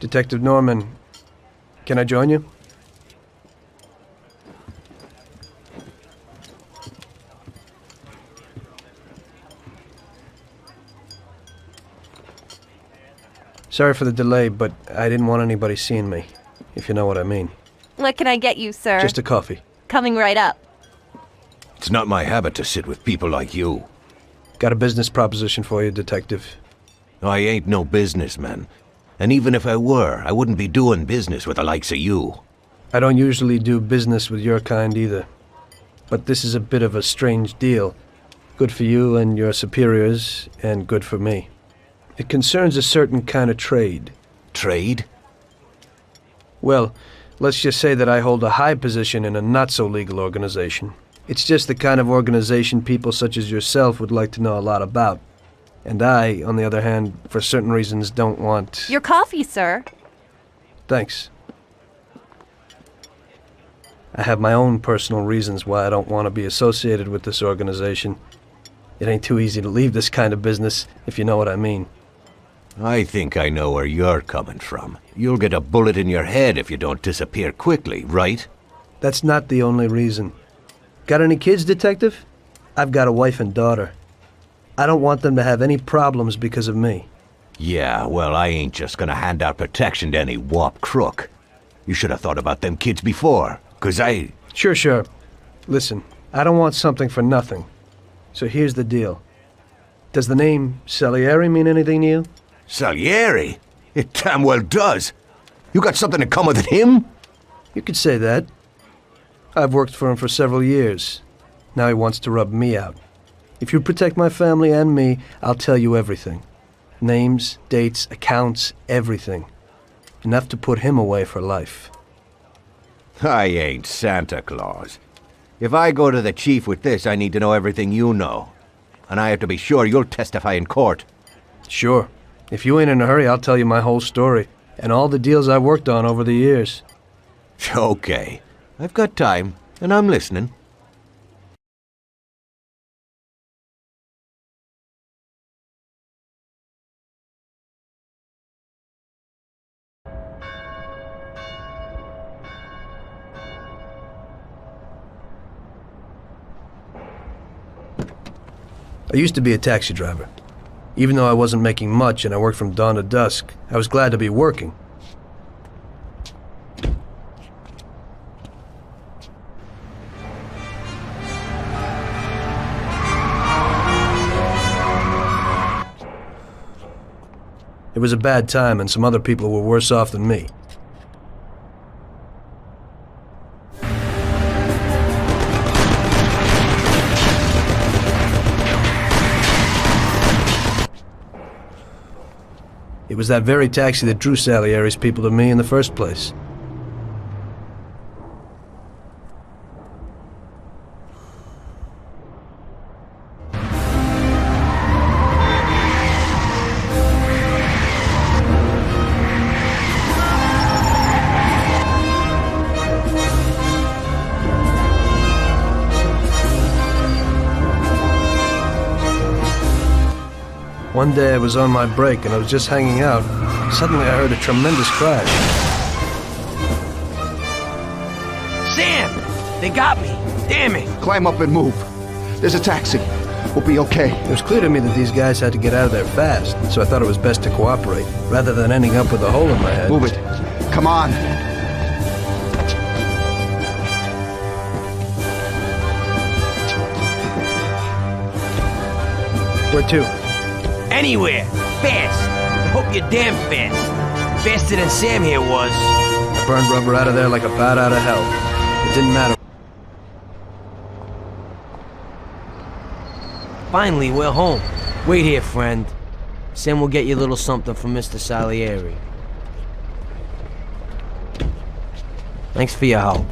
Detective Norman, can I join you? Sorry for the delay, but I didn't want anybody seeing me, if you know what I mean. What can I get you, sir? Just a coffee. Coming right up. It's not my habit to sit with people like you. Got a business proposition for you, Detective. I ain't no businessman. And even if I were, I wouldn't be doing business with the likes of you. I don't usually do business with your kind either. But this is a bit of a strange deal. Good for you and your superiors, and good for me. It concerns a certain kind of trade. Trade? Well, let's just say that I hold a high position in a not-so-legal organization. It's just the kind of organization people such as yourself would like to know a lot about. And I, on the other hand, for certain reasons, don't want... Your coffee, sir. Thanks. I have my own personal reasons why I don't want to be associated with this organization. It ain't too easy to leave this kind of business, if you know what I mean. I think I know where you're coming from. You'll get a bullet in your head if you don't disappear quickly, right? That's not the only reason. Got any kids, Detective? I've got a wife and daughter. I don't want them to have any problems because of me. Yeah, well, I ain't just gonna hand out protection to any wop crook. You should have thought about them kids before, 'cause I... Sure. Listen, I don't want something for nothing. So here's the deal. Does the name Salieri mean anything to you? Salieri? It damn well does. You got something in common with him? You could say that. I've worked for him for several years. Now he wants to rub me out. If you protect my family and me, I'll tell you everything. Names, dates, accounts, everything. Enough to put him away for life. I ain't Santa Claus. If I go to the chief with this, I need to know everything you know. And I have to be sure you'll testify in court. Sure. If you ain't in a hurry, I'll tell you my whole story, and all the deals I've worked on over the years. Okay. I've got time, and I'm listening. I used to be a taxi driver. Even though I wasn't making much and I worked from dawn to dusk, I was glad to be working. It was a bad time and some other people were worse off than me. It was that very taxi that drew Salieri's people to me in the first place. One day I was on my break and I was just hanging out. Suddenly I heard a tremendous crash. Sam! They got me! Damn it! Climb up and move. There's a taxi. We'll be okay. It was clear to me that these guys had to get out of there fast, so I thought it was best to cooperate, rather than ending up with a hole in my head. Move it. Come on. Where to? Anywhere! Fast! I hope you're damn fast. Faster than Sam here was. I burned rubber out of there like a bat out of hell. It didn't matter. Finally, we're home. Wait here, friend. Sam will get you a little something from Mr. Salieri. Thanks for your help.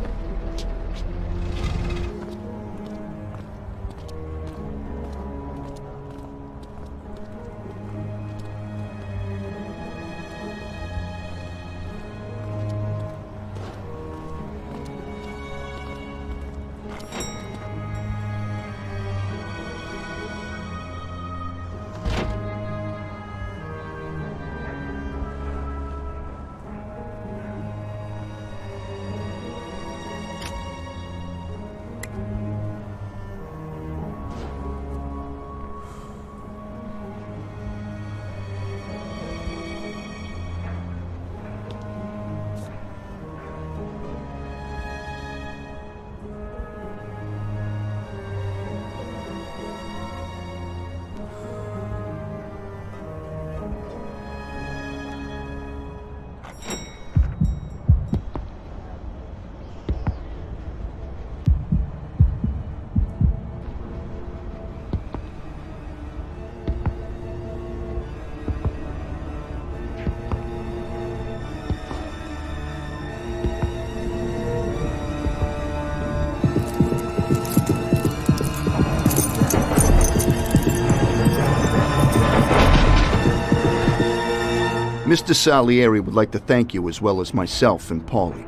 Mr. Salieri would like to thank you as well as myself and Paulie.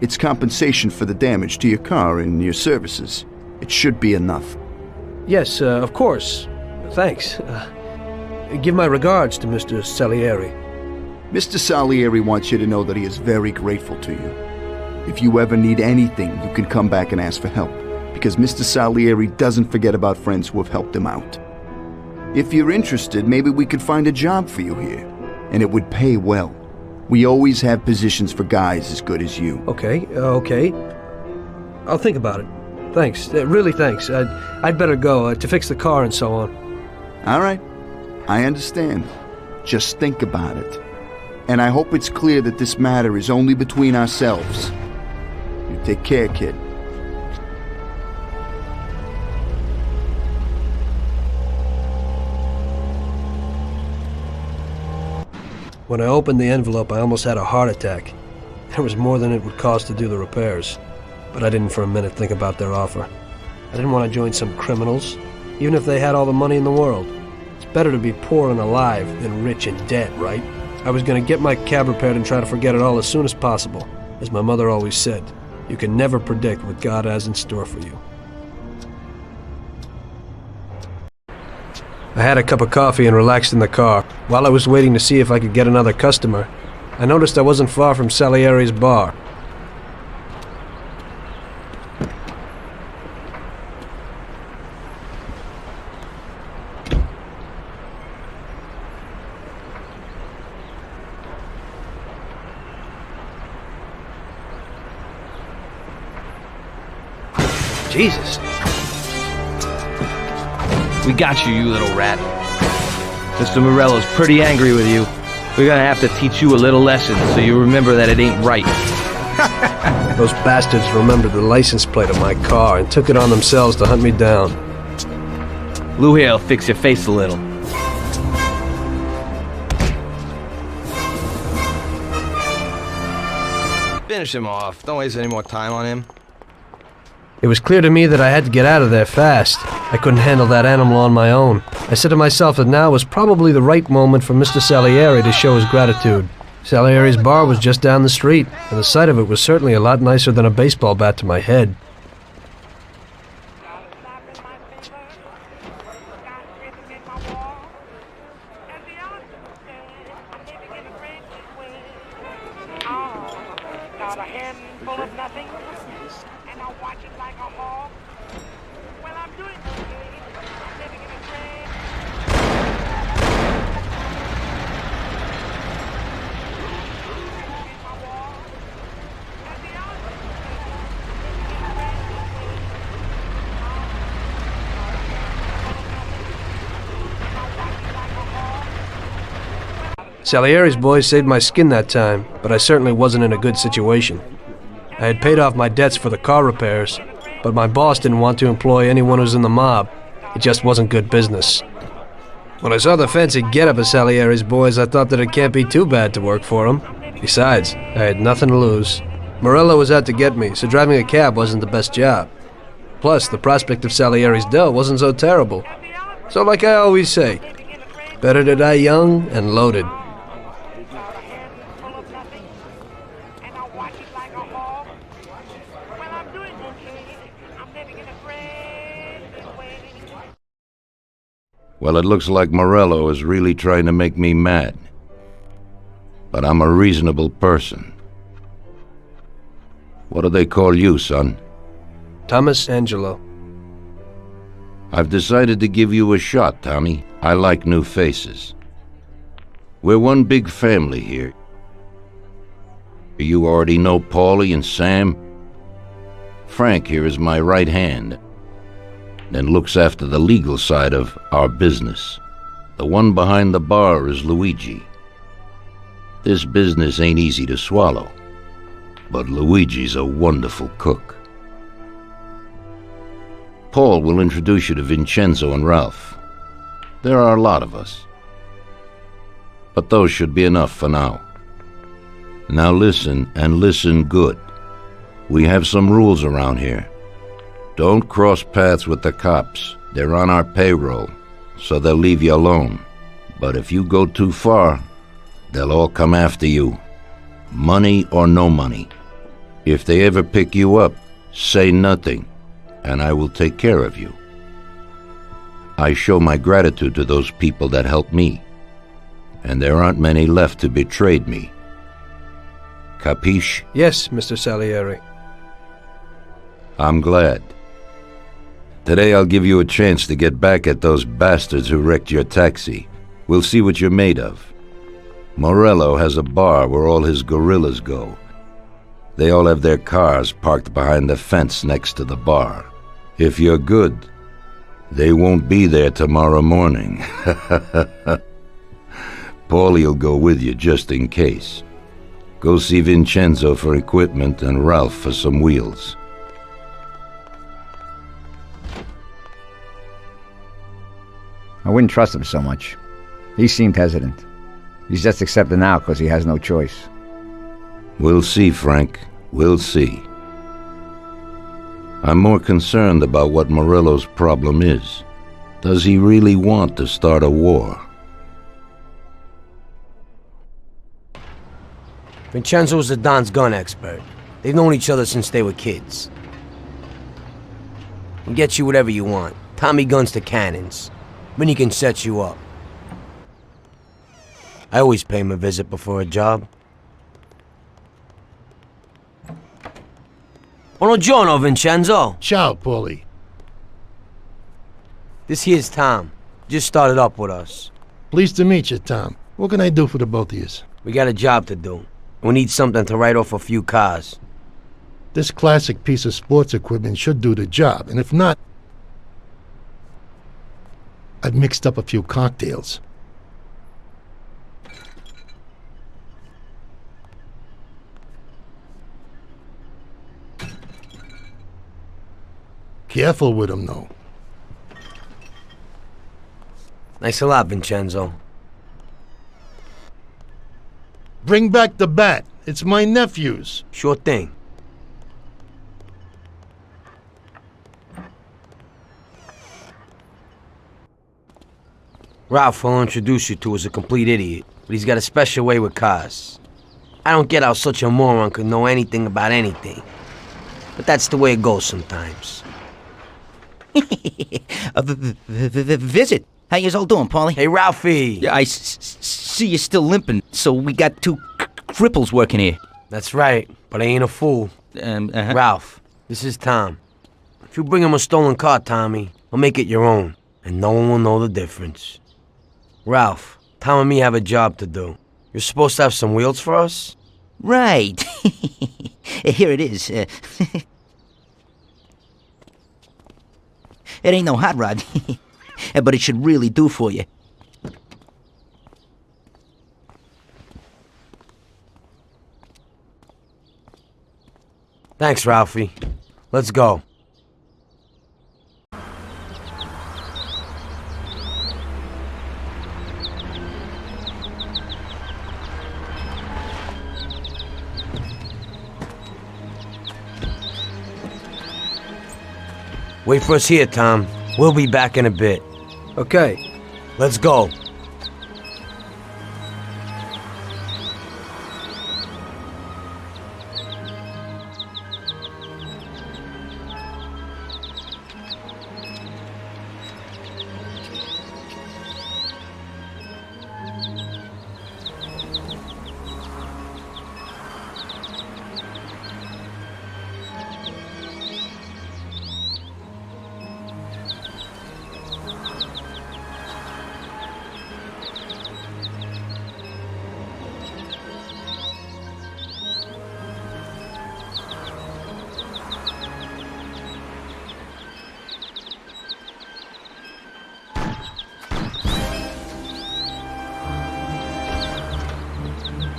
It's compensation for the damage to your car and your services. It should be enough. Yes, of course. Thanks. Give my regards to Mr. Salieri. Mr. Salieri wants you to know that he is very grateful to you. If you ever need anything, you can come back and ask for help, because Mr. Salieri doesn't forget about friends who have helped him out. If you're interested, maybe we could find a job for you here, and it would pay well. We always have positions for guys as good as you. Okay. I'll think about it. Thanks. Really thanks. I'd better go to fix the car and so on. All right. I understand. Just think about it. And I hope it's clear that this matter is only between ourselves. You take care, kid. When I opened the envelope, I almost had a heart attack. There was more than it would cost to do the repairs. But I didn't for a minute think about their offer. I didn't want to join some criminals, even if they had all the money in the world. It's better to be poor and alive than rich and dead, right? I was going to get my cab repaired and try to forget it all as soon as possible. As my mother always said, you can never predict what God has in store for you. I had a cup of coffee and relaxed in the car. While I was waiting to see if I could get another customer, I noticed I wasn't far from Salieri's bar. Jesus. We got you, you little rat. Mr. Morello's pretty angry with you. We're gonna have to teach you a little lesson so you remember that it ain't right. Those bastards remembered the license plate of my car and took it on themselves to hunt me down. Lou here'll fix your face a little. Finish him off. Don't waste any more time on him. It was clear to me that I had to get out of there fast. I couldn't handle that animal on my own. I said to myself that now was probably the right moment for Mr. Salieri to show his gratitude. Salieri's bar was just down the street, and the sight of it was certainly a lot nicer than a baseball bat to my head. Got a handful of nothing, and I watch it like a hawk. Well, I'm doing okay. I'm living in a dream. In my wall, and the Salieri's boys saved my skin that time, but I certainly wasn't in a good situation. I had paid off my debts for the car repairs, but my boss didn't want to employ anyone who was in the mob. It just wasn't good business. When I saw the fancy getup of Salieri's boys, I thought that it can't be too bad to work for them. Besides, I had nothing to lose. Morello was out to get me, so driving a cab wasn't the best job. Plus, the prospect of Salieri's dough wasn't so terrible. So like I always say, better to die young and loaded. Well, it looks like Morello is really trying to make me mad. But I'm a reasonable person. What do they call you, son? Thomas Angelo. I've decided to give you a shot, Tommy. I like new faces. We're one big family here. You already know Paulie and Sam. Frank here is my right hand and looks after the legal side of our business. The one behind the bar is Luigi. This business ain't easy to swallow, but Luigi's a wonderful cook. Paul will introduce you to Vincenzo and Ralph. There are a lot of us, but those should be enough for now. Now listen, and listen good. We have some rules around here. Don't cross paths with the cops. They're on our payroll, so they'll leave you alone. But if you go too far, They'll all come after you. Money or no money. If they ever pick you up, say nothing, and I will take care of you. I show my gratitude to those people that helped me, and there aren't many left who betrayed me. Capiche? Yes, Mr. Salieri. I'm glad. Today I'll give you a chance to get back at those bastards who wrecked your taxi. We'll see what you're made of. Morello has a bar where all his guerrillas go. They all have their cars parked behind the fence next to the bar. If you're good, they won't be there tomorrow morning. Paulie'll go with you just in case. Go see Vincenzo for equipment and Ralph for some wheels. I wouldn't trust him so much. He seemed hesitant. He's just accepted now because he has no choice. We'll see, Frank. We'll see. I'm more concerned about what Morello's problem is. Does he really want to start a war? Vincenzo's the Don's gun expert. They've known each other since they were kids. He gets you whatever you want. Tommy guns to cannons. Then he can set you up. I always pay him a visit before a job. Buongiorno, Vincenzo. Ciao, Paulie. This here's Tom. Just started up with us. Pleased to meet you, Tom. What can I do for the both of yous? We got a job to do. We need something to write off a few cars. This classic piece of sports equipment should do the job, and if not, I've mixed up a few cocktails. Careful with them, though. Thanks a lot, Vincenzo. Bring back the bat. It's my nephew's. Sure thing. Ralph, I'll introduce you to, is a complete idiot, but he's got a special way with cars. I don't get how such a moron could know anything about anything. But that's the way it goes sometimes. Visit. How you all doing, Paulie? Hey, Ralphie! Yeah, I see you're still limping, so we got two cripples working here. That's right, but I ain't a fool. Ralph, this is Tom. If you bring him a stolen car, Tommy, I'll make it your own, and no one will know the difference. Ralph, Tom and me have a job to do. You're supposed to have some wheels for us? Right. Here it is. It ain't no hot rod, but it should really do for you. Thanks, Ralphie. Let's go. Wait for us here, Tom. We'll be back in a bit. Okay. Let's go.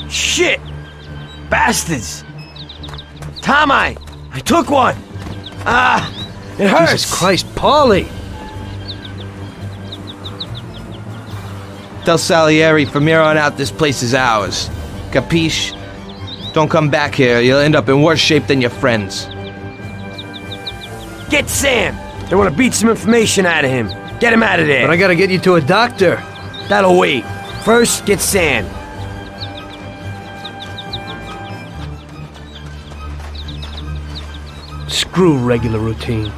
Shit! Bastards! Tom, I took one! Ah! It hurts! Jesus Christ, Paulie! Tell Salieri from here on out this place is ours. Capiche? Don't come back here. You'll end up in worse shape than your friends. Get Sam! They want to beat some information out of him. Get him out of there. But I gotta get you to a doctor. That'll wait. First, get Sam. Screw regular routine.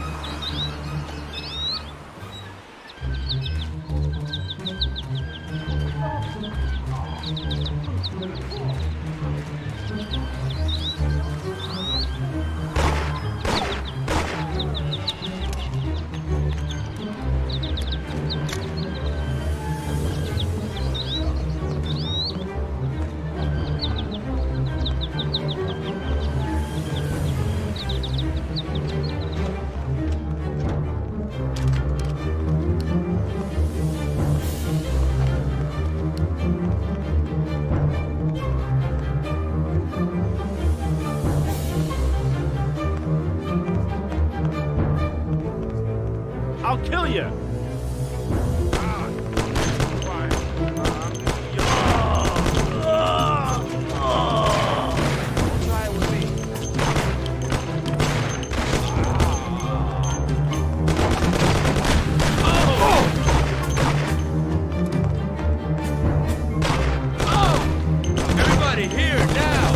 I'll kill you. Everybody here now!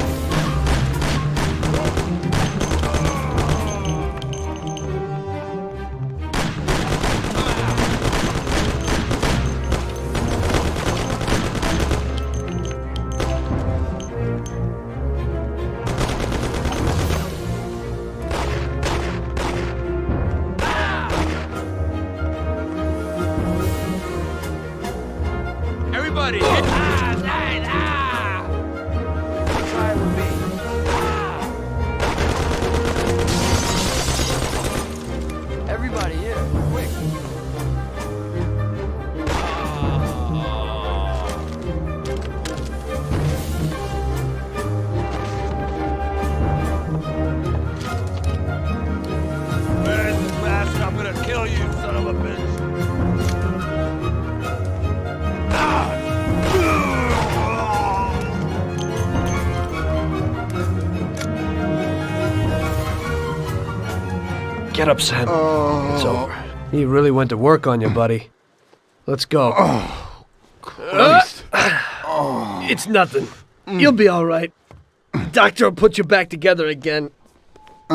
Everybody hit! Try with me. Everybody here, quick! Where's this bastard? I'm gonna kill you, son of a bitch! Get up, Sam. It's over. He really went to work on you, buddy. Let's go. Christ. It's nothing. You'll be all right. Doctor will put you back together again.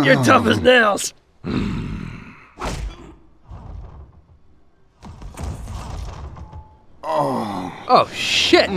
You're tough as nails. Oh, shit.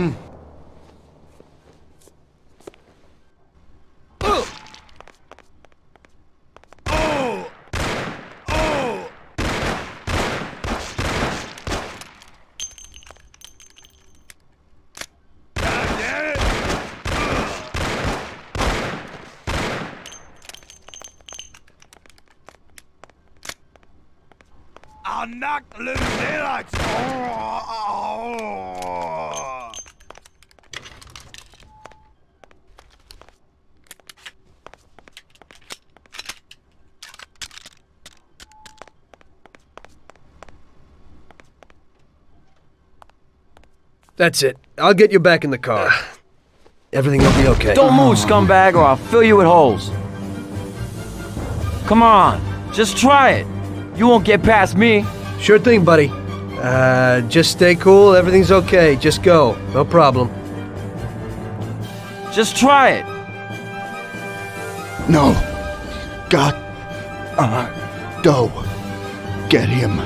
I'll knock the living daylights. That's it. I'll get you back in the car. Everything will be okay. Don't move, scumbag, or I'll fill you with holes. Come on, just try it. You won't get past me. Sure thing, buddy. Just stay cool. Everything's okay. Just go. No problem. Just try it. No. God. Go. Get him.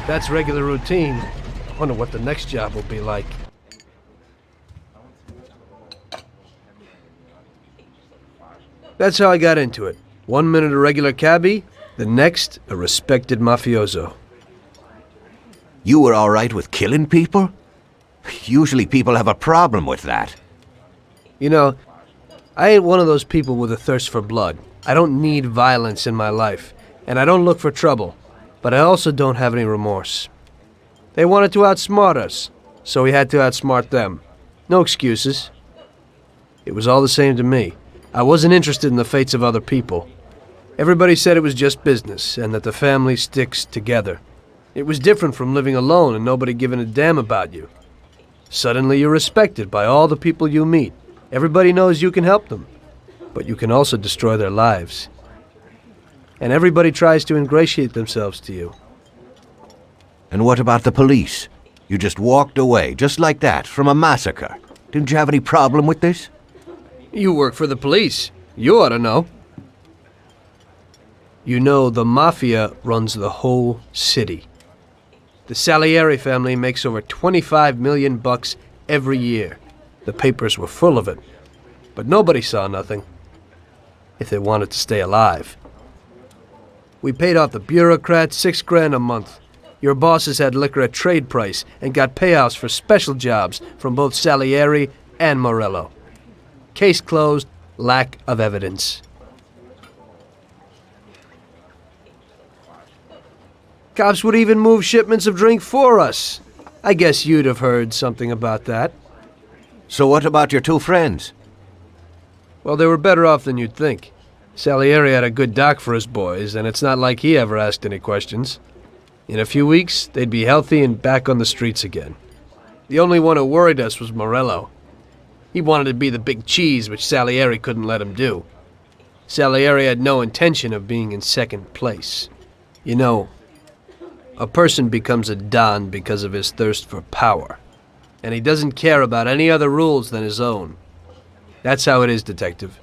That's regular routine. Wonder what the next job will be like. That's how I got into it. 1 minute a regular cabbie, the next a respected mafioso. You were all right with killing people? Usually people have a problem with that. You know, I ain't one of those people with a thirst for blood. I don't need violence in my life, and I don't look for trouble. But I also don't have any remorse. They wanted to outsmart us, so we had to outsmart them. No excuses. It was all the same to me. I wasn't interested in the fates of other people. Everybody said it was just business, and that the family sticks together. It was different from living alone and nobody giving a damn about you. Suddenly you're respected by all the people you meet. Everybody knows you can help them, but you can also destroy their lives. And everybody tries to ingratiate themselves to you. And what about the police? You just walked away, just like that, from a massacre. Didn't you have any problem with this? You work for the police. You ought to know. You know, the Mafia runs the whole city. The Salieri family makes over $25 million every year. The papers were full of it. But nobody saw nothing. If they wanted to stay alive. We paid off the bureaucrats $6,000 a month. Your bosses had liquor at trade price and got payouts for special jobs from both Salieri and Morello. Case closed, lack of evidence. Cops would even move shipments of drink for us. I guess you'd have heard something about that. So what about your two friends? Well, they were better off than you'd think. Salieri had a good doc for his boys, and it's not like he ever asked any questions. In a few weeks, they'd be healthy and back on the streets again. The only one who worried us was Morello. He wanted to be the big cheese, which Salieri couldn't let him do. Salieri had no intention of being in second place. You know, a person becomes a Don because of his thirst for power, and he doesn't care about any other rules than his own. That's how it is, Detective.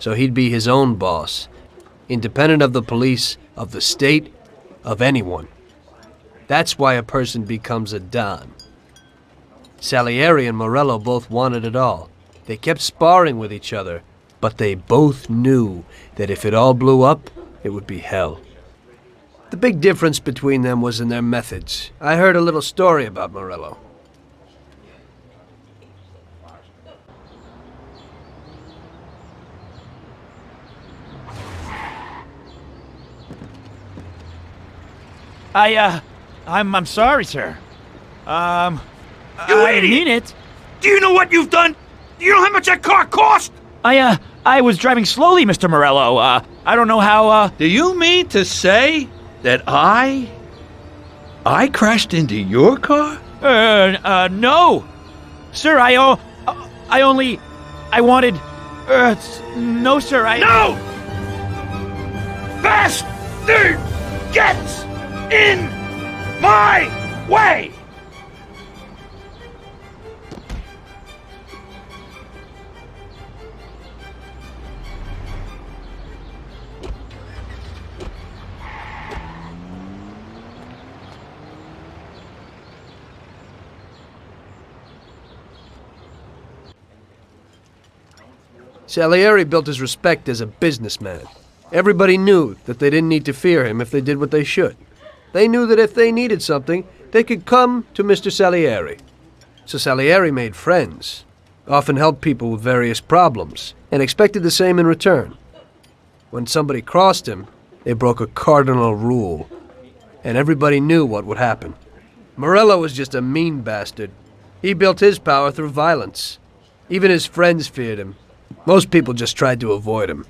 So he'd be his own boss, independent of the police, of the state, of anyone. That's why a person becomes a Don. Salieri and Morello both wanted it all. They kept sparring with each other, but they both knew that if it all blew up, it would be hell. The big difference between them was in their methods. I heard a little story about Morello. I'm sorry, sir. You I idiot! mean it. Do you know what you've done? Do you know how much that car cost? I was driving slowly, Mr. Morello. I don't know how, Do you mean to say that I crashed into your car? no. Sir, I wanted, no, sir, No! Bastard gets in my way! Salieri built his respect as a businessman. Everybody knew that they didn't need to fear him if they did what they should. They knew that if they needed something, they could come to Mr. Salieri. So Salieri made friends, often helped people with various problems, and expected the same in return. When somebody crossed him, they broke a cardinal rule, and everybody knew what would happen. Morello was just a mean bastard. He built his power through violence. Even his friends feared him. Most people just tried to avoid him.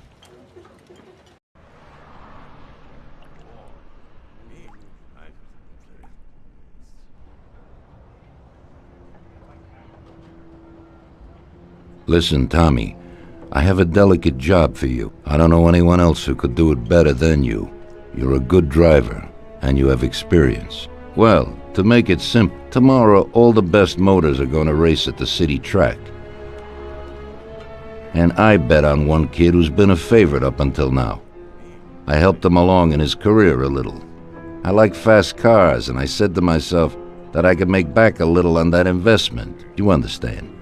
Listen, Tommy, I have a delicate job for you. I don't know anyone else who could do it better than you. You're a good driver, and you have experience. Well, to make it simple, tomorrow all the best motors are going to race at the city track. And I bet on one kid who's been a favorite up until now. I helped him along in his career a little. I like fast cars, and I said to myself that I could make back a little on that investment. You understand?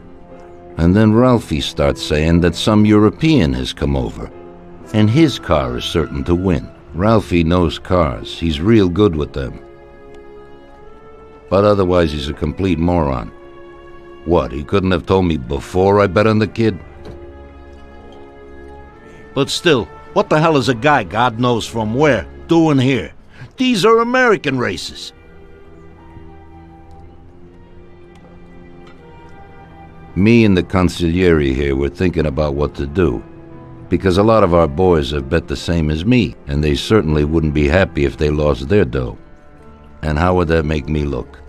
And then Ralphie starts saying that some European has come over, and his car is certain to win. Ralphie knows cars. He's real good with them. But otherwise, he's a complete moron. What, he couldn't have told me before I bet on the kid? But still, what the hell is a guy, God knows from where, doing here? These are American races. Me and the consigliere here were thinking about what to do, because a lot of our boys have bet the same as me, and they certainly wouldn't be happy if they lost their dough. And how would that make me look?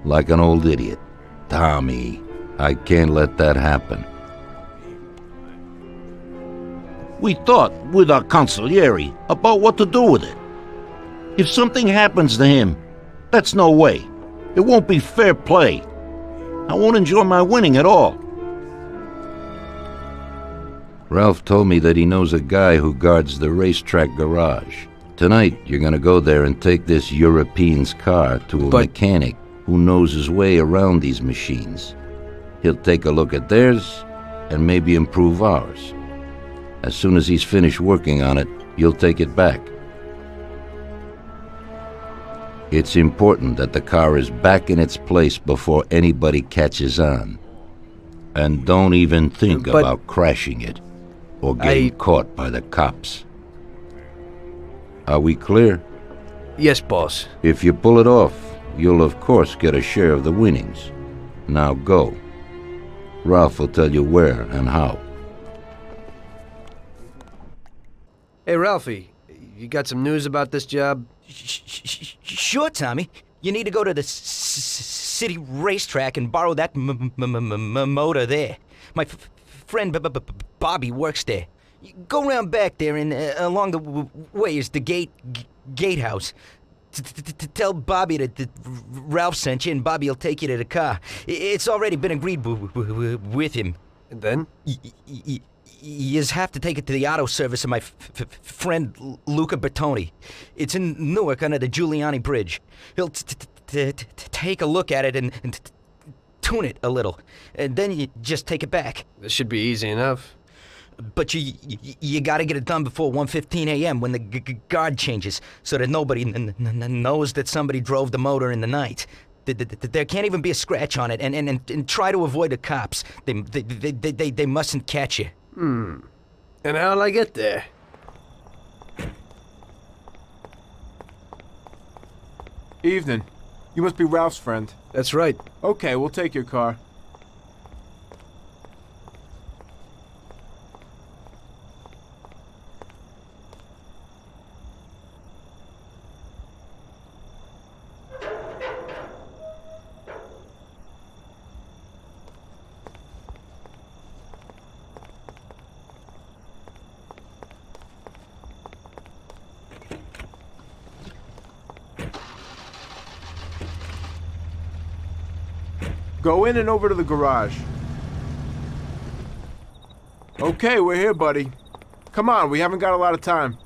Like an old idiot. Tommy, I can't let that happen. We thought with our consigliere about what to do with it. If something happens to him, that's no way. It won't be fair play. I won't enjoy my winning at all. Ralph told me that he knows a guy who guards the racetrack garage. Tonight, you're gonna go there and take this European's car to a mechanic who knows his way around these machines. He'll take a look at theirs and maybe improve ours. As soon as he's finished working on it, you'll take it back. It's important that the car is back in its place before anybody catches on. And don't even think about crashing it or getting caught by the cops. Are we clear? Yes, boss. If you pull it off, you'll of course get a share of the winnings. Now go. Ralph will tell you where and how. Hey, Ralphie, you got some news about this job? Sure, Tommy. You need to go to the city racetrack and borrow that motor there. My friend Bobby works there. Go round back there and along the way is the gatehouse. Tell Bobby that Ralph sent you and Bobby will take you to the car. It's already been agreed with him. And then? You just have to take it to the auto service of my friend Luca Bertoni. It's in Newark under the Giuliani Bridge. He'll take a look at it and tune it a little. And then you just take it back. This should be easy enough. But you gotta get it done before 1:15 a.m. when the guard changes, so that nobody knows that somebody drove the motor in the night. There can't even be a scratch on it, and try to avoid the cops. They mustn't catch you. And how'll I get there? Evening. You must be Ralph's friend. That's right. Okay, we'll take your car. Go in and over to the garage. Okay, we're here, buddy. Come on, we haven't got a lot of time.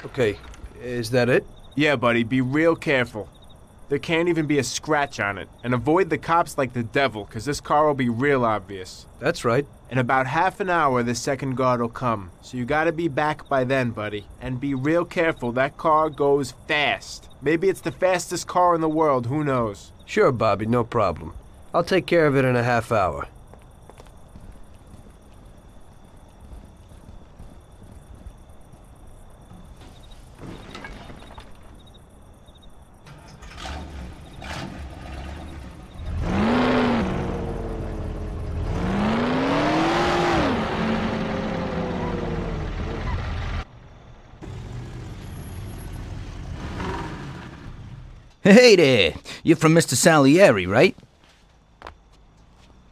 Okay, is that it? Yeah, buddy, be real careful. There can't even be a scratch on it. And avoid the cops like the devil, because this car will be real obvious. That's right. In about half an hour, the second guard will come. So you gotta be back by then, buddy. And be real careful, that car goes fast. Maybe it's the fastest car in the world, who knows? Sure, Bobby, no problem. I'll take care of it in a half hour. Hey there! You're from Mr. Salieri, right?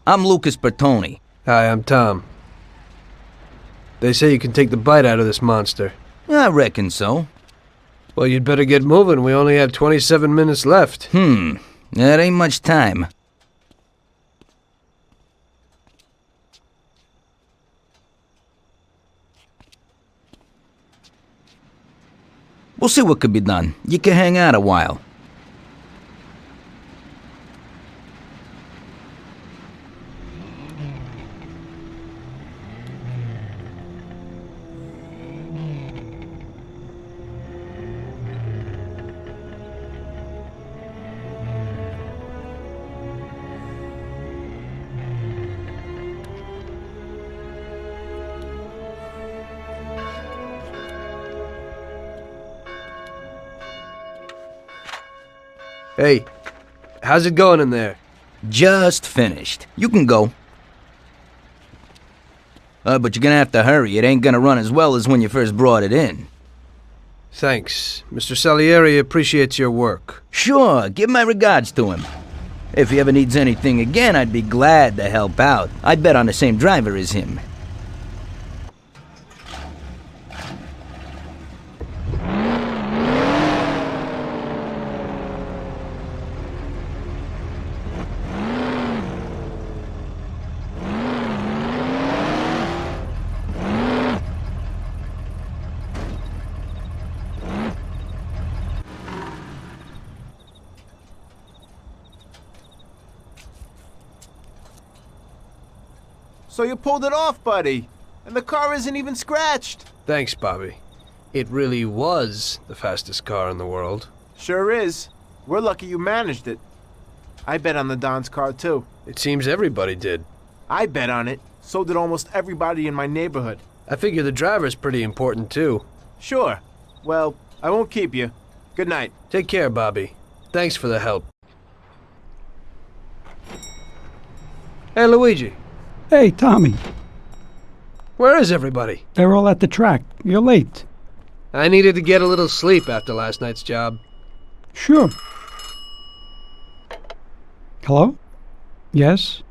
I'm Lucas Bertoni. Hi, I'm Tom. They say you can take the bite out of this monster. I reckon so. Well, you'd better get moving. We only have 27 minutes left. That ain't much time. We'll see what could be done. You can hang out a while. Hey, how's it going in there? Just finished. You can go. But you're gonna have to hurry. It ain't gonna run as well as when you first brought it in. Thanks. Mr. Salieri appreciates your work. Sure, give my regards to him. If he ever needs anything again, I'd be glad to help out. I bet on the same driver as him. So you pulled it off, buddy. And the car isn't even scratched. Thanks, Bobby. It really was the fastest car in the world. Sure is. We're lucky you managed it. I bet on the Don's car, too. It seems everybody did. I bet on it. So did almost everybody in my neighborhood. I figure the driver's pretty important, too. Sure. Well, I won't keep you. Good night. Take care, Bobby. Thanks for the help. Hey, Luigi. Hey, Tommy. Where is everybody? They're all at the track. You're late. I needed to get a little sleep after last night's job. Sure. Hello? Yes?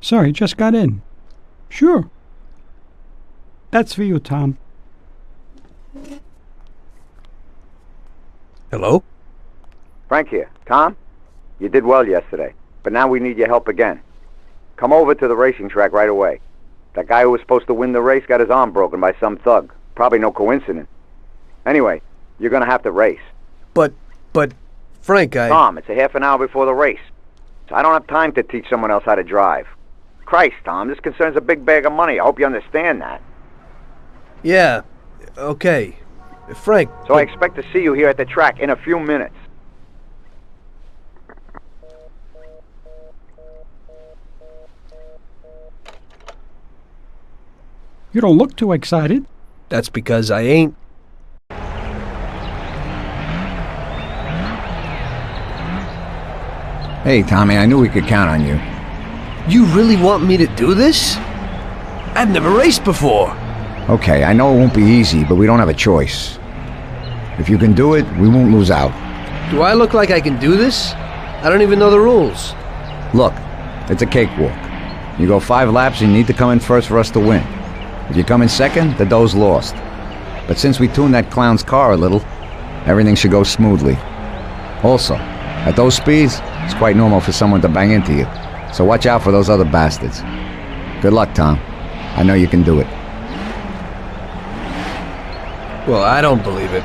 Sorry, just got in. Sure. That's for you, Tom. Hello? Frank here. Tom? You did well yesterday, but now we need your help again. Come over to the racing track right away. That guy who was supposed to win the race got his arm broken by some thug. Probably no coincidence. Anyway, you're gonna have to race. But, Frank, Tom, it's a half an hour before the race. So I don't have time to teach someone else how to drive. Christ, Tom, this concerns a big bag of money. I hope you understand that. Yeah, okay. Frank... So I expect to see you here at the track in a few minutes. You don't look too excited. That's because I ain't. Hey, Tommy, I knew we could count on you. You really want me to do this? I've never raced before. Okay, I know it won't be easy, but we don't have a choice. If you can do it, we won't lose out. Do I look like I can do this? I don't even know the rules. Look, it's a cakewalk. You go 5 laps and you need to come in first for us to win. If you come in second, the dough's lost. But since we tuned that clown's car a little, everything should go smoothly. Also, at those speeds, it's quite normal for someone to bang into you. So watch out for those other bastards. Good luck, Tom. I know you can do it. Well, I don't believe it.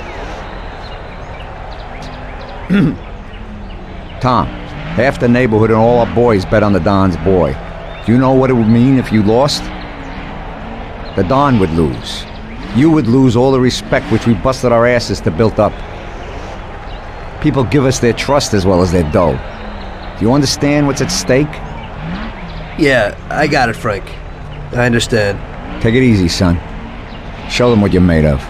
Tom, half the neighborhood and all our boys bet on the Don's boy. Do you know what it would mean if you lost? The Don would lose. You would lose all the respect which we busted our asses to build up. People give us their trust as well as their dough. Do you understand what's at stake? Yeah, I got it, Frank. I understand. Take it easy, son. Show them what you're made of.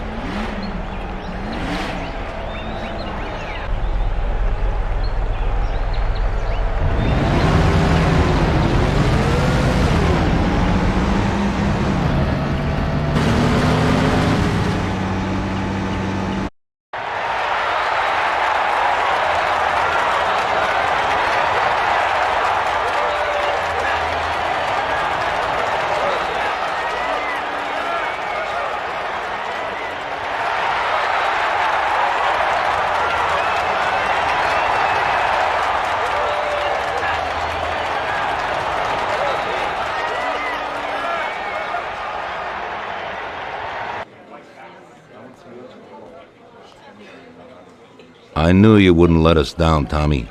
I knew you wouldn't let us down, Tommy.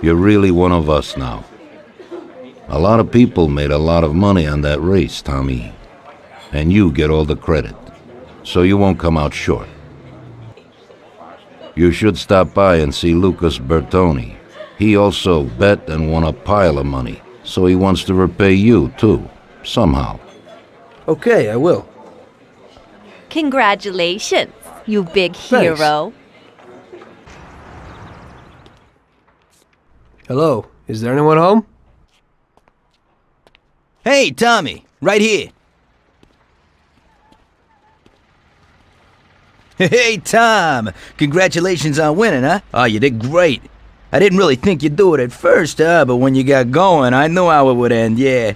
You're really one of us now. A lot of people made a lot of money on that race, Tommy. And you get all the credit. So you won't come out short. You should stop by and see Lucas Bertoni. He also bet and won a pile of money. So he wants to repay you, too. Somehow. Okay, I will. Congratulations, you big Thanks. hero. Hello, is there anyone home? Hey, Tommy, right here. Hey, Tom! Congratulations on winning, huh? Oh, you did great. I didn't really think you'd do it at first, but when you got going, I knew how it would end, yeah.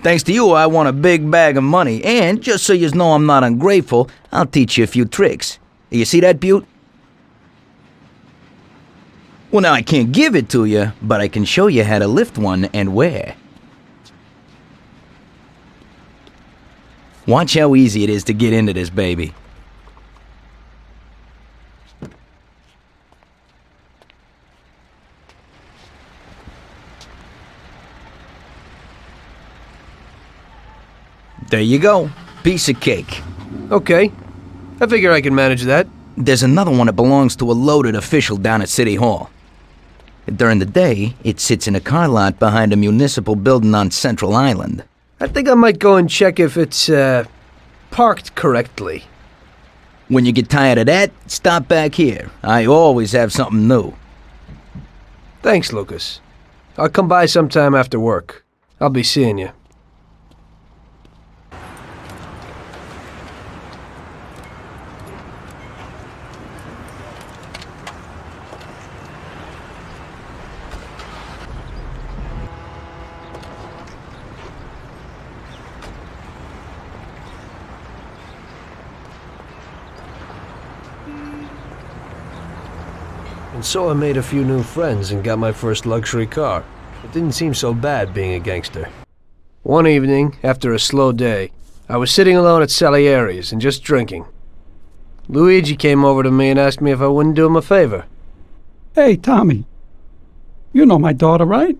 Thanks to you, I won a big bag of money, and just so you know I'm not ungrateful, I'll teach you a few tricks. You see that, Butte? Well, now I can't give it to you, but I can show you how to lift one and where. Watch how easy it is to get into this baby. There you go. Piece of cake. Okay. I figure I can manage that. There's another one that belongs to a loaded official down at City Hall. During the day, it sits in a car lot behind a municipal building on Central Island. I think I might go and check if it's, parked correctly. When you get tired of that, stop back here. I always have something new. Thanks, Lucas. I'll come by sometime after work. I'll be seeing you. And so I made a few new friends and got my first luxury car. It didn't seem so bad being a gangster. One evening, after a slow day, I was sitting alone at Salieri's and just drinking. Luigi came over to me and asked me if I wouldn't do him a favor. Hey, Tommy. You know my daughter, right?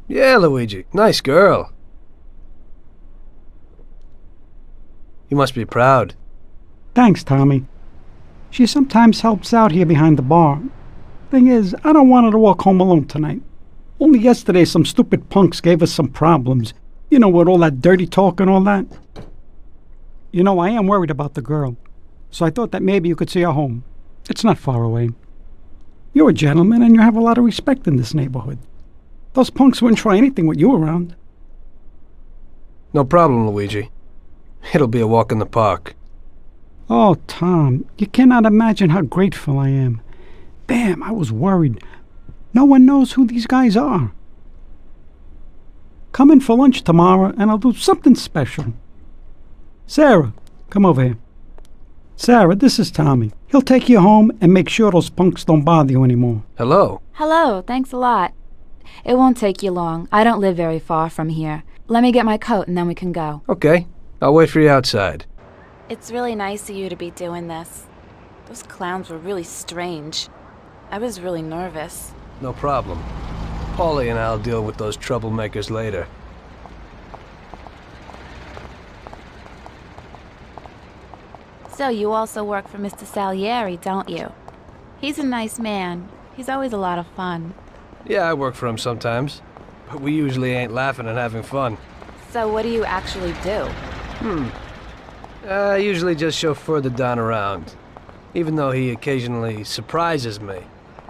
Yeah, Luigi. Nice girl. You must be proud. Thanks, Tommy. She sometimes helps out here behind the bar. Thing is, I don't want her to walk home alone tonight. Only yesterday some stupid punks gave us some problems. You know, with all that dirty talk and all that. You know, I am worried about the girl. So I thought that maybe you could see her home. It's not far away. You're a gentleman and you have a lot of respect in this neighborhood. Those punks wouldn't try anything with you around. No problem, Luigi. It'll be a walk in the park. Oh, Tom, you cannot imagine how grateful I am. Damn, I was worried. No one knows who these guys are. Come in for lunch tomorrow and I'll do something special. Sarah, come over here. Sarah, this is Tommy. He'll take you home and make sure those punks don't bother you anymore. Hello. Hello, thanks a lot. It won't take you long. I don't live very far from here. Let me get my coat and then we can go. Okay. I'll wait for you outside. It's really nice of you to be doing this. Those clowns were really strange. I was really nervous. No problem. Paulie and I'll deal with those troublemakers later. So you also work for Mr. Salieri, don't you? He's a nice man. He's always a lot of fun. Yeah, I work for him sometimes. But we usually ain't laughing and having fun. So what do you actually do? I usually just chauffeur the Don around. Even though he occasionally surprises me.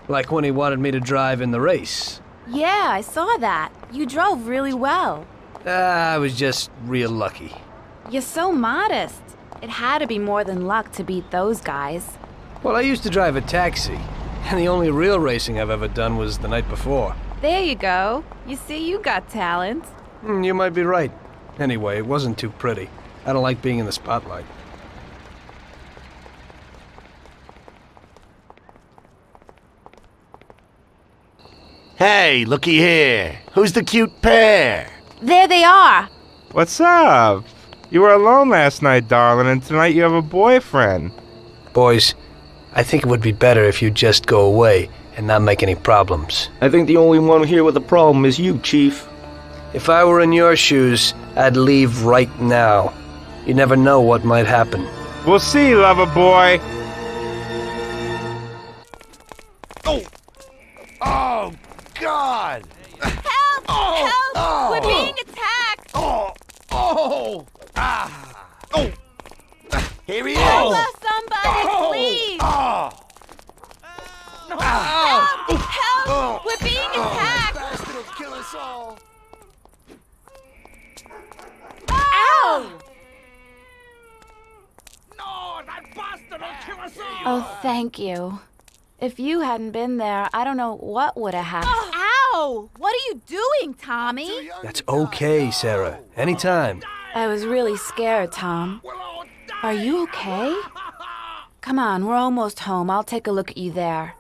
Like when he wanted me to drive in the race. Yeah, I saw that. You drove really well. I was just real lucky. You're so modest. It had to be more than luck to beat those guys. Well, I used to drive a taxi. And the only real racing I've ever done was the night before. There you go. You see, you got talent. You might be right. Anyway, it wasn't too pretty. I don't like being in the spotlight. Hey, looky here. Who's the cute pair? There they are. What's up? You were alone last night, darling, and tonight you have a boyfriend. Boys, I think it would be better if you just go away and not make any problems. I think the only one here with a problem is you, Chief. If I were in your shoes, I'd leave right now. You never know what might happen. We'll see, lover boy. Oh! Oh, God! Help! Oh! Help! Oh! We're being attacked! Oh! Oh! Ah! Oh! Here he is! Help us, somebody, Oh! please! Oh! Help! Help! We're being attacked! kill us all. Ow! No, that bastard will kill us all. Oh, thank you. If you hadn't been there, I don't know what would have happened. Ow! What are you doing, Tommy? That's okay, Sarah. Anytime. I was really scared, Tom. Are you okay? Come on, we're almost home. I'll take a look at you there.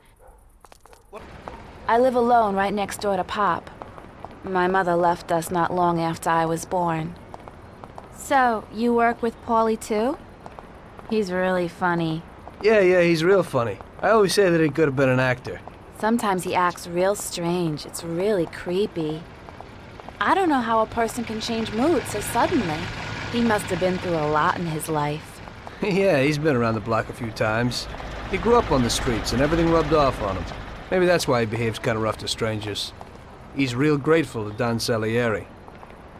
I live alone right next door to Pop. My mother left us not long after I was born. So, you work with Paulie too? He's really funny. Yeah, he's real funny. I always say that he could have been an actor. Sometimes he acts real strange. It's really creepy. I don't know how a person can change mood so suddenly. He must have been through a lot in his life. Yeah, he's been around the block a few times. He grew up on the streets and everything rubbed off on him. Maybe that's why he behaves kind of rough to strangers. He's real grateful to Don Salieri.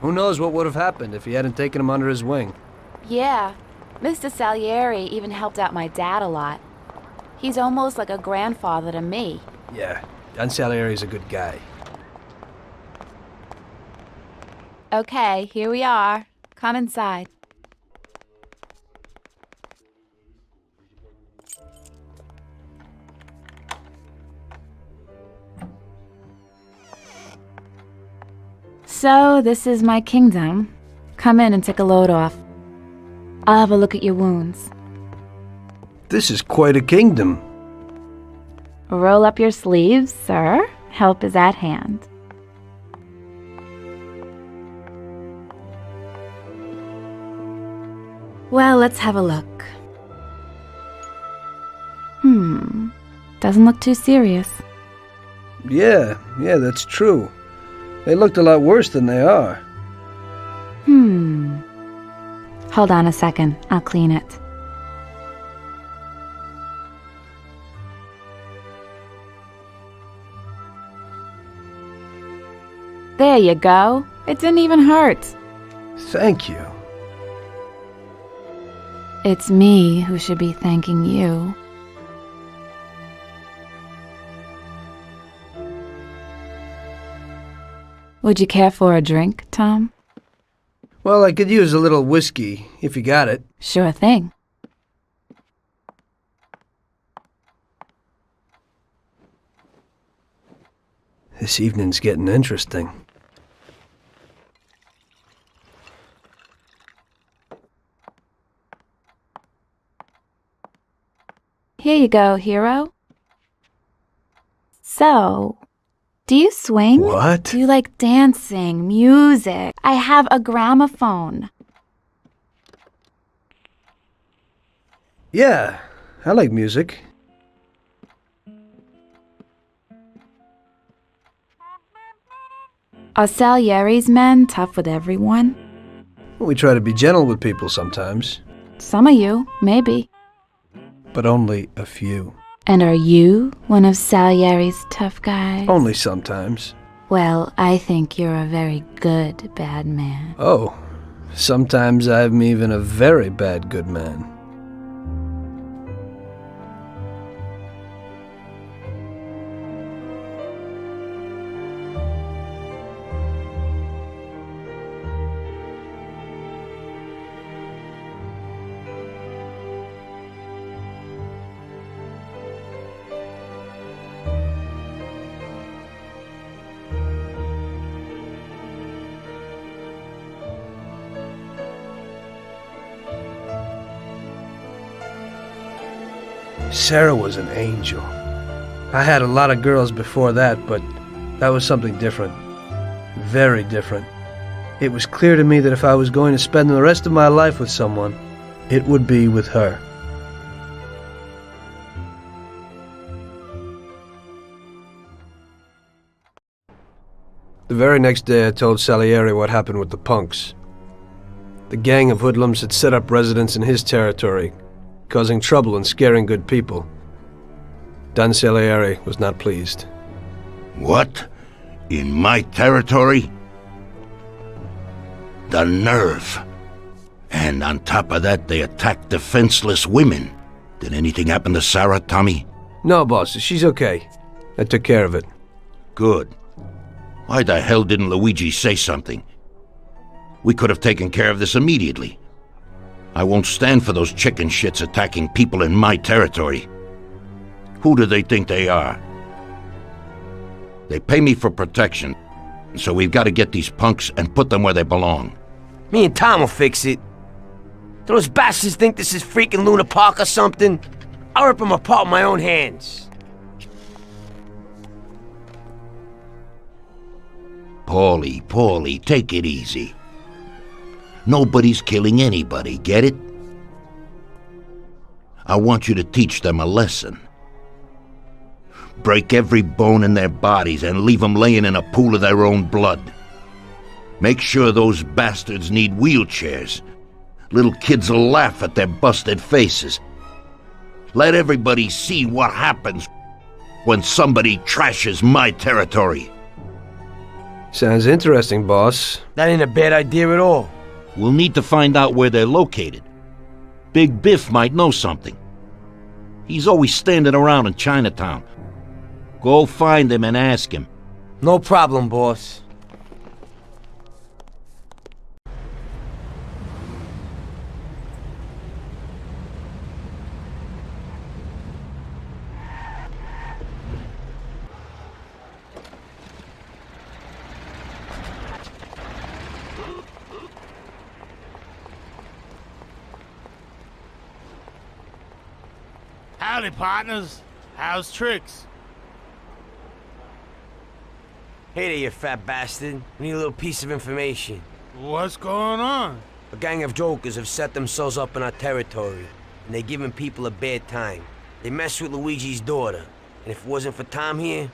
Who knows what would have happened if he hadn't taken him under his wing. Yeah, Mr. Salieri even helped out my dad a lot. He's almost like a grandfather to me. Yeah, Don Salieri's a good guy. Okay, here we are. Come inside. So, this is my kingdom. Come in and take a load off. I'll have a look at your wounds. This is quite a kingdom. Roll up your sleeves, sir. Help is at hand. Well, let's have a look. Doesn't look too serious. Yeah, that's true. They looked a lot worse than they are. Hold on a second. I'll clean it. There you go. It didn't even hurt. Thank you. It's me who should be thanking you. Would you care for a drink, Tom? Well, I could use a little whiskey, if you got it. Sure thing. This evening's getting interesting. Here you go, hero. So, do you swing? What? Do you like dancing, music? I have a gramophone. Yeah, I like music. Are Salieri's men tough with everyone? We try to be gentle with people sometimes, Some of you, maybe. but only a few. And are you one of Salieri's tough guys? Only sometimes. Well, I think you're a very good bad man. Oh, sometimes I'm even a very bad good man. Sarah was an angel. I had a lot of girls before that, but that was something different. Very different. It was clear to me that if I was going to spend the rest of my life with someone, it would be with her. The very next day I told Salieri what happened with the punks. The gang of hoodlums had set up residence in his territory, causing trouble and scaring good people. Don Salieri was not pleased. What? In my territory? The nerve. And on top of that, they attacked defenseless women. Did anything happen to Sarah, Tommy? No, boss, she's okay. I took care of it. Good. Why the hell didn't Luigi say something? We could have taken care of this immediately. I won't stand for those chicken shits attacking people in my territory. Who do they think they are? They pay me for protection, so we've got to get these punks and put them where they belong. Me and Tom will fix it. Do those bastards think this is freaking Luna Park or something? I'll rip them apart with my own hands. Paulie, take it easy. Nobody's killing anybody, get it? I want you to teach them a lesson. Break every bone in their bodies and leave them laying in a pool of their own blood. Make sure those bastards need wheelchairs. Little kids will laugh at their busted faces. Let everybody see what happens when somebody trashes my territory. Sounds interesting, boss. That ain't a bad idea at all. We'll need to find out where they're located. Big Biff might know something. He's always standing around in Chinatown. Go find him and ask him. No problem, boss. Howdy, partners. How's tricks? Hey there, you fat bastard. We need a little piece of information. What's going on? A gang of jokers have set themselves up in our territory, and they're giving people a bad time. They messed with Luigi's daughter, and if it wasn't for Tom here,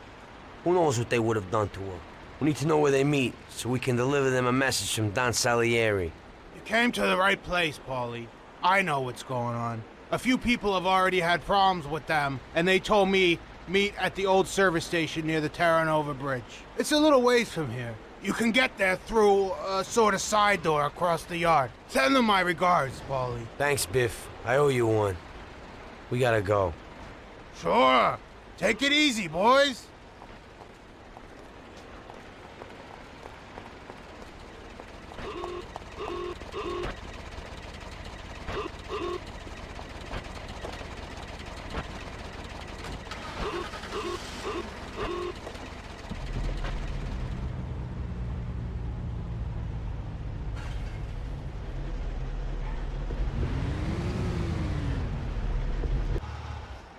who knows what they would have done to her. We need to know where they meet, so we can deliver them a message from Don Salieri. You came to the right place, Paulie. I know what's going on. A few people have already had problems with them, and they told me meet at the old service station near the Terranova Bridge. It's a little ways from here. You can get there through a sort of side door across the yard. Send them my regards, Paulie. Thanks, Biff. I owe you one. We gotta go. Sure. Take it easy, boys.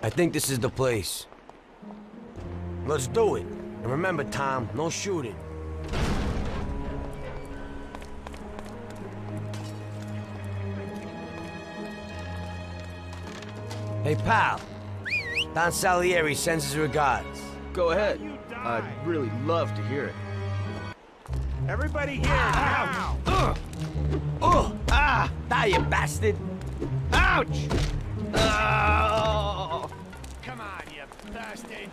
I think this is the place. Let's do it. And remember, Tom, no shooting. Hey, pal. Don Salieri sends his regards. Go ahead. I'd really love to hear it. Everybody here, ouch! Ah! Die, you bastard! Ouch! Oh! Come on, you bastard!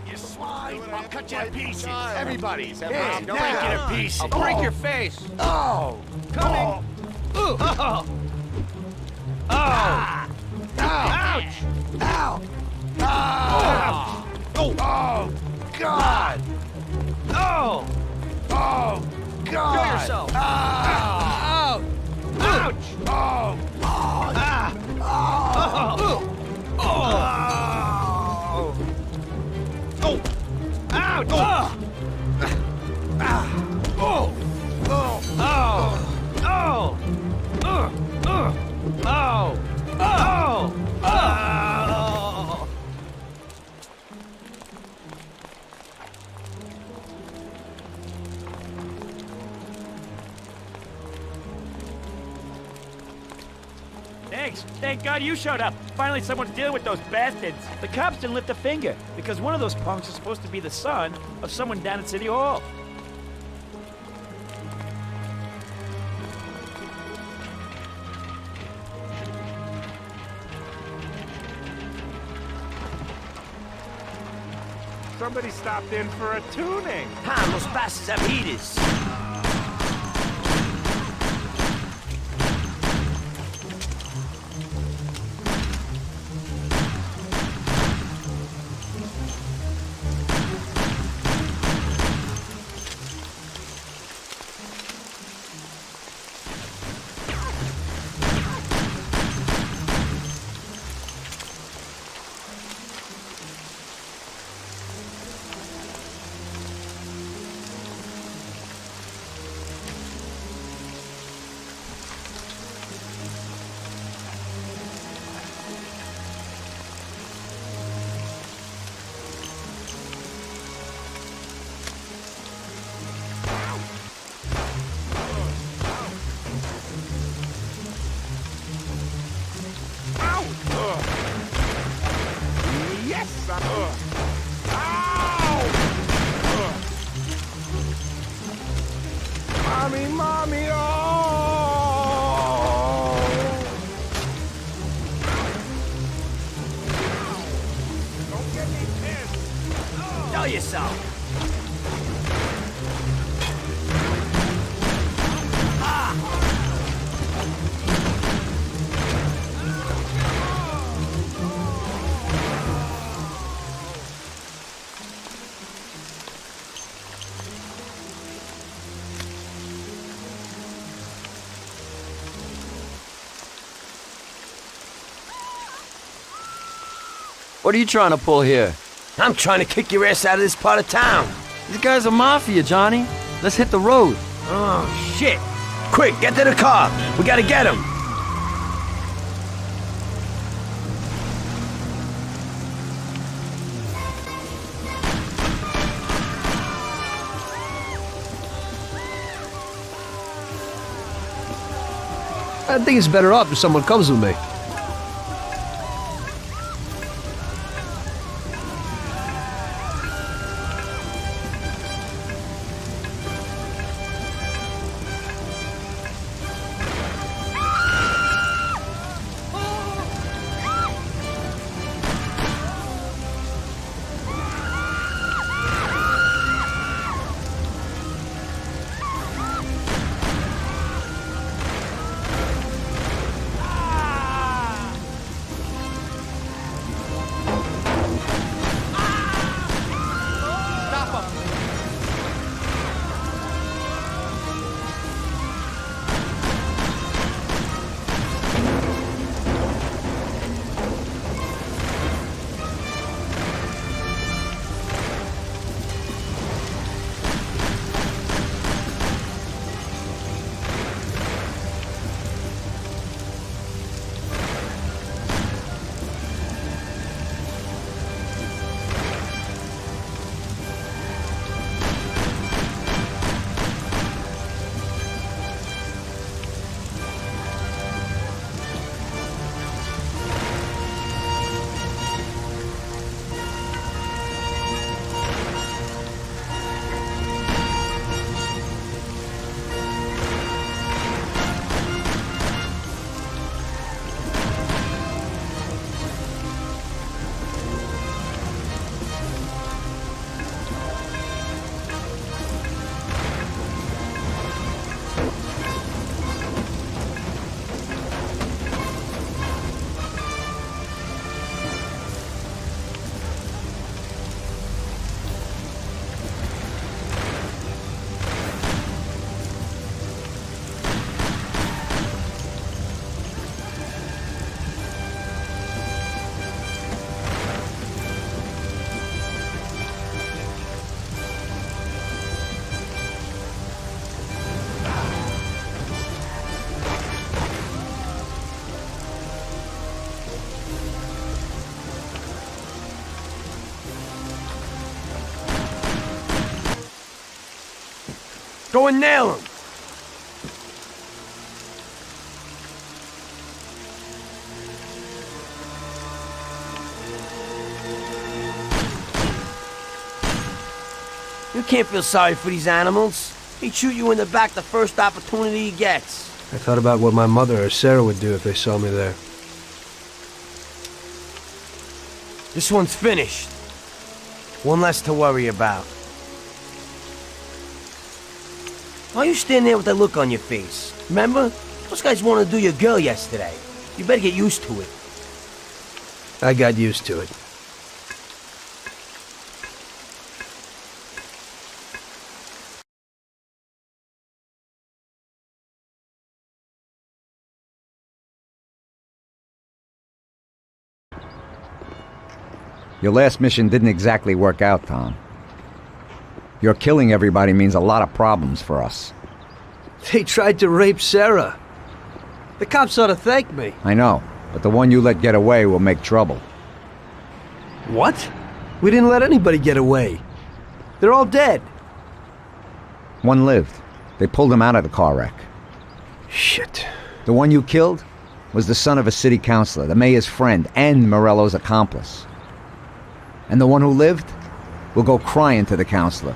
You swine! I'll cut you to pieces! Everybody's Don't break you to pieces! I'll break your face! Oh! Coming! Oh! Oh! Oh! Ouch! Ow! Oh! Oh! God! Oh! Oh! God! Kill yourself! Ow! Ouch! Oh! Oh! Ah! Oh! Oh! Oh! Oh! Ouch! Oh! Oh! Oh! Oh! Oh! Oh! Oh! Thanks. Thank God you showed up. Finally someone's dealing with those bastards. The cops didn't lift a finger, because one of those punks is supposed to be the son of someone down at City Hall. Somebody stopped in for a tuning. Tom, those bastards have heaters. Yes, sir. Ow! Mommy, mommy, oh! Don't get me pissed. Tell yourself. What are you trying to pull here? I'm trying to kick your ass out of this part of town. These guys are Mafia, Johnny. Let's hit the road. Oh, shit. Quick, get to the car. We gotta get him. I think it's better off if someone comes with me. Go and nail him. You can't feel sorry for these animals. He'd shoot you in the back the first opportunity he gets. I thought about what my mother or Sarah would do if they saw me there. This one's finished. One less to worry about. Why you stand there with that look on your face? Remember? Those guys wanted to do your girl yesterday. You better get used to it. I got used to it. Your last mission didn't exactly work out, Tom. Your killing everybody means a lot of problems for us. They tried to rape Sarah. The cops ought to thank me. I know, but the one you let get away will make trouble. What? We didn't let anybody get away. They're all dead. One lived. They pulled him out of the car wreck. Shit. The one you killed? was the son of a city councilor, the mayor's friend, and Morello's accomplice. And the one who lived will go crying to the councilor.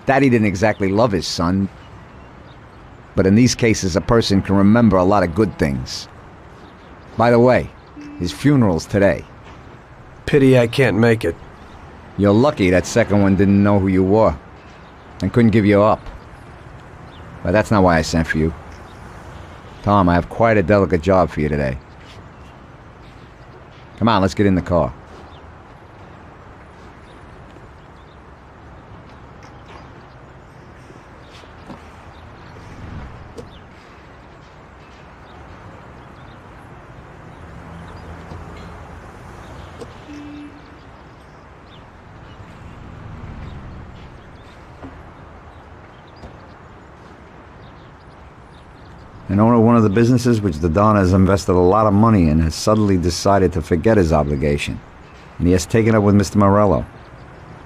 Daddy didn't exactly love his son, but in these cases a person can remember a lot of good things. By the way, his funeral's today. Pity I can't make it. You're lucky that second one didn't know who you were and couldn't give you up. But that's not why I sent for you. Tom, I have quite a delicate job for you today. Come on, let's get in the car. An owner of one of the businesses which the Don has invested a lot of money in has suddenly decided to forget his obligation, and he has taken up with Mr. Morello.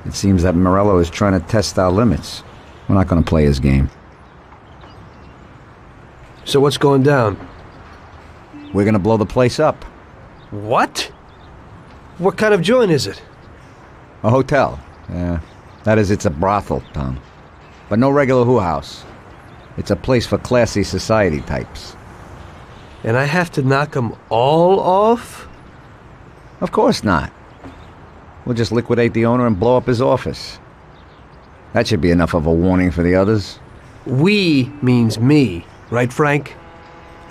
It seems that Morello is trying to test our limits. We're not going to play his game. So what's going down? We're going to blow the place up. What? What kind of joint is it? A hotel. Yeah, that is, it's a brothel, Tom. But no regular house. It's a place for classy society types. And I have to knock them all off? Of course not. We'll just liquidate the owner and blow up his office. That should be enough of a warning for the others. We means me, right, Frank?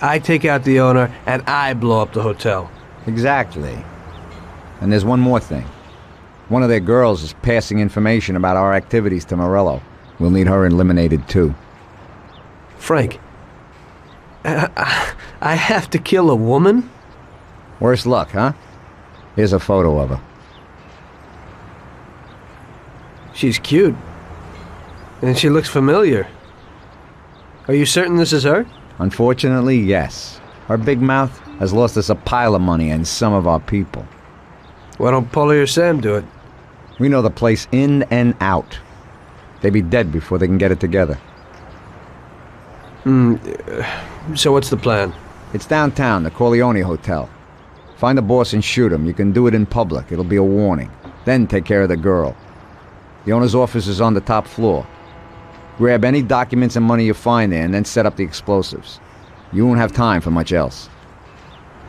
I take out the owner and I blow up the hotel. Exactly. And there's one more thing. One of their girls is passing information about our activities to Morello. We'll need her eliminated too. Frank, I have to kill a woman? Worse luck, huh? Here's a photo of her. She's cute. And she looks familiar. Are you certain this is her? Unfortunately, yes. Her big mouth has lost us a pile of money and some of our people. Why don't Paulie or Sam do it? We know the place in and out. They'd be dead before they can get it together. So what's the plan? It's downtown, the Corleone Hotel. Find the boss and shoot him. You can do it in public. It'll be a warning. Then take care of the girl. The owner's office is on the top floor. Grab any documents and money you find there and then set up the explosives. You won't have time for much else.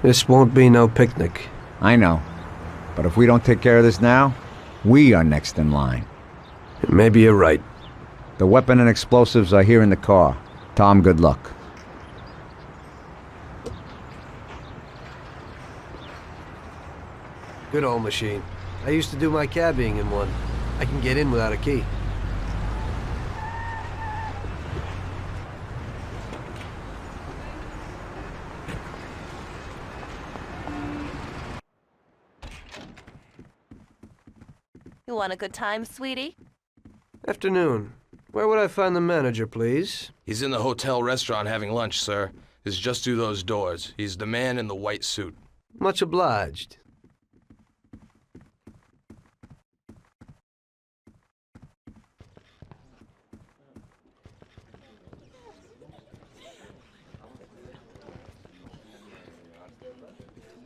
This won't be no picnic. I know. But if we don't take care of this now, we are next in line. Maybe you're right. The weapon and explosives are here in the car. Tom, good luck. Good old machine. I used to do my cabbying in one. I can get in without a key. You want a good time, sweetie? Afternoon. Where would I find the manager, please? He's in the hotel restaurant having lunch, sir. It's just through those doors. He's the man in the white suit. Much obliged.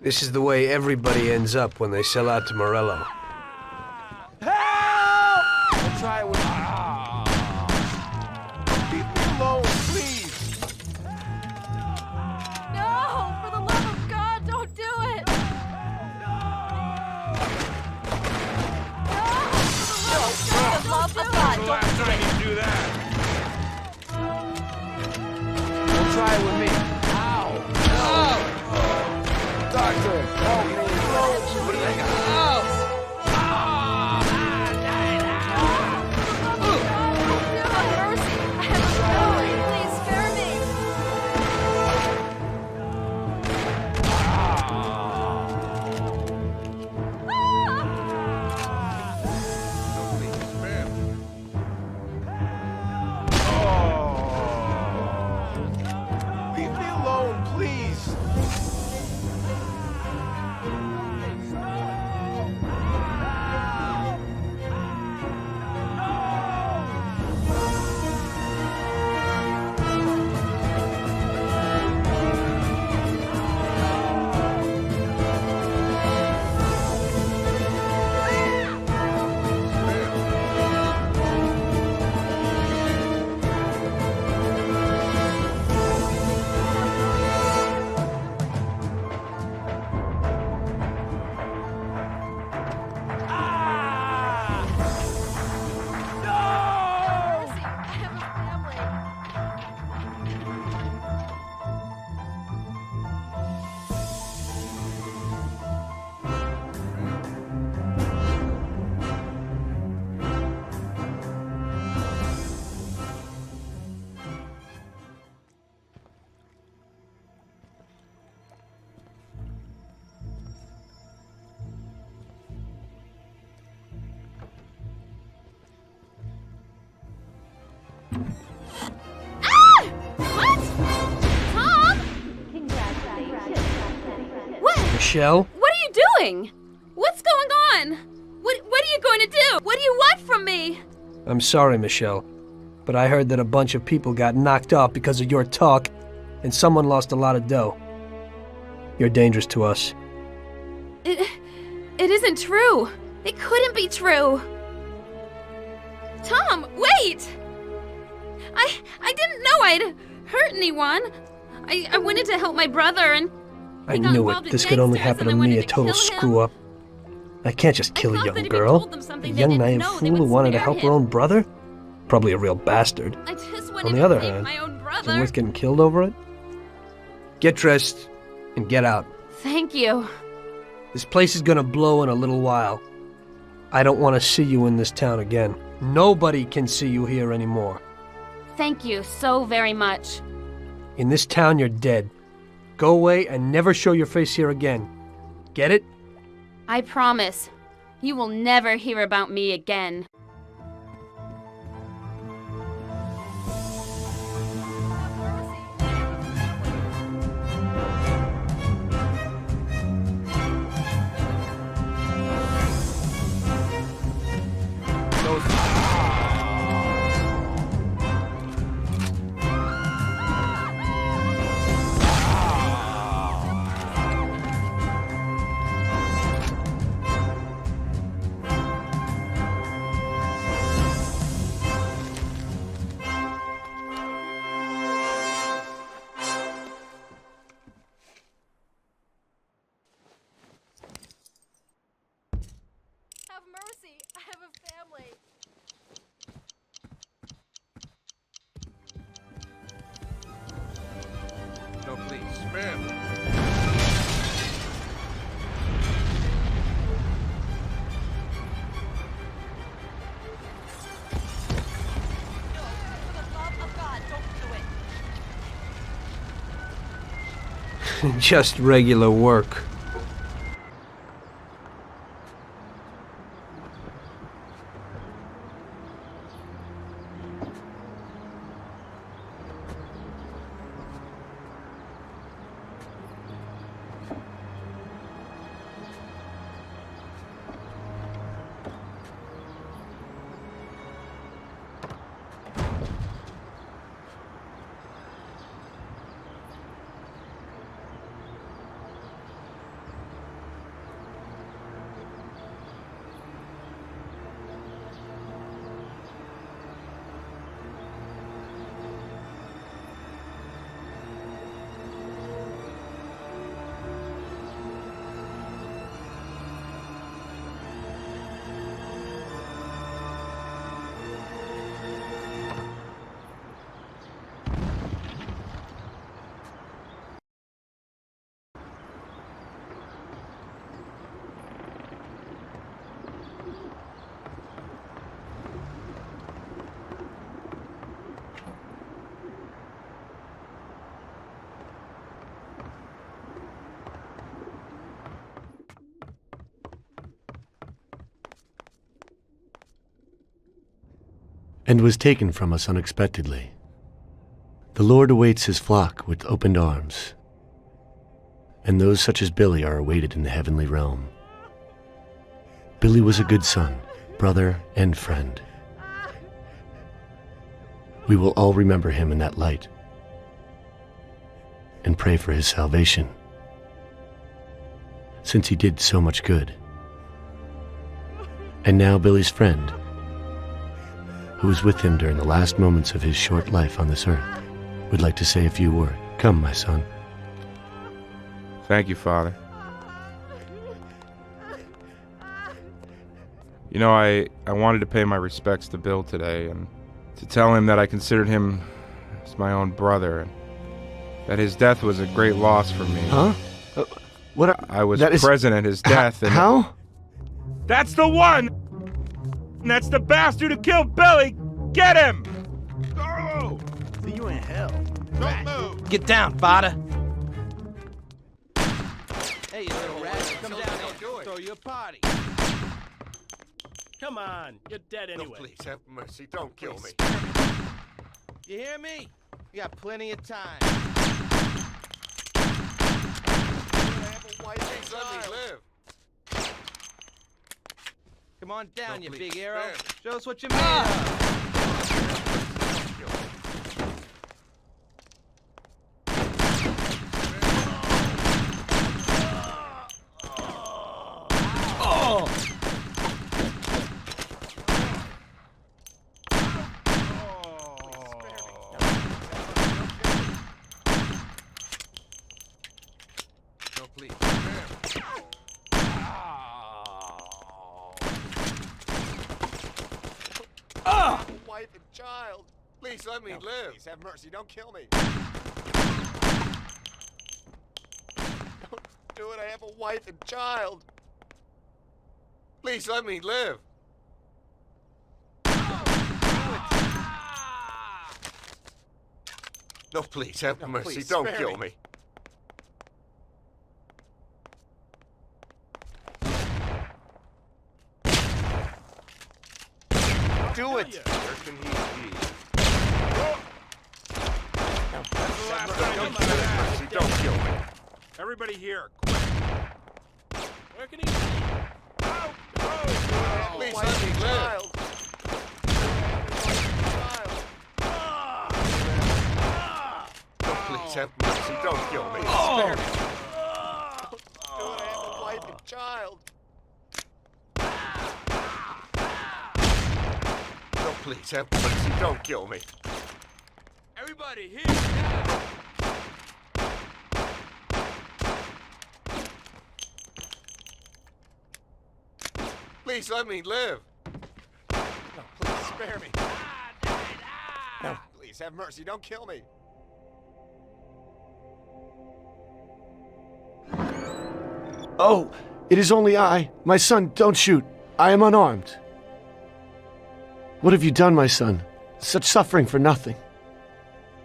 This is the way everybody ends up when they sell out to Morello. I'll try it with Leave me alone, please. No! For the love of God, don't do it! No, for the love of God, don't do it! Do that. Don't try it with me. Ow! Ow! Doctor, help me. What do they got? Leave me alone, please. Ah! What? Tom? What? Michelle? What are you doing? What's going on? What are you going to do? What do you want from me? I'm sorry, Michelle, but I heard that a bunch of people got knocked off because of your talk, and someone lost a lot of dough. You're dangerous to us. It isn't true. It couldn't be true. Tom, wait! I didn't know I'd hurt anyone. I wanted to help my brother and I knew it. This could only happen to me, a total screw-up. I can't just kill a young girl. A young naive fool who wanted to help her own brother? Probably a real bastard. I just On wanted the to other save hand, my own is it brother. worth getting killed over it? Get dressed and get out. Thank you. This place is gonna blow in a little while. I don't want to see you in this town again. Nobody can see you here anymore. Thank you so very much. In this town, you're dead. Go away and never show your face here again. Get it? I promise. You will never hear about me again. Have mercy. I have a family. No, please, spare me. Just regular work. And was taken from us unexpectedly. The Lord awaits his flock with opened arms, and those such as Billy are awaited in the heavenly realm. Billy was a good son, brother, and friend. We will all remember him in that light and pray for his salvation, since he did so much good. And now Billy's friend, who was with him during the last moments of his short life on this earth, would like to say a few words. Come, my son. Thank you, Father. You know, I wanted to pay my respects to Bill today and to tell him that I considered him as my own brother and that his death was a great loss for me. Huh? I was present at his death. And how? That's the one! And that's the bastard who killed Billy! Get him! Darlo! See you in hell. Don't move! Get down, father. Hey, you little rat. Come down here. Throw you a party. Come on, you're dead anyway. No, please, have mercy. Don't kill me. You hear me? You got plenty of time. Please let me live. Come on down, No, you please, big arrow. spare me. Show us what you're made of. No, please, spare me. Wife and child. Please let me live. Please have mercy. Don't kill me. Don't do it. I have a wife and child. Please let me live. No, please have mercy. please, Don't spare kill me. me. Do it. Where can he be? Don't kill me. Everybody here, Where can he be? Please let me live. Please have mercy. Don't kill me. Spare me. Do it. I have a wife and child. No, please have mercy. Don't kill me. Everybody here now. Please let me live. No, please spare me. No, please have mercy. Don't kill me. Oh, it is only I. My son, don't shoot. I am unarmed. What have you done, my son? Such suffering for nothing.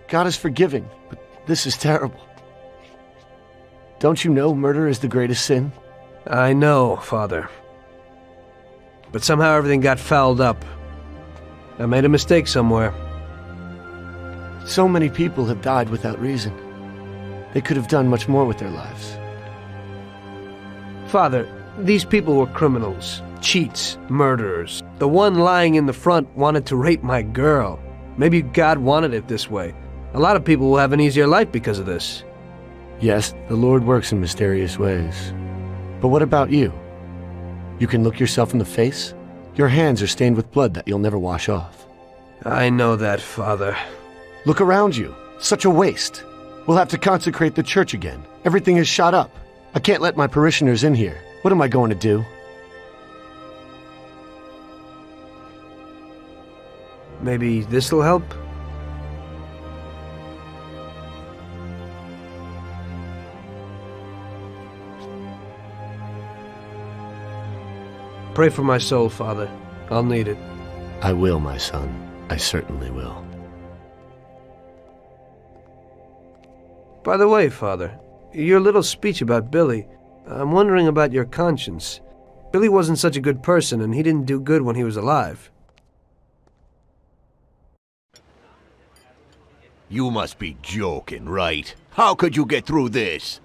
God is forgiving, but this is terrible. Don't you know murder is the greatest sin? I know, Father. But somehow everything got fouled up. I made a mistake somewhere. So many people have died without reason. They could have done much more with their lives. Father, these people were criminals, cheats, murderers. The one lying in the front wanted to rape my girl. Maybe God wanted it this way. A lot of people will have an easier life because of this. Yes, the Lord works in mysterious ways. But what about you? You can look yourself in the face? Your hands are stained with blood that you'll never wash off. I know that, Father. Look around you. Such a waste. We'll have to consecrate the church again. Everything is shot up. I can't let my parishioners in here. What am I going to do? Maybe this'll help? Pray for my soul, Father. I'll need it. I will, my son. I certainly will. By the way, Father, your little speech about Billy, I'm wondering about your conscience. Billy wasn't such a good person, and he didn't do good when he was alive. You must be joking, right? How could you get through this?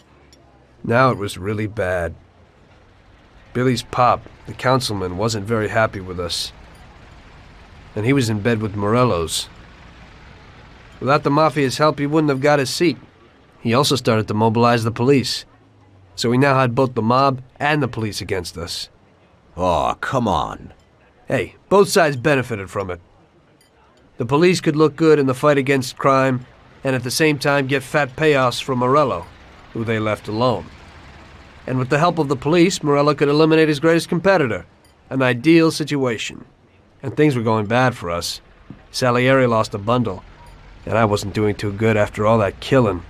Now it was really bad. Billy's pop, the councilman, wasn't very happy with us. And he was in bed with Morello's. Without the Mafia's help, he wouldn't have got his seat. He also started to mobilize the police. So we now had both the mob and the police against us. Oh, come on. Hey, both sides benefited from it. The police could look good in the fight against crime, and at the same time get fat payoffs from Morello, who they left alone. And with the help of the police, Morello could eliminate his greatest competitor. An ideal situation. And things were going bad for us. Salieri lost a bundle, and I wasn't doing too good after all that killing.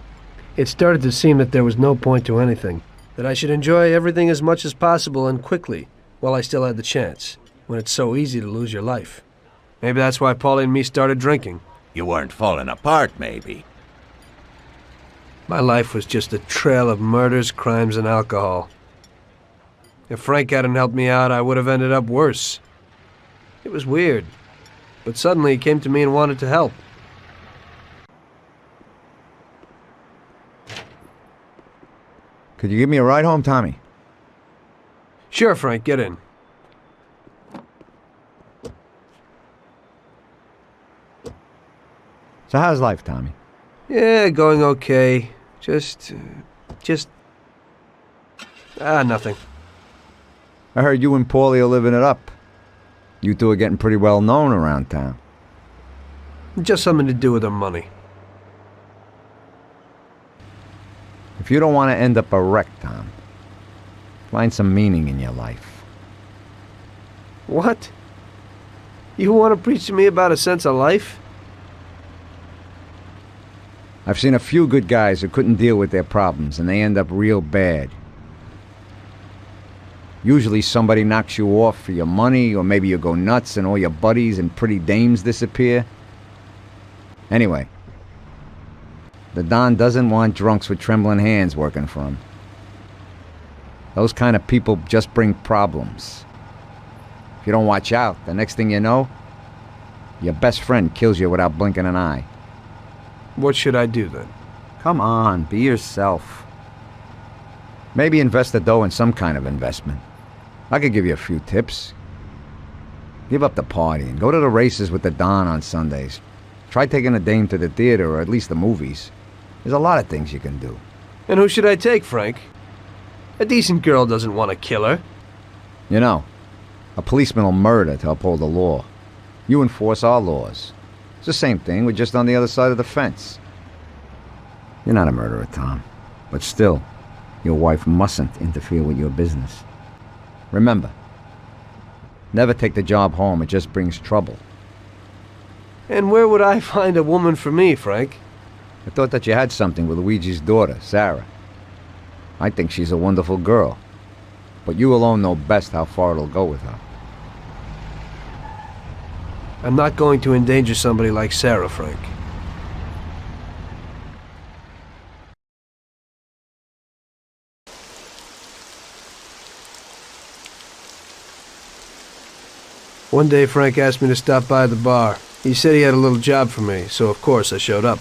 It started to seem that there was no point to anything, that I should enjoy everything as much as possible and quickly, while I still had the chance, when it's so easy to lose your life. Maybe that's why Paulie and me started drinking. You weren't falling apart, maybe. My life was just a trail of murders, crimes, and alcohol. If Frank hadn't helped me out, I would have ended up worse. It was weird, but suddenly he came to me and wanted to help. Could you give me a ride home, Tommy? Sure, Frank, get in. So how's life, Tommy? Yeah, going okay. Nothing. I heard you and Paulie are living it up. You two are getting pretty well known around town. Just something to do with the money. If you don't want to end up a wreck, Tom, find some meaning in your life. What? You want to preach to me about a sense of life? I've seen a few good guys who couldn't deal with their problems, and they end up real bad. Usually somebody knocks you off for your money, or maybe you go nuts and all your buddies and pretty dames disappear. Anyway, the Don doesn't want drunks with trembling hands working for him. Those kind of people just bring problems. If you don't watch out, the next thing you know, your best friend kills you without blinking an eye. What should I do then? Come on, be yourself. Maybe invest the dough in some kind of investment. I could give you a few tips. Give up the partying. Go to the races with the Don on Sundays. Try taking a dame to the theater, or at least the movies. There's a lot of things you can do. And who should I take, Frank? A decent girl doesn't want to kill her. You know, a policeman will murder to uphold the law. You enforce our laws. It's the same thing, we're just on the other side of the fence. You're not a murderer, Tom. But still, your wife mustn't interfere with your business. Remember, never take the job home, it just brings trouble. And where would I find a woman for me, Frank? I thought that you had something with Luigi's daughter, Sarah. I think she's a wonderful girl. But you alone know best how far it'll go with her. I'm not going to endanger somebody like Sarah, Frank. One day, Frank asked me to stop by the bar. He said he had a little job for me, so of course I showed up.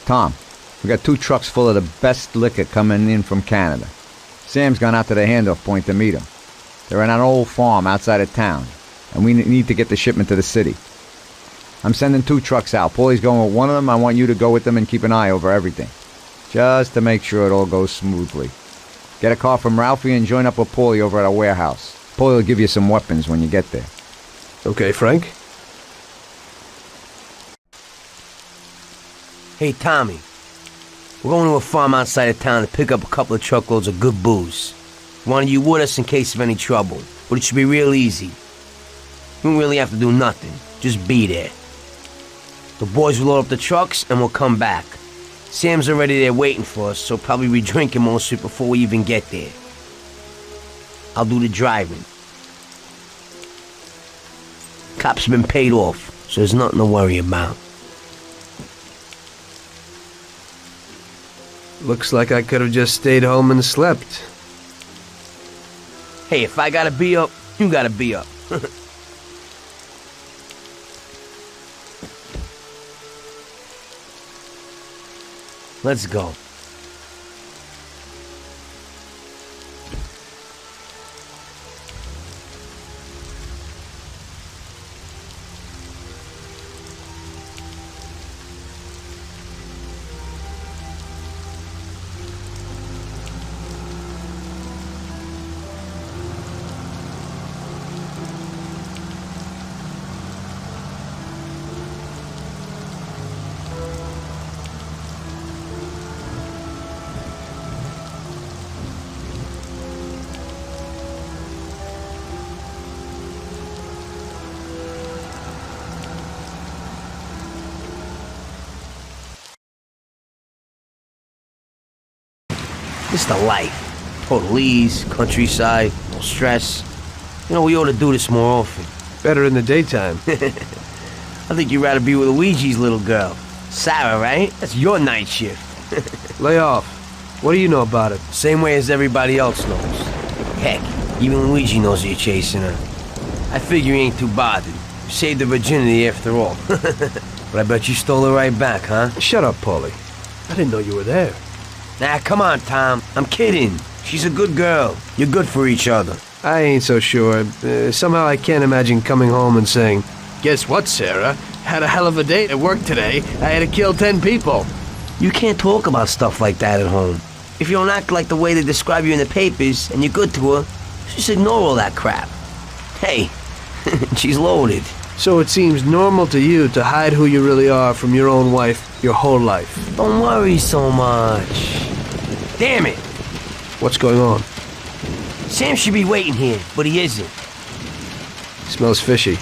Tom, we got 2 trucks full of the best liquor coming in from Canada. Sam's gone out to the handoff point to meet them. They're in an old farm outside of town, and we need to get the shipment to the city. I'm sending 2 trucks out. Paulie's going with one of them. I want you to go with them and keep an eye over everything, just to make sure it all goes smoothly. Get a car from Ralphie and join up with Paulie over at our warehouse. Paulie will give you some weapons when you get there. Okay, Frank? Hey, Tommy. We're going to a farm outside of town to pick up a couple of truckloads of good booze. We wanted you with us in case of any trouble, but it should be real easy. You don't really have to do nothing. Just be there. The boys will load up the trucks and we'll come back. Sam's already there waiting for us, so probably be drinking most of it before we even get there. I'll do the driving. Cops have been paid off, so there's nothing to worry about. Looks like I could have just stayed home and slept. Hey, if I gotta be up, you gotta be up. Let's go. It's the life. Total ease, countryside, no stress. You know, we ought to do this more often. Better in the daytime. I think you'd rather be with Luigi's little girl. Sarah, right? That's your night shift. Lay off. What do you know about it? Same way as everybody else knows. Heck, even Luigi knows you're chasing her. I figure you ain't too bothered. You saved her virginity after all. But I bet you stole her right back, huh? Shut up, Paulie. I didn't know you were there. Nah, come on, Tom. I'm kidding. She's a good girl. You're good for each other. I ain't so sure. Somehow I can't imagine coming home and saying, "Guess what, Sarah? Had a hell of a day at work today. I had to kill 10 people." You can't talk about stuff like that at home. If you don't act like the way they describe you in the papers and you're good to her, just ignore all that crap. Hey, she's loaded. So it seems normal to you to hide who you really are from your own wife your whole life. Don't worry so much. Damn it! What's going on? Sam should be waiting here, but he isn't. Smells fishy.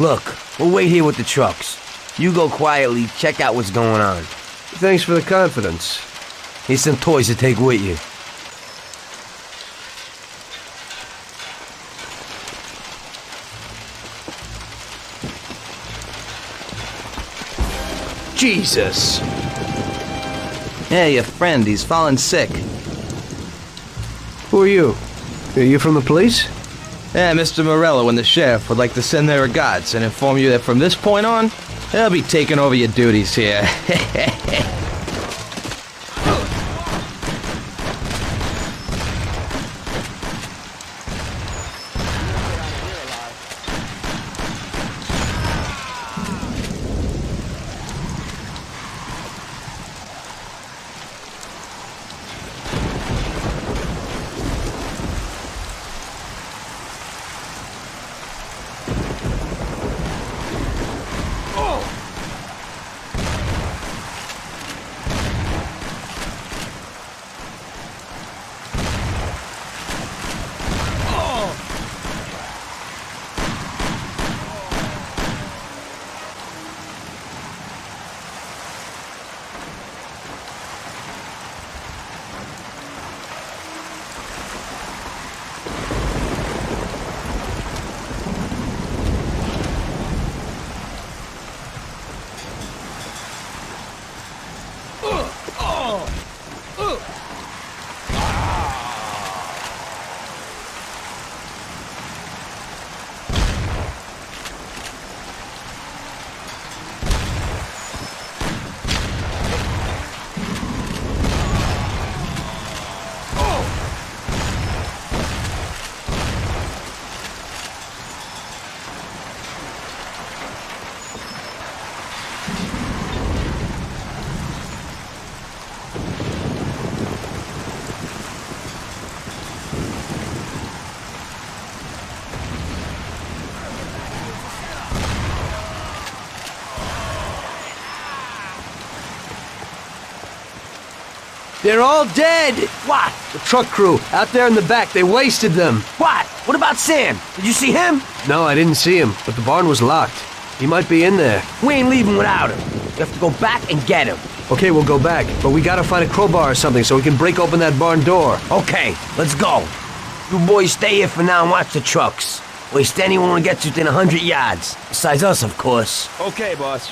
Look, we'll wait here with the trucks. You go quietly, check out what's going on. Thanks for the confidence. Here's some toys to take with you. Jesus! Hey, your friend, he's fallen sick. Who are you? Are you from the police? Yeah, Mr. Morello and the sheriff would like to send their regards and inform you that from this point on, they'll be taking over your duties here. They're all dead! What? The truck crew, out there in the back, they wasted them. What? What about Sam? Did you see him? No, I didn't see him, but the barn was locked. He might be in there. We ain't leaving without him. We have to go back and get him. Okay, we'll go back, but we gotta find a crowbar or something so we can break open that barn door. Okay, let's go. You boys stay here for now and watch the trucks. Waste anyone who gets within 100 yards. Besides us, of course. Okay, boss.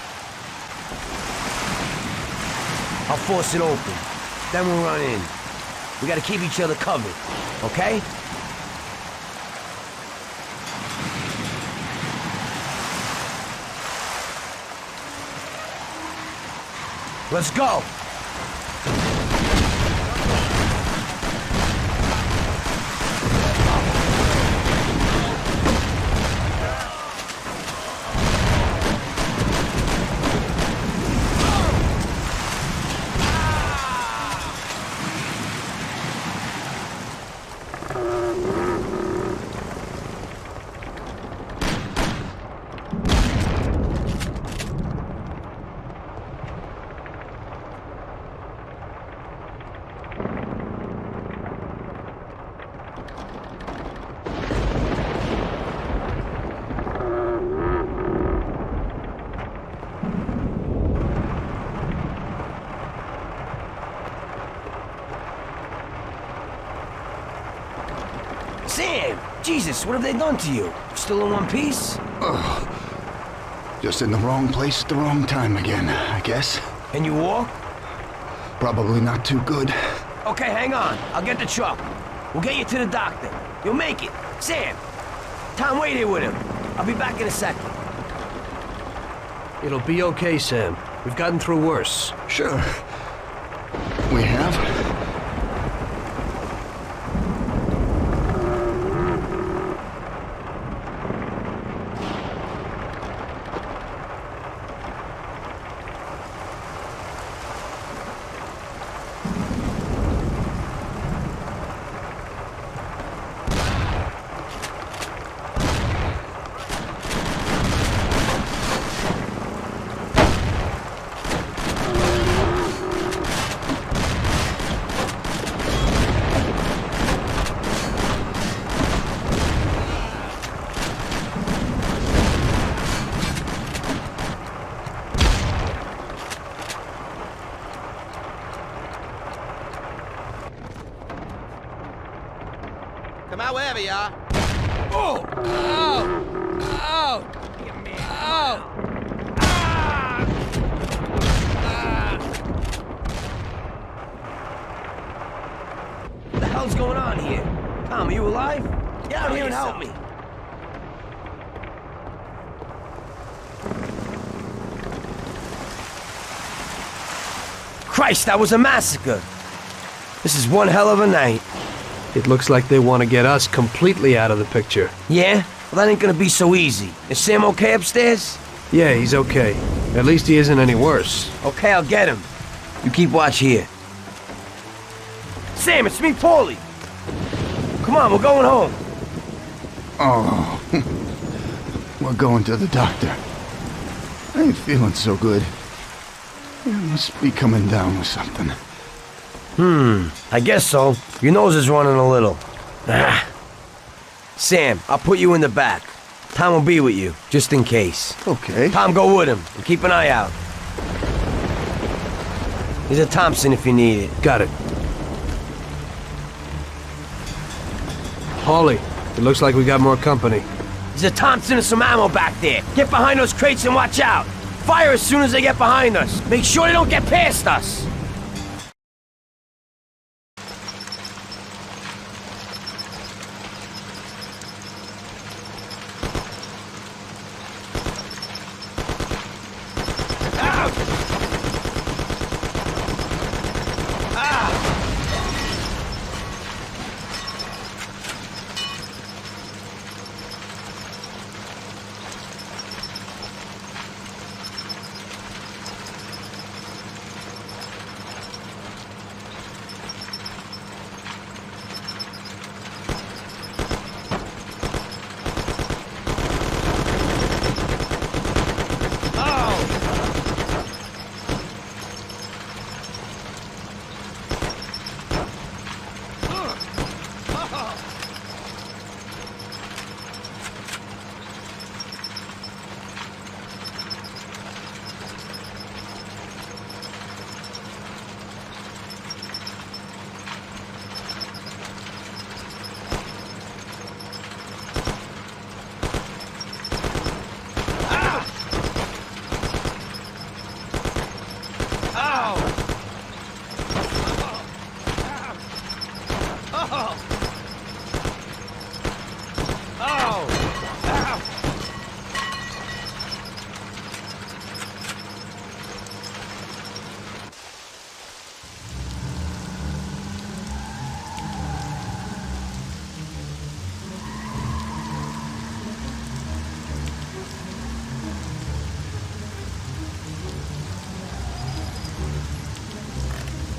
I'll force it open. Then we'll run in. We gotta keep each other covered, okay? Let's go! Sam! Jesus, what have they done to you? Still in one piece? Just in the wrong place at the wrong time again, I guess. Can you walk? Probably not too good. Okay, hang on. I'll get the truck. We'll get you to the doctor. You'll make it. Sam! Tom, wait here with him. I'll be back in a second. It'll be okay, Sam. We've gotten through worse. Sure. We have? Come out wherever you are. Oh! Oh! Oh! Oh! What the hell's going on here? Tom, are you alive? Get out here and help me. Christ, that was a massacre. This is one hell of a night. It looks like they want to get us completely out of the picture. Yeah? Well, that ain't gonna be so easy. Is Sam okay upstairs? Yeah, he's okay. At least he isn't any worse. Okay, I'll get him. You keep watch here. Sam, it's me, Paulie. Come on, we're going home. Oh. We're going to the doctor. I ain't feeling so good. You must be coming down with something. I guess so. Your nose is running a little. Sam, I'll put you in the back. Tom will be with you, just in case. Okay. Tom, go with him, and keep an eye out. Here's a Thompson if you need it. Got it. Paulie, it looks like we got more company. There's a Thompson and some ammo back there. Get behind those crates and watch out. Fire as soon as they get behind us. Make sure they don't get past us.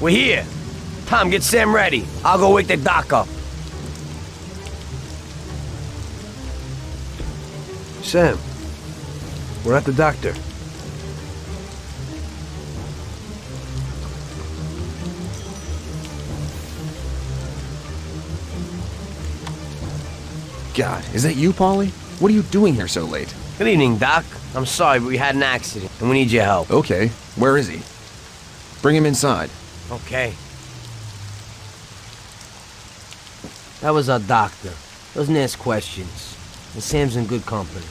We're here. Tom, get Sam ready. I'll go wake the doc up. Sam, we're at the doctor. God, is that you, Paulie? What are you doing here so late? Good evening, Doc. I'm sorry, but we had an accident, and we need your help. Okay, where is he? Bring him inside. Okay. That was our doctor. Doesn't ask questions. And Sam's in good company.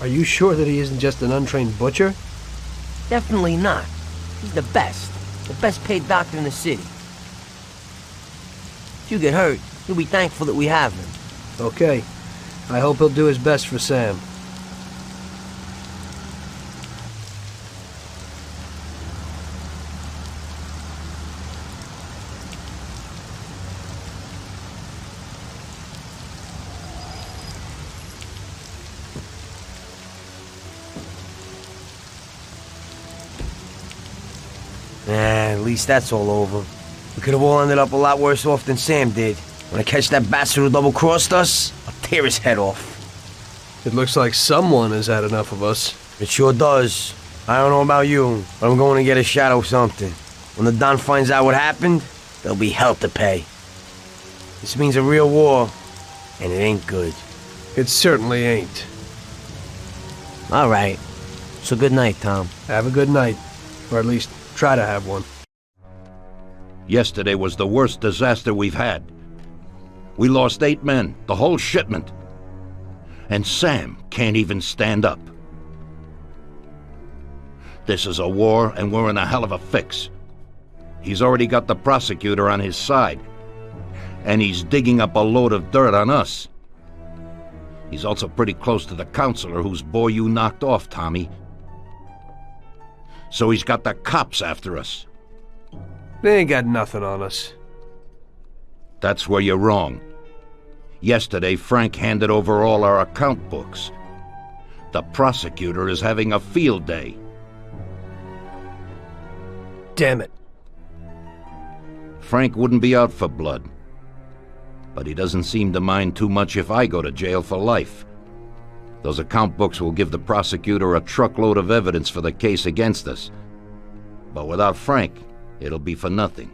Are you sure that he isn't just an untrained butcher? Definitely not. He's the best. The best paid doctor in the city. If you get hurt, you'll be thankful that we have him. Okay. I hope he'll do his best for Sam. least that's all over. We could have all ended up a lot worse off than Sam did. When I catch that bastard who double-crossed us, I'll tear his head off. It looks like someone has had enough of us. It sure does. I don't know about you, but I'm going to get a shot of something. When the Don finds out what happened, there'll be hell to pay. This means a real war, and it ain't good. It certainly ain't. All right. So good night, Tom. Have a good night. Or at least try to have one. Yesterday was the worst disaster we've had. We lost 8 men, the whole shipment. And Sam can't even stand up. This is a war, and we're in a hell of a fix. He's already got the prosecutor on his side. And he's digging up a load of dirt on us. He's also pretty close to the counselor whose boy you knocked off, Tommy. So he's got the cops after us. They ain't got nothing on us. That's where you're wrong. Yesterday, Frank handed over all our account books. The prosecutor is having a field day. Damn it. Frank wouldn't be out for blood. But he doesn't seem to mind too much if I go to jail for life. Those account books will give the prosecutor a truckload of evidence for the case against us. But without Frank, it'll be for nothing.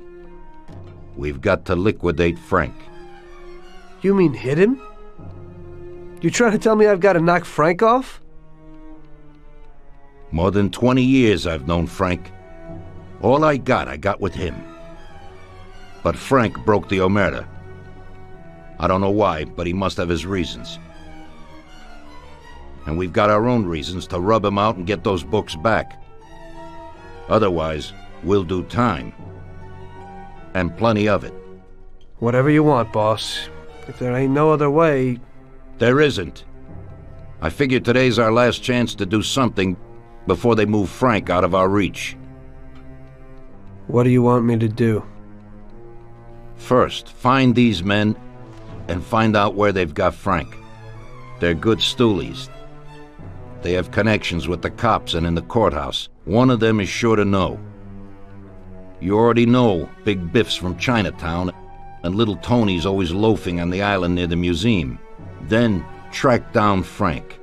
We've got to liquidate Frank. You mean hit him? You trying to tell me I've got to knock Frank off? More than 20 years I've known Frank. All I got with him. But Frank broke the omerta. I don't know why, but he must have his reasons. And we've got our own reasons to rub him out and get those books back. Otherwise, we'll do time. And plenty of it. Whatever you want, boss. If there ain't no other way... There isn't. I figure today's our last chance to do something before they move Frank out of our reach. What do you want me to do? First, find these men and find out where they've got Frank. They're good stoolies. They have connections with the cops and in the courthouse. One of them is sure to know. You already know Big Biff's from Chinatown, and Little Tony's always loafing on the island near the museum. Then track down Frank.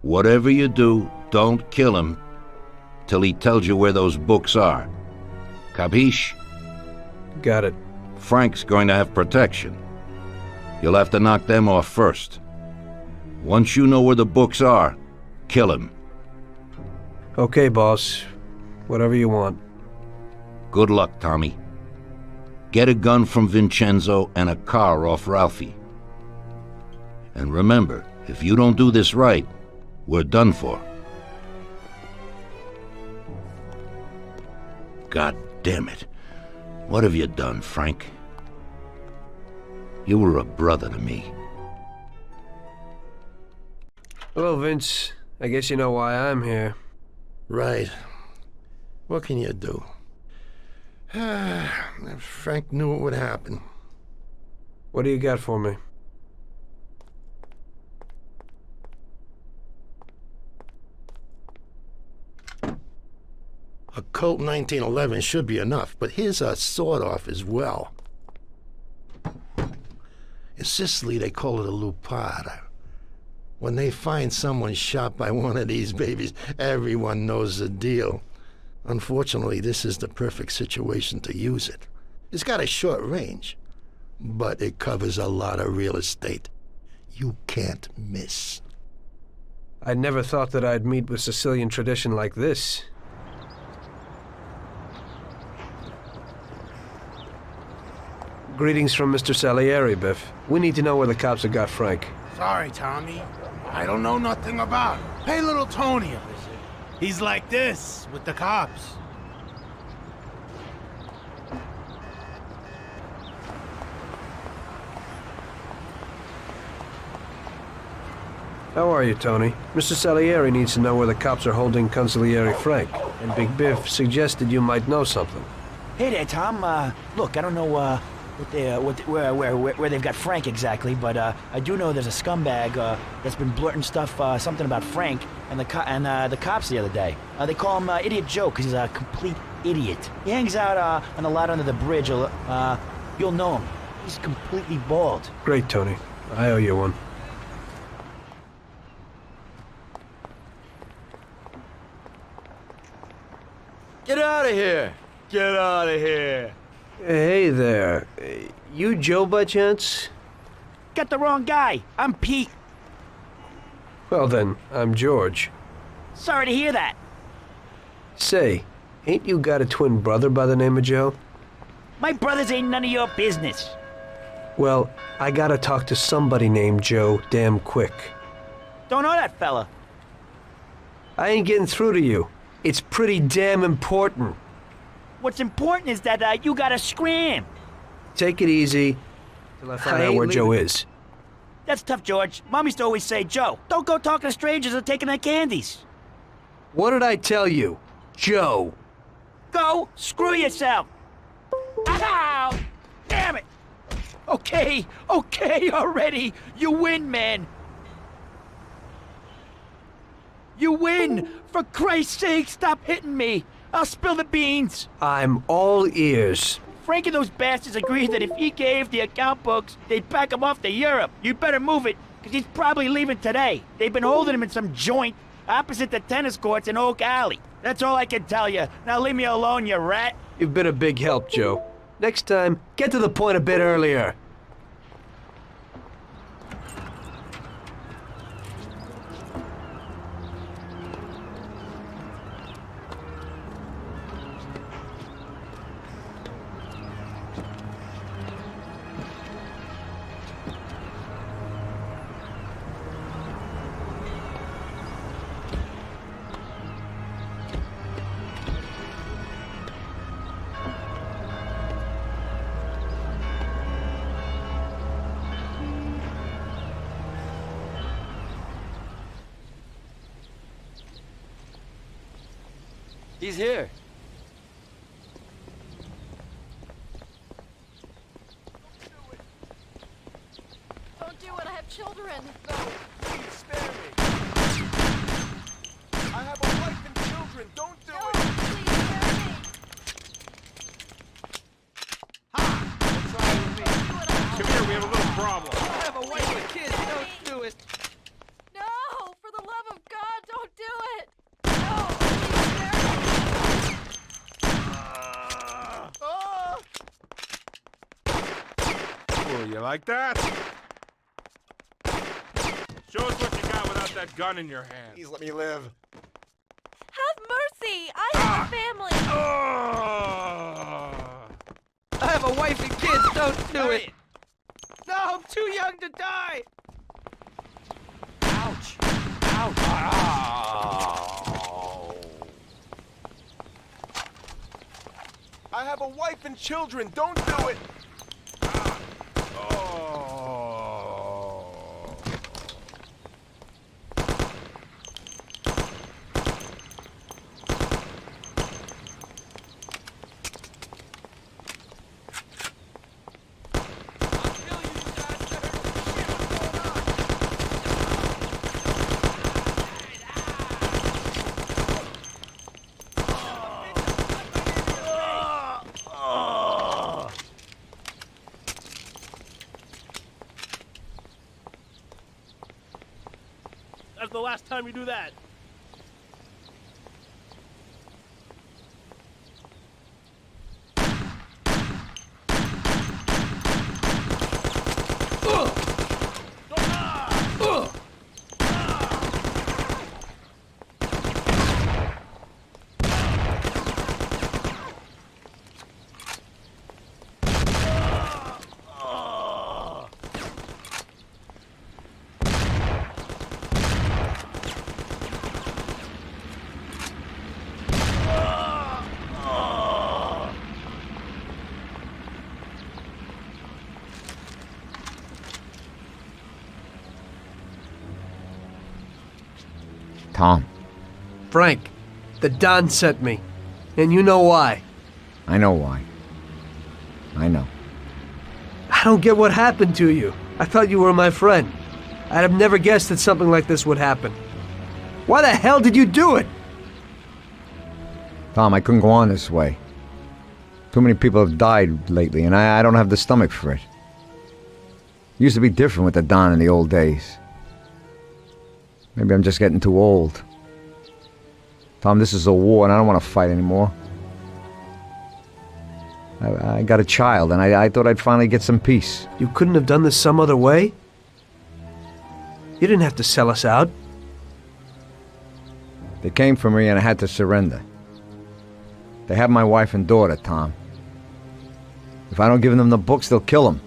Whatever you do, don't kill him till he tells you where those books are. Capiche? Got it. Frank's going to have protection. You'll have to knock them off first. Once you know where the books are, kill him. Okay, boss. Whatever you want. Good luck, Tommy. Get a gun from Vincenzo and a car off Ralphie. And remember, if you don't do this right, we're done for. God damn it. What have you done, Frank? You were a brother to me. Hello, Vince. I guess you know why I'm here. Right. What can you do? If Frank knew what would happen. What do you got for me? A Colt 1911 should be enough, but here's a sawed-off as well. In Sicily, they call it a lupara. When they find someone shot by one of these babies, everyone knows the deal. Unfortunately, this is the perfect situation to use it. It's got a short range, but it covers a lot of real estate. You can't miss. I never thought that I'd meet with Sicilian tradition like this. Greetings from Mr. Salieri, Biff. We need to know where the cops have got Frank. Sorry, Tommy. I don't know nothing about him. Pay little Tony a visit. He's like this, with the cops. How are you, Tony? Mr. Salieri needs to know where the cops are holding Consigliere Frank, and Big Biff suggested you might know something. Hey there, Tom. Look, I don't know where they've got Frank exactly, but I do know there's a scumbag that's been blurting stuff, something about Frank and the cops the other day. They call him Idiot Joe because he's a complete idiot. He hangs out on the lot under the bridge. You'll know him. He's completely bald. Great, Tony. I owe you one. Get out of here! Get out of here! Hey there. You Joe by chance? Got the wrong guy. I'm Pete. Well then, I'm George. Sorry to hear that. Say, ain't you got a twin brother by the name of Joe? My brothers ain't none of your business. Well, I gotta talk to somebody named Joe damn quick. Don't know that fella. I ain't getting through to you. It's pretty damn important. What's important is that you gotta scram. Take it easy till I find out where Joe is. That's tough, George. Mom used to always say, Joe, don't go talking to strangers or taking their candies. What did I tell you? Joe. Go screw yourself. Ow! Damn it! Okay already. You win, man. You win! For Christ's sake, stop hitting me! I'll spill the beans! I'm all ears. Frank and those bastards agreed that if he gave the account books, they'd pack him off to Europe. You'd better move it, because he's probably leaving today. They've been holding him in some joint opposite the tennis courts in Oak Alley. That's all I can tell you. Now leave me alone, you rat. You've been a big help, Joe. Next time, get to the point a bit earlier. He's here. Don't do it, I have children. No, please spare me. I have a wife and children. Don't do it. Please spare me. Don't try it with me. Come here, we have a little problem. I have a wife and kids. Don't do it. No, for the love of God, don't do it. No, please spare me. Oh, you like that? Show us what you got without that gun in your hand. Please let me live. Have mercy. I have a family. I have a wife and kids. Don't do it. No, I'm too young to die. Ouch. Ouch. I have a wife and children. Don't do it. That's the last time you do that. Tom. Frank, the Don sent me. And you know why. I know why. I know. I don't get what happened to you. I thought you were my friend. I'd have never guessed that something like this would happen. Why the hell did you do it? Tom, I couldn't go on this way. Too many people have died lately, and I don't have the stomach for it. It used to be different with the Don in the old days. Maybe I'm just getting too old. Tom, this is a war, and I don't want to fight anymore. I got a child, and I thought I'd finally get some peace. You couldn't have done this some other way? You didn't have to sell us out. They came for me, and I had to surrender. They have my wife and daughter, Tom. If I don't give them the books, they'll kill them.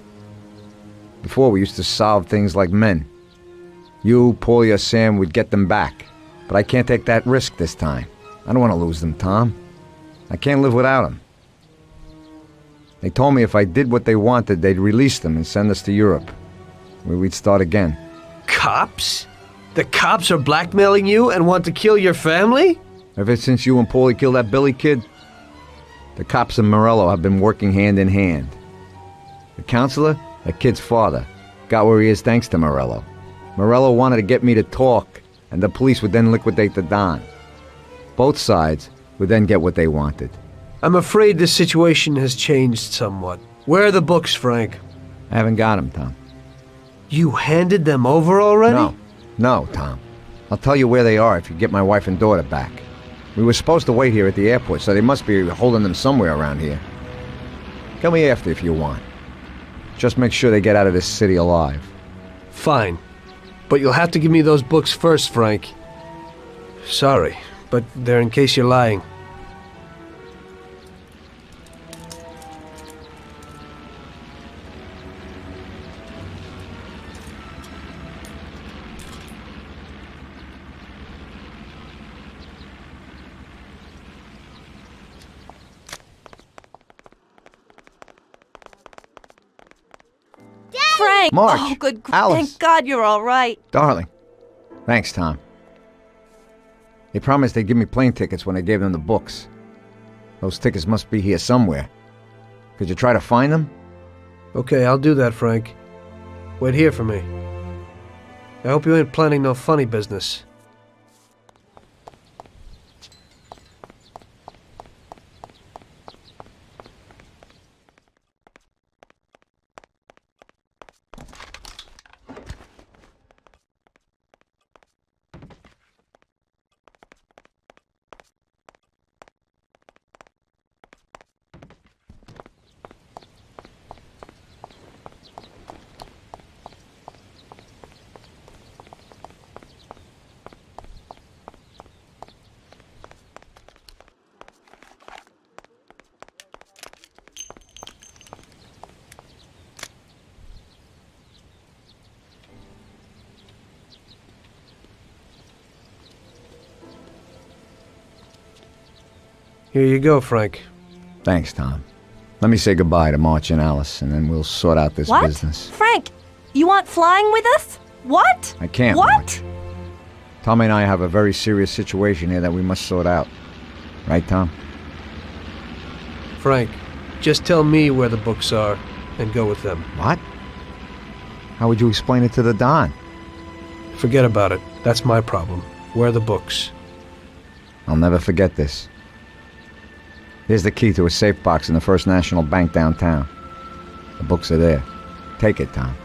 Before, we used to solve things like men. You, Paulie, or Sam would get them back. But I can't take that risk this time. I don't want to lose them, Tom. I can't live without them. They told me if I did what they wanted, they'd release them and send us to Europe, where we'd start again. Cops? The cops are blackmailing you and want to kill your family? Ever since you and Paulie killed that Billy kid, the cops and Morello have been working hand in hand. The counselor, that kid's father, got where he is thanks to Morello. Morello wanted to get me to talk, and the police would then liquidate the Don. Both sides would then get what they wanted. I'm afraid this situation has changed somewhat. Where are the books, Frank? I haven't got them, Tom. You handed them over already? No, Tom. I'll tell you where they are if you get my wife and daughter back. We were supposed to wait here at the airport, so they must be holding them somewhere around here. Kill me after if you want. Just make sure they get out of this city alive. Fine. But you'll have to give me those books first, Frank. Sorry, but they're in case you're lying. Frank! March! Oh, good. Alice! Thank God you're all right. Darling. Thanks, Tom. They promised they'd give me plane tickets when I gave them the books. Those tickets must be here somewhere. Could you try to find them? Okay, I'll do that, Frank. Wait here for me. I hope you ain't planning no funny business. Here you go, Frank. Thanks, Tom. Let me say goodbye to March and Alice, and then we'll sort out this What? business. Frank, you want flying with us? What? I can't, What? March. Tommy and I have a very serious situation here that we must sort out. Right, Tom? Frank, just tell me where the books are and go with them. What? How would you explain it to the Don? Forget about it. That's my problem. Where are the books? I'll never forget this. Here's the key to a safe box in the First National Bank downtown. The books are there. Take it, Tom.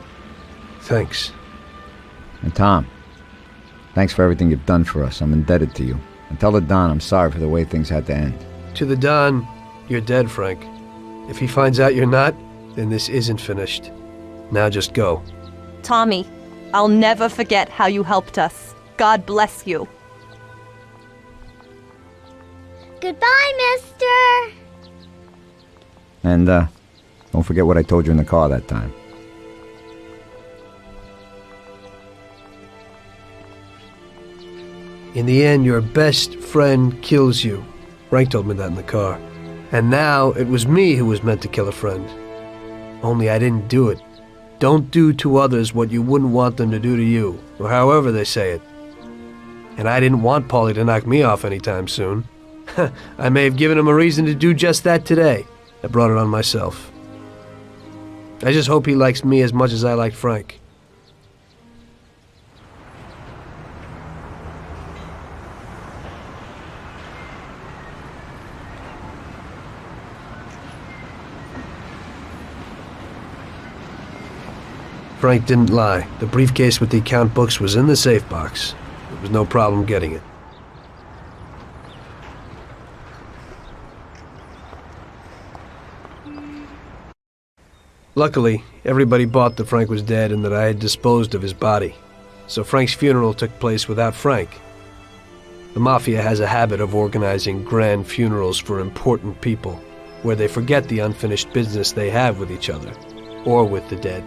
Thanks. And Tom, thanks for everything you've done for us. I'm indebted to you. And tell the Don I'm sorry for the way things had to end. To the Don, you're dead, Frank. If he finds out you're not, then this isn't finished. Now just go. Tommy, I'll never forget how you helped us. God bless you. Goodbye, mister! And, don't forget what I told you in the car that time. In the end, your best friend kills you. Frank told me that in the car. And now, it was me who was meant to kill a friend. Only I didn't do it. Don't do to others what you wouldn't want them to do to you, or however they say it. And I didn't want Paulie to knock me off anytime soon. I may have given him a reason to do just that today. I brought it on myself. I just hope he likes me as much as I liked Frank. Frank didn't lie. The briefcase with the account books was in the safe box. There was no problem getting it. Luckily, everybody bought that Frank was dead and that I had disposed of his body. So Frank's funeral took place without Frank. The Mafia has a habit of organizing grand funerals for important people, where they forget the unfinished business they have with each other, or with the dead.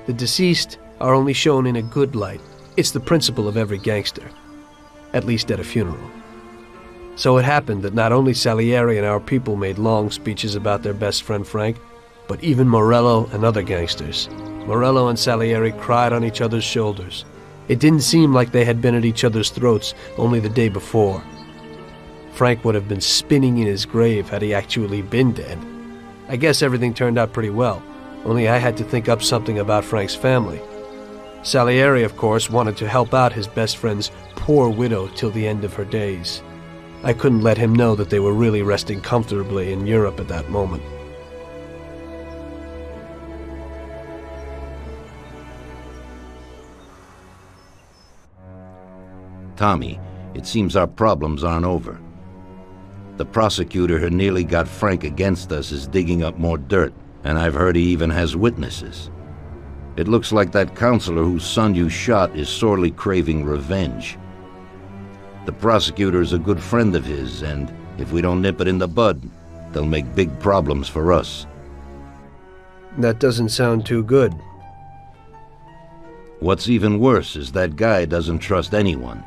The deceased are only shown in a good light. It's the principle of every gangster, at least at a funeral. So it happened that not only Salieri and our people made long speeches about their best friend Frank, but even Morello and other gangsters. Morello and Salieri cried on each other's shoulders. It didn't seem like they had been at each other's throats only the day before. Frank would have been spinning in his grave had he actually been dead. I guess everything turned out pretty well, only I had to think up something about Frank's family. Salieri, of course, wanted to help out his best friend's poor widow till the end of her days. I couldn't let him know that they were really resting comfortably in Europe at that moment. Tommy, it seems our problems aren't over. The prosecutor who nearly got Frank against us is digging up more dirt, and I've heard he even has witnesses. It looks like that counselor whose son you shot is sorely craving revenge. The prosecutor is a good friend of his, and if we don't nip it in the bud, they'll make big problems for us. That doesn't sound too good. What's even worse is that guy doesn't trust anyone.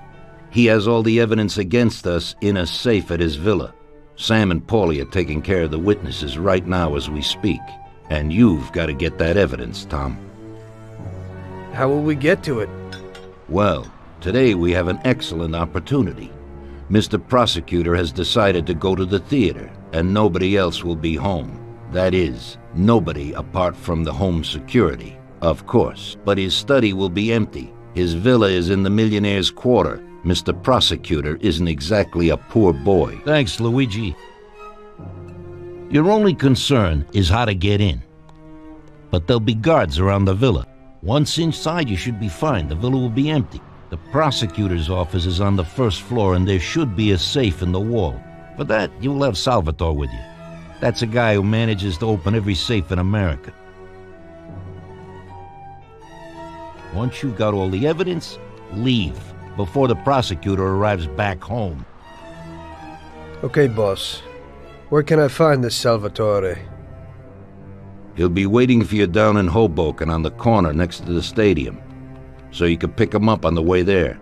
He has all the evidence against us in a safe at his villa. Sam and Paulie are taking care of the witnesses right now as we speak. And you've got to get that evidence, Tom. How will we get to it? Well, today we have an excellent opportunity. Mr. Prosecutor has decided to go to the theater, and nobody else will be home. That is, nobody apart from the home security, of course. But his study will be empty. His villa is in the Millionaire's Quarter. Mr. Prosecutor isn't exactly a poor boy. Thanks, Luigi. Your only concern is how to get in. But there'll be guards around the villa. Once inside, you should be fine. The villa will be empty. The prosecutor's office is on the first floor, and there should be a safe in the wall. For that, you'll have Salvatore with you. That's a guy who manages to open every safe in America. Once you've got all the evidence, leave before the prosecutor arrives back home. Okay, boss. Where can I find this Salvatore? He'll be waiting for you down in Hoboken on the corner next to the stadium, so you can pick him up on the way there.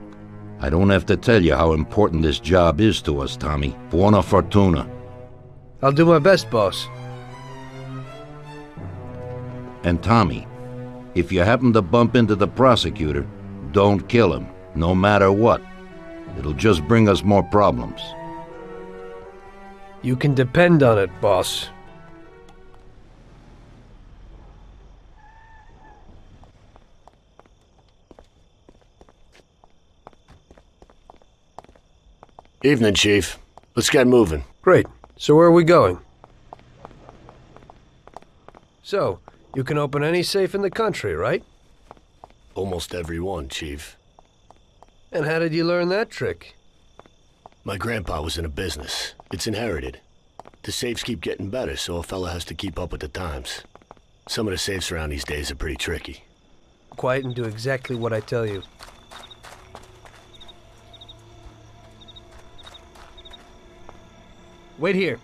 I don't have to tell you how important this job is to us, Tommy. Buona fortuna. I'll do my best, boss. And Tommy, if you happen to bump into the prosecutor, don't kill him, no matter what. It'll just bring us more problems. You can depend on it, boss. Evening, Chief. Let's get moving. Great. So where are we going? So, you can open any safe in the country, right? Almost every one, Chief. And how did you learn that trick? My grandpa was in a business. It's inherited. The safes keep getting better, so a fella has to keep up with the times. Some of the safes around these days are pretty tricky. Quiet and do exactly what I tell you. Wait here.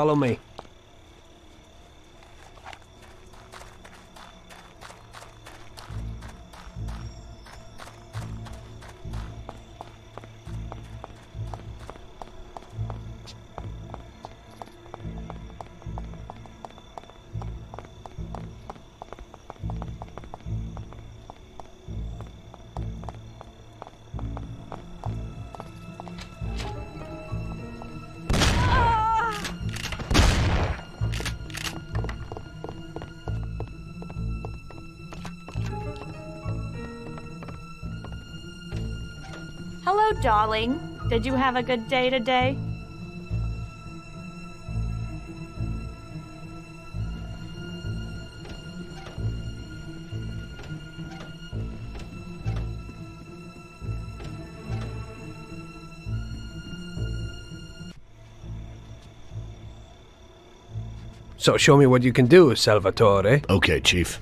Follow me. Hello, darling. Did you have a good day today? So show me what you can do, Salvatore. Okay, Chief.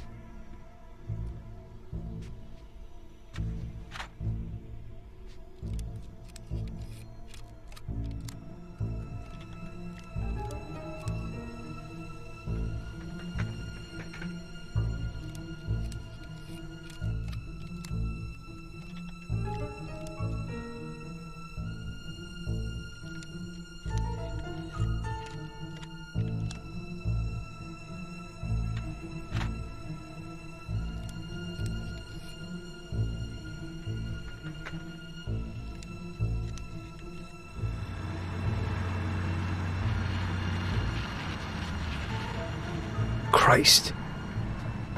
Christ.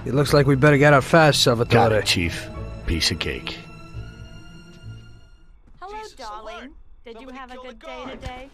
It looks like we better get out fast, Salvatore. Got it, Chief. Piece of cake. Hello, darling. Did you have a good day today?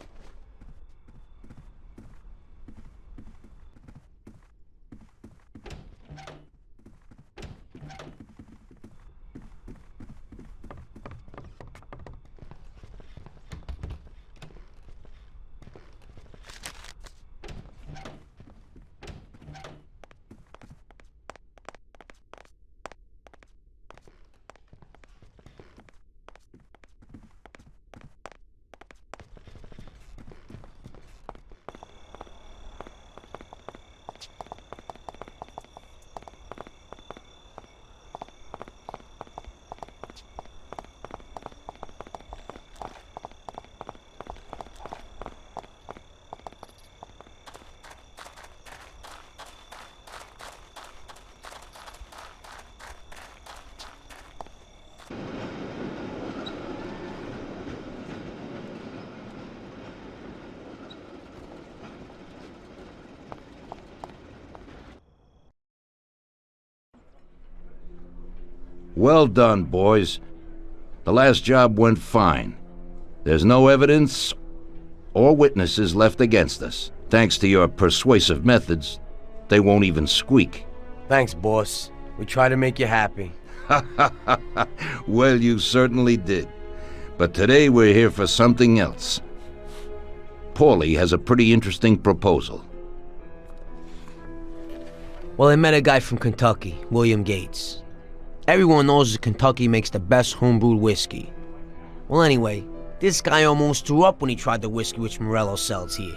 Well done, boys. The last job went fine. There's no evidence or witnesses left against us. Thanks to your persuasive methods, they won't even squeak. Thanks, boss. We try to make you happy. Well, you certainly did. But today we're here for something else. Paulie has a pretty interesting proposal. Well, I met a guy from Kentucky, William Gates. Everyone knows that Kentucky makes the best homebrewed whiskey. Well, anyway, this guy almost threw up when he tried the whiskey which Morello sells here.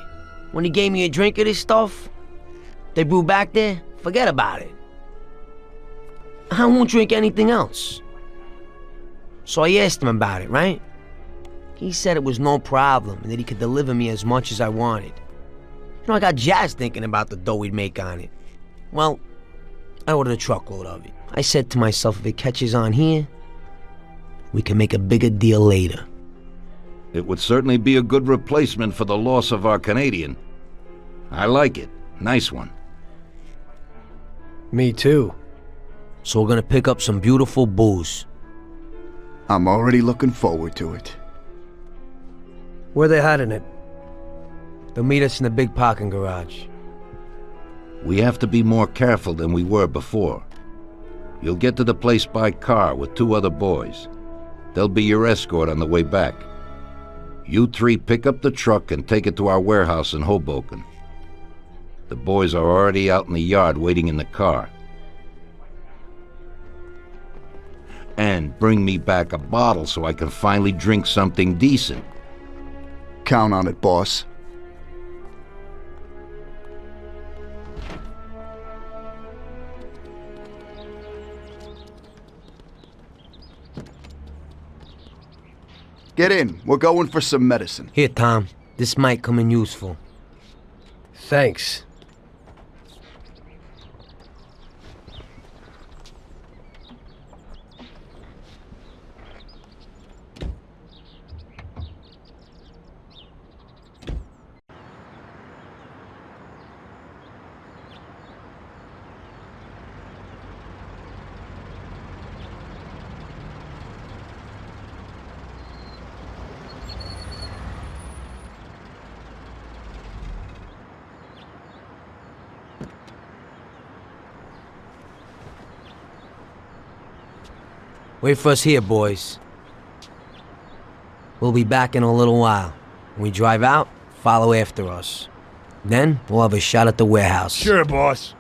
When he gave me a drink of this stuff they brew back there, forget about it. I won't drink anything else. So I asked him about it, right? He said it was no problem and that he could deliver me as much as I wanted. You know, I got jazzed thinking about the dough we'd make on it. Well, I ordered a truckload of it. I said to myself, if it catches on here, we can make a bigger deal later. It would certainly be a good replacement for the loss of our Canadian. I like it. Nice one. Me too. So we're gonna pick up some beautiful booze. I'm already looking forward to it. Where they hiding it? They'll meet us in the big parking garage. We have to be more careful than we were before. You'll get to the place by car with 2 other boys. They'll be your escort on the way back. You 3 pick up the truck and take it to our warehouse in Hoboken. The boys are already out in the yard waiting in the car. And bring me back a bottle so I can finally drink something decent. Count on it, boss. Get in. We're going for some medicine. Here, Tom. This might come in useful. Thanks. Wait for us here, boys. We'll be back in a little while. When we drive out, follow after us. Then, we'll have a shot at the warehouse. Sure, boss.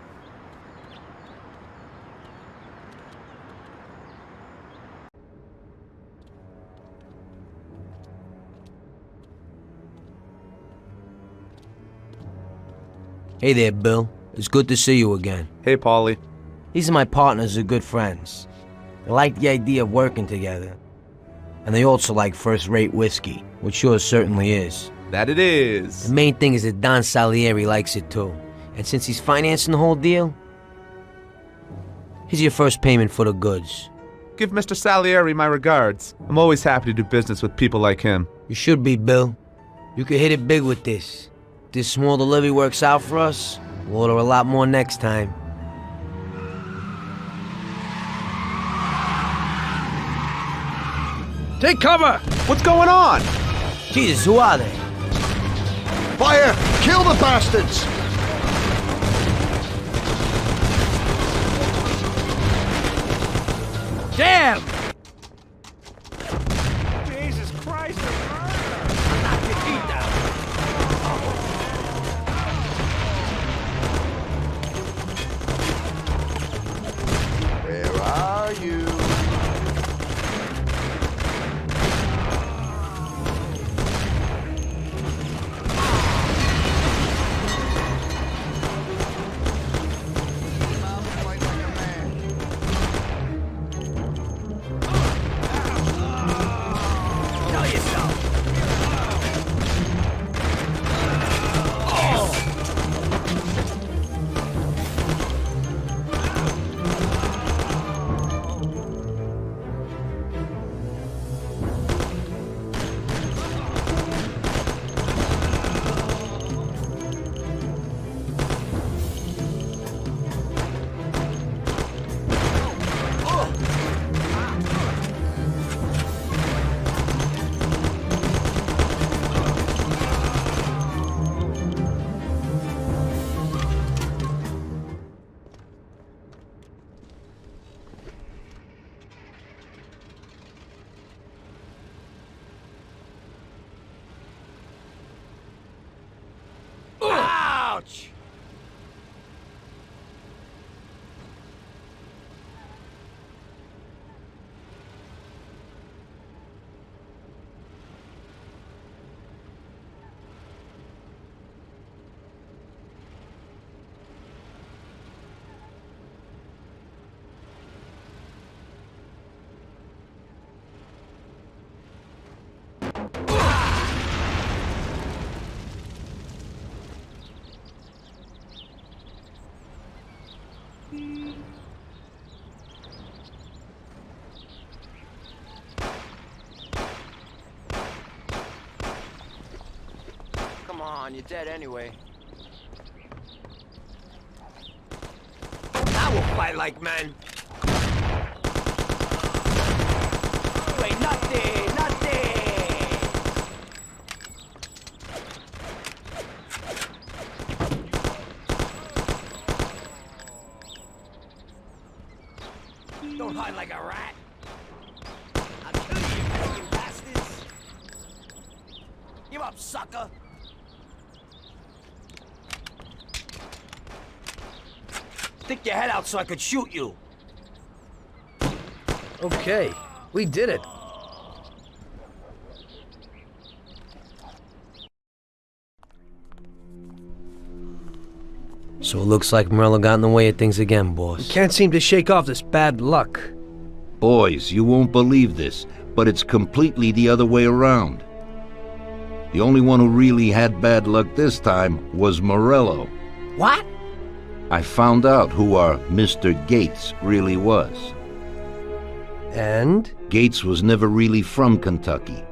Hey there, Bill. It's good to see you again. Hey, Paulie. These are my partners who are good friends. They like the idea of working together. And they also like first-rate whiskey, which yours certainly is. That it is. The main thing is that Don Salieri likes it too. And since he's financing the whole deal, here's your first payment for the goods. Give Mr. Salieri my regards. I'm always happy to do business with people like him. You should be, Bill. You could hit it big with this. If this small delivery works out for us, we'll order a lot more next time. Take cover! What's going on? Jesus, who are they? Fire! Kill the bastards! Damn! Jesus Christ! Knock your feet down. Where are you? Ouch! Come on, you're dead anyway. I will fight like men. You ain't nothing, nothing! Don't hide like a rat. I'll kill you, you fucking bastards. Give up, sucker. Stick your head out so I could shoot you. Okay, we did it. So it looks like Morello got in the way of things again, boss. Can't seem to shake off this bad luck. Boys, you won't believe this, but it's completely the other way around. The only one who really had bad luck this time was Morello. What? I found out who our Mr. Gates really was. And? Gates was never really from Kentucky.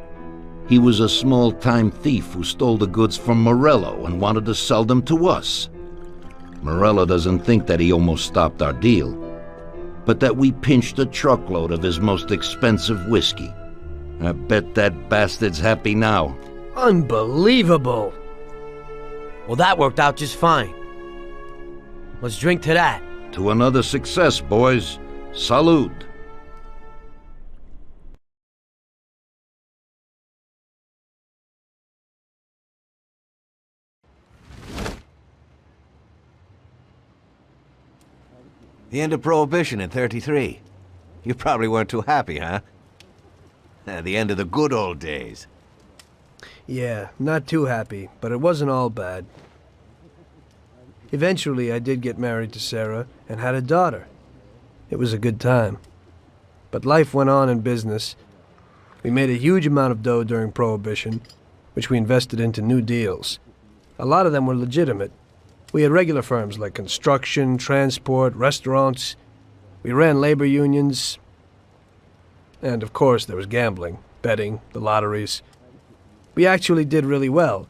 He was a small-time thief who stole the goods from Morello and wanted to sell them to us. Morello doesn't think that he almost stopped our deal, but that we pinched a truckload of his most expensive whiskey. I bet that bastard's happy now. Unbelievable! Well, that worked out just fine. Let's drink to that. To another success, boys. Salud. The end of Prohibition in '33. You probably weren't too happy, huh? The end of the good old days. Yeah, not too happy, but it wasn't all bad. Eventually, I did get married to Sarah and had a daughter. It was a good time. But life went on in business. We made a huge amount of dough during Prohibition, which we invested into new deals. A lot of them were legitimate. We had regular firms like construction, transport, restaurants. We ran labor unions. And of course, there was gambling, betting, the lotteries. We actually did really well.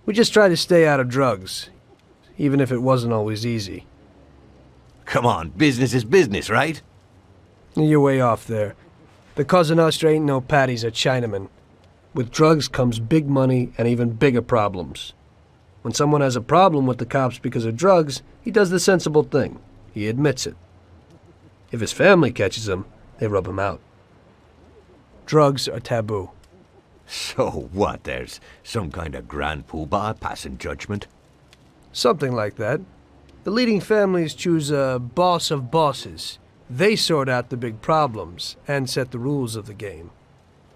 We just tried to stay out of drugs, even if it wasn't always easy. Come on, business is business, right? You're way off there. The Cosa Nostra ain't no patties or Chinamen. With drugs comes big money and even bigger problems. When someone has a problem with the cops because of drugs, he does the sensible thing. He admits it. If his family catches him, they rub him out. Drugs are taboo. So what, there's some kind of grand poobah passing judgment? Something like that. The leading families choose a boss of bosses. They sort out the big problems and set the rules of the game.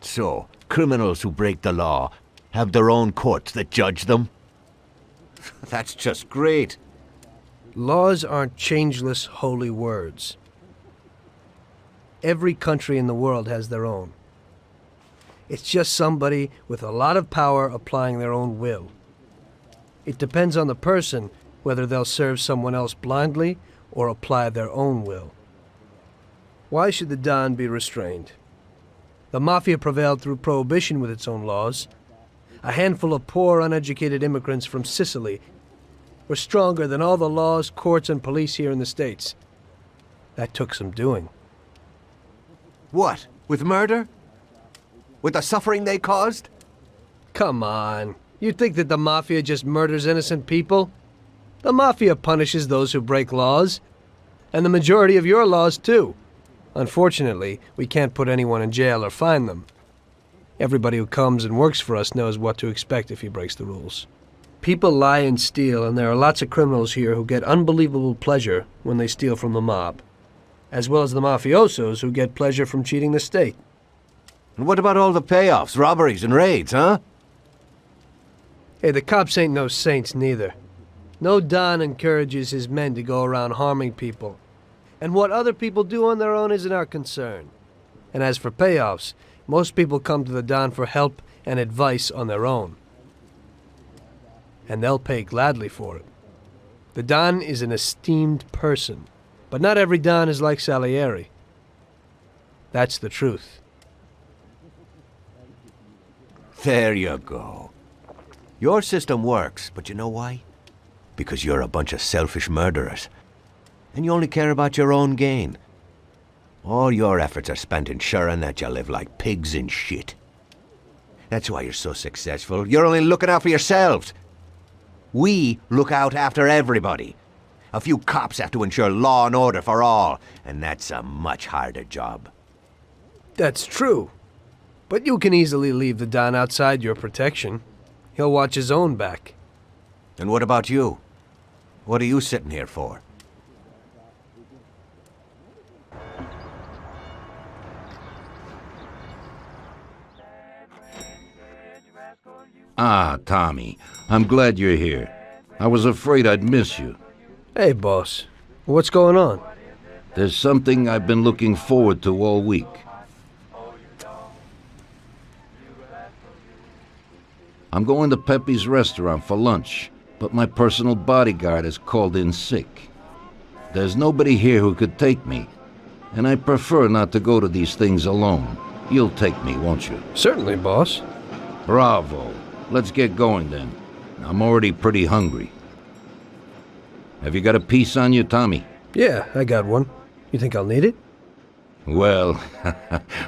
So, criminals who break the law have their own courts that judge them? That's just great. Laws aren't changeless holy words. Every country in the world has their own. It's just somebody with a lot of power applying their own will. It depends on the person whether they'll serve someone else blindly or apply their own will. Why should the Don be restrained? The Mafia prevailed through Prohibition with its own laws. A handful of poor, uneducated immigrants from Sicily were stronger than all the laws, courts, and police here in the States. That took some doing. What? With murder? With the suffering they caused? Come on. You think that the Mafia just murders innocent people? The Mafia punishes those who break laws. And the majority of your laws, too. Unfortunately, we can't put anyone in jail or fine them. Everybody who comes and works for us knows what to expect if he breaks the rules. People lie and steal, and there are lots of criminals here who get unbelievable pleasure when they steal from the mob, as well as the mafiosos who get pleasure from cheating the state. And what about all the payoffs, robberies, and raids, huh? Hey, the cops ain't no saints neither. No Don encourages his men to go around harming people. And what other people do on their own isn't our concern. And as for payoffs, most people come to the Don for help and advice on their own. And they'll pay gladly for it. The Don is an esteemed person, but not every Don is like Salieri. That's the truth. There you go. Your system works, but you know why? Because you're a bunch of selfish murderers. And you only care about your own gain. All your efforts are spent ensuring that you live like pigs in shit. That's why you're so successful. You're only looking out for yourselves. We look out after everybody. A few cops have to ensure law and order for all, and that's a much harder job. That's true. But you can easily leave the Don outside your protection. He'll watch his own back. And what about you? What are you sitting here for? Ah, Tommy, I'm glad you're here. I was afraid I'd miss you. Hey, boss. What's going on? There's something I've been looking forward to all week. I'm going to Pepe's restaurant for lunch, but my personal bodyguard is called in sick. There's nobody here who could take me, and I prefer not to go to these things alone. You'll take me, won't you? Certainly, boss. Bravo. Let's get going then. I'm already pretty hungry. Have you got a piece on you, Tommy? Yeah, I got one. You think I'll need it? Well,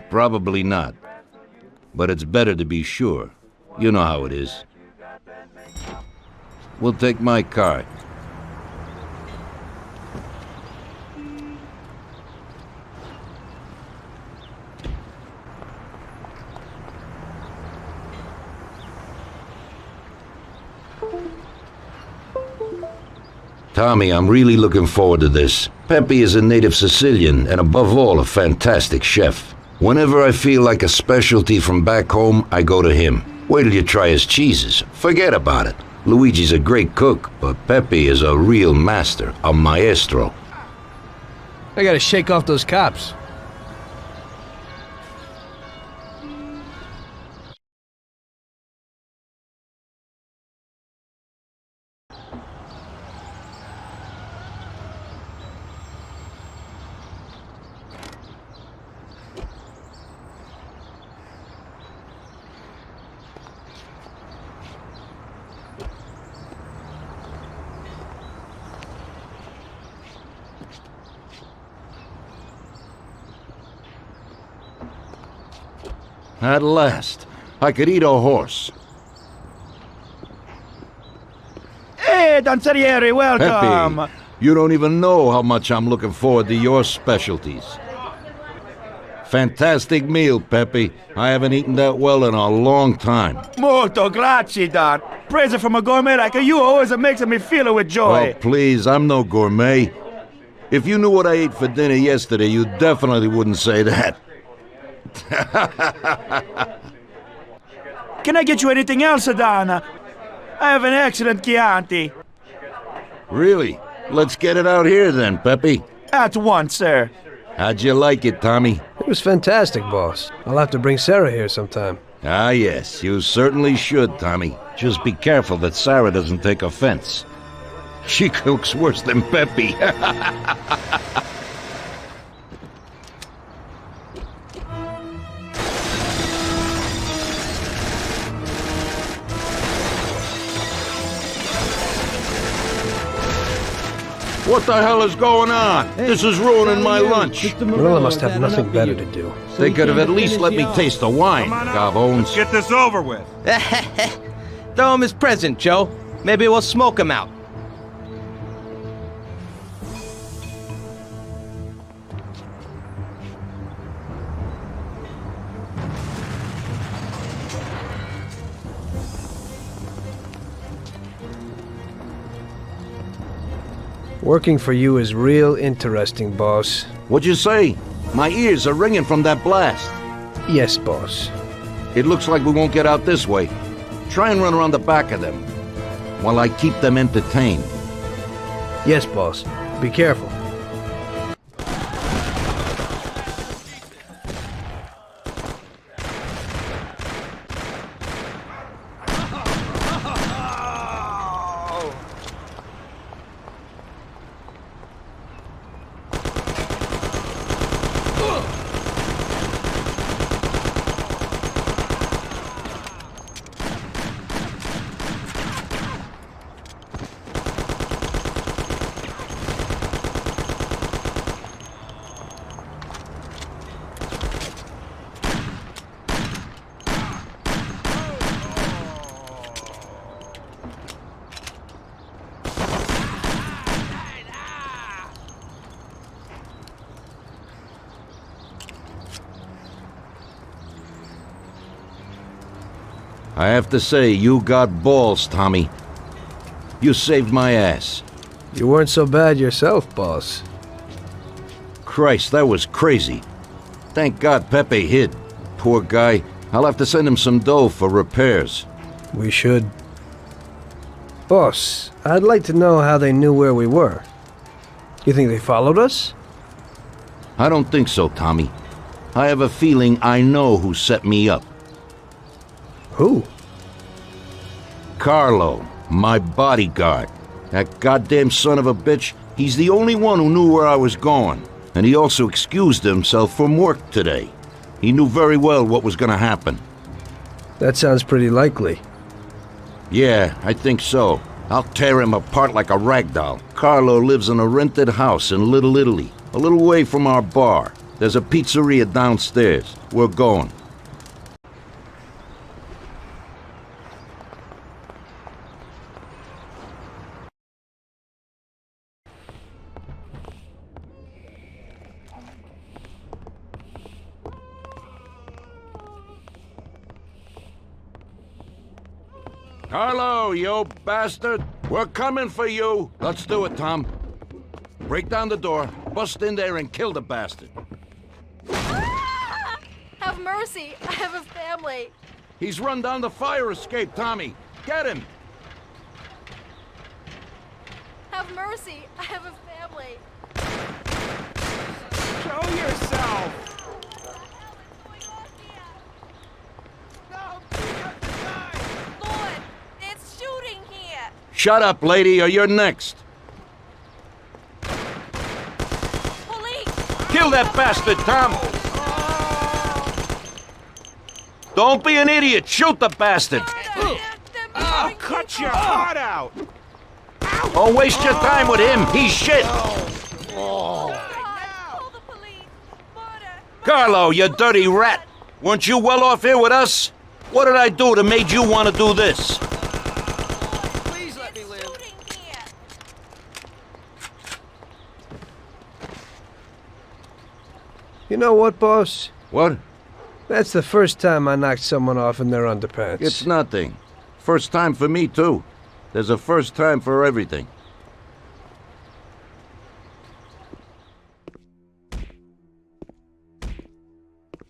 probably not. But it's better to be sure. You know how it is. We'll take my car. Tommy, I'm really looking forward to this. Pepe is a native Sicilian and above all a fantastic chef. Whenever I feel like a specialty from back home, I go to him. Wait till you try his cheeses. Forget about it. Luigi's a great cook, but Pepe is a real master, a maestro. I gotta shake off those cops. At last, I could eat a horse. Hey, Danzerieri, welcome! Pepe, you don't even know how much I'm looking forward to your specialties. Fantastic meal, Pepe. I haven't eaten that well in a long time. Molto grazie, Don. Praise from a gourmet like you always makes me feel with joy. Oh, please, I'm no gourmet. If you knew what I ate for dinner yesterday, you definitely wouldn't say that. Can I get you anything else, Adana? I have an excellent Chianti. Really? Let's get it out here then, Pepe. At once, sir. How'd you like it, Tommy? It was fantastic, boss. I'll have to bring Sarah here sometime. Ah, yes, you certainly should, Tommy. Just be careful that Sarah doesn't take offense. She cooks worse than Pepe. What the hell is going on? This is ruining my lunch. Marilla must have nothing better to do. They could have at least let me taste the wine, Gavones. Get this over with. Throw him his present, Joe. Maybe we'll smoke him out. Working for you is real interesting, boss. What'd you say? My ears are ringing from that blast. Yes, boss. It looks like we won't get out this way. Try and run around the back of them while I keep them entertained. Yes, boss. Be careful. I have to say, you got balls, Tommy. You saved my ass. You weren't so bad yourself, boss. Christ, that was crazy. Thank God Pepe hid. Poor guy. I'll have to send him some dough for repairs. We should. Boss, I'd like to know how they knew where we were. You think they followed us? I don't think so, Tommy. I have a feeling I know who set me up. Who? Carlo, my bodyguard. That goddamn son of a bitch, he's the only one who knew where I was going. And he also excused himself from work today. He knew very well what was gonna happen. That sounds pretty likely. Yeah, I think so. I'll tear him apart like a rag doll. Carlo lives in a rented house in Little Italy, a little way from our bar. There's a pizzeria downstairs. We're going. Carlo, you bastard! We're coming for you! Let's do it, Tom. Break down the door, bust in there and kill the bastard. Have mercy! I have a family! He's run down the fire escape, Tommy! Get him! Have mercy! I have a family! Show yourself! Lord, it's shooting here! Shut up, lady, or you're next! Kill that bastard, Tom! Don't be an idiot! Shoot the bastard! I'll cut your heart out! Don't waste your time with him! He's shit! Carlo, you dirty rat! Weren't you well off here with us? What did I do that made you want to do this? Please let me live. You know what, boss? What? That's the first time I knocked someone off in their underpants. It's nothing. First time for me, too. There's a first time for everything.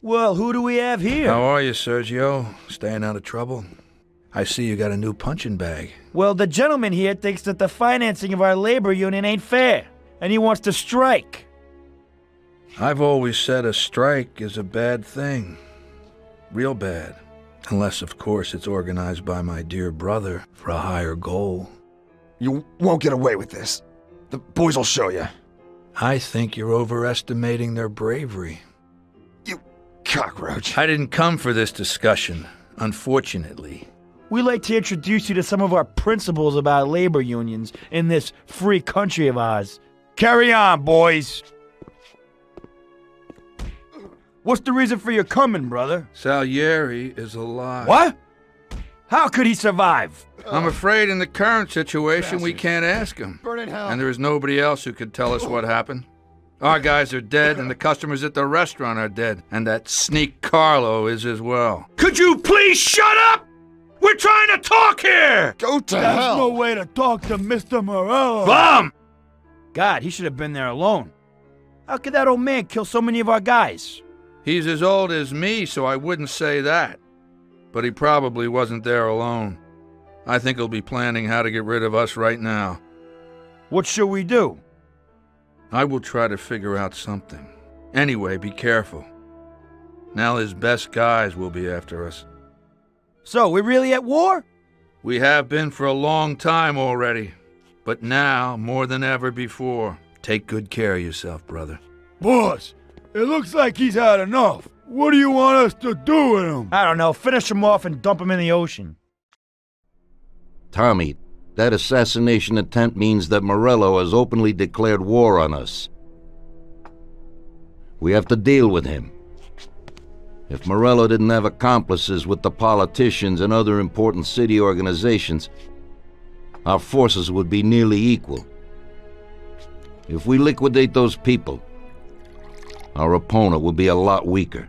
Well, who do we have here? How are you, Sergio? Staying out of trouble? I see you got a new punching bag. Well, the gentleman here thinks that the financing of our labor union ain't fair, and he wants to strike. I've always said a strike is a bad thing. Real bad. Unless, of course, it's organized by my dear brother for a higher goal. You won't get away with this. The boys will show you. I think you're overestimating their bravery. Cockroach. I didn't come for this discussion, unfortunately. We'd like to introduce you to some of our principles about labor unions in this free country of ours. Carry on, boys. What's the reason for your coming, brother? Salieri is alive. What? How could he survive? I'm afraid in the current situation we can't ask him. Burn in hell. And there is nobody else who could tell us what happened. Our guys are dead, and the customers at the restaurant are dead. And that sneak Carlo is as well. Could you please shut up? We're trying to talk here! Go to That's hell. no way to talk to Mr. Morello. Bum! God, he should have been there alone. How could that old man kill so many of our guys? He's as old as me, so I wouldn't say that. But he probably wasn't there alone. I think he'll be planning how to get rid of us right now. What should we do? I will try to figure out something. Anyway, be careful. Now his best guys will be after us. So, we're really at war? We have been for a long time already. But now, more than ever before, take good care of yourself, brother. Boss, it looks like he's had enough. What do you want us to do with him? I don't know. Finish him off and dump him in the ocean. Tommy, that assassination attempt means that Morello has openly declared war on us. We have to deal with him. If Morello didn't have accomplices with the politicians and other important city organizations, our forces would be nearly equal. If we liquidate those people, our opponent will be a lot weaker.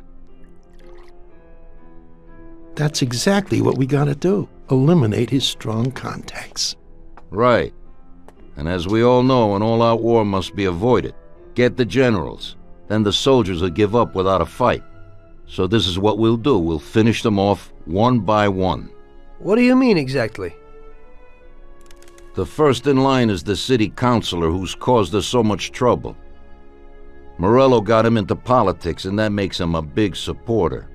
That's exactly what we gotta do. Eliminate his strong contacts. Right. And as we all know, an all-out war must be avoided. Get the generals. Then the soldiers will give up without a fight. So this is what we'll do. We'll finish them off one by one. What do you mean exactly? The first in line is the city councilor who's caused us so much trouble. Morello got him into politics, and that makes him a big supporter.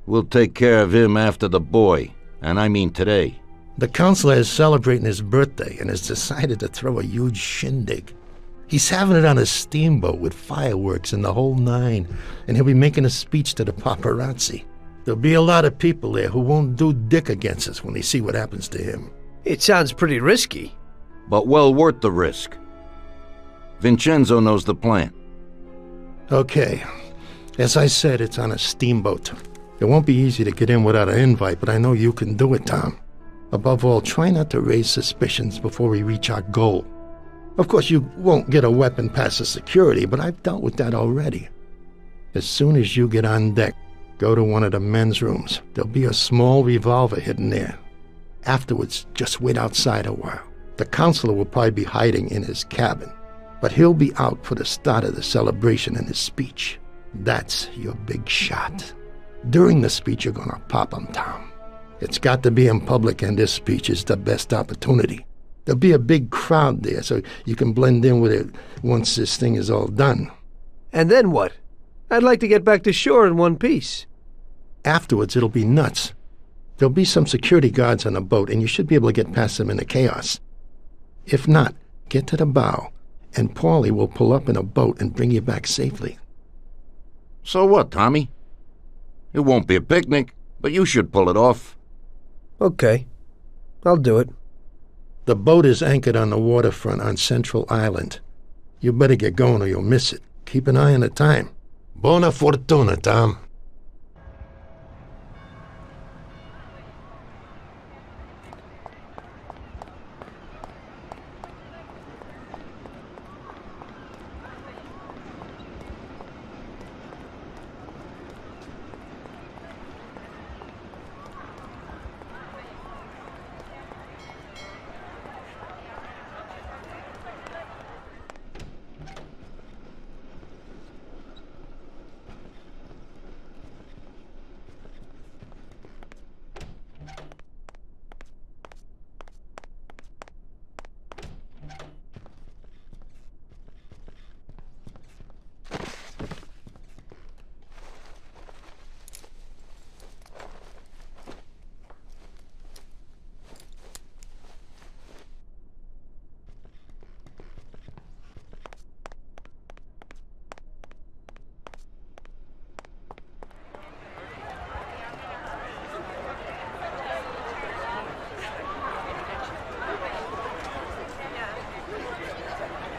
We'll take care of him after the boy, and I mean today. The counselor is celebrating his birthday and has decided to throw a huge shindig. He's having it on a steamboat with fireworks and the whole nine, and he'll be making a speech to the paparazzi. There'll be a lot of people there who won't do dick against us when they see what happens to him. It sounds pretty risky. But well worth the risk. Vincenzo knows the plan. Okay. As I said, it's on a steamboat. It won't be easy to get in without an invite, but I know you can do it, Tom. Above all, try not to raise suspicions before we reach our goal. Of course, you won't get a weapon past the security, but I've dealt with that already. As soon as you get on deck, go to one of the men's rooms. There'll be a small revolver hidden there. Afterwards, just wait outside a while. The counselor will probably be hiding in his cabin, but he'll be out for the start of the celebration and his speech. That's your big shot. During the speech, you're gonna pop him, Tom. It's got to be in public, and this speech is the best opportunity. There'll be a big crowd there, so you can blend in with it once this thing is all done. And then what? I'd like to get back to shore in one piece. Afterwards, it'll be nuts. There'll be some security guards on the boat, and you should be able to get past them in the chaos. If not, get to the bow, and Paulie will pull up in a boat and bring you back safely. So what, Tommy? It won't be a picnic, but you should pull it off. Okay. I'll do it. The boat is anchored on the waterfront on Central Island. You better get going or you'll miss it. Keep an eye on the time. Buona fortuna, Tom.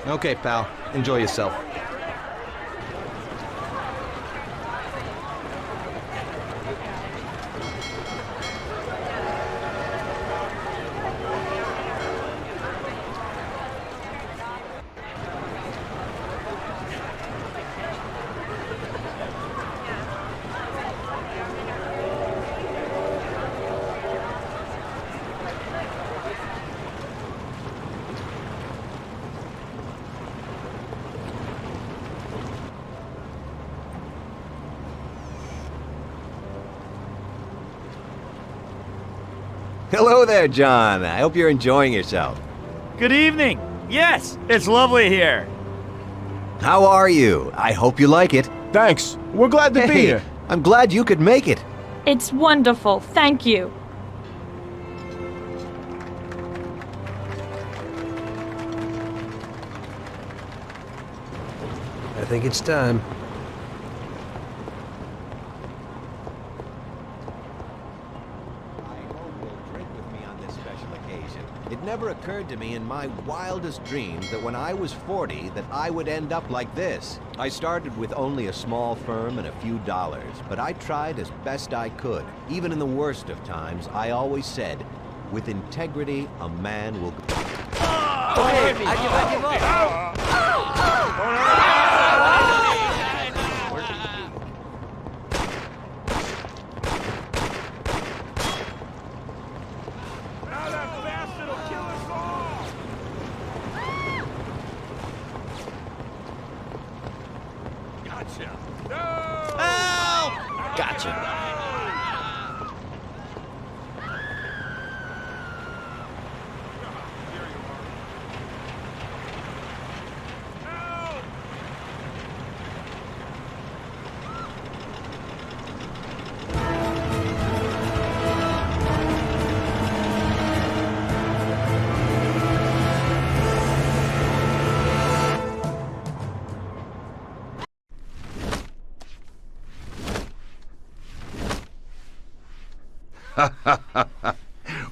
Okay, pal. Enjoy yourself. Hello there, John. I hope you're enjoying yourself. Good evening. Yes, it's lovely here. How are you? I hope you like it. Thanks. We're glad to be here. I'm glad you could make it. It's wonderful, thank you. I think it's time. It never occurred to me in my wildest dreams that when I was 40 that I would end up like this. I started with only a small firm and a few dollars, but I tried as best I could. Even in the worst of times, I always said, with integrity, a man will go. Okay, I give up.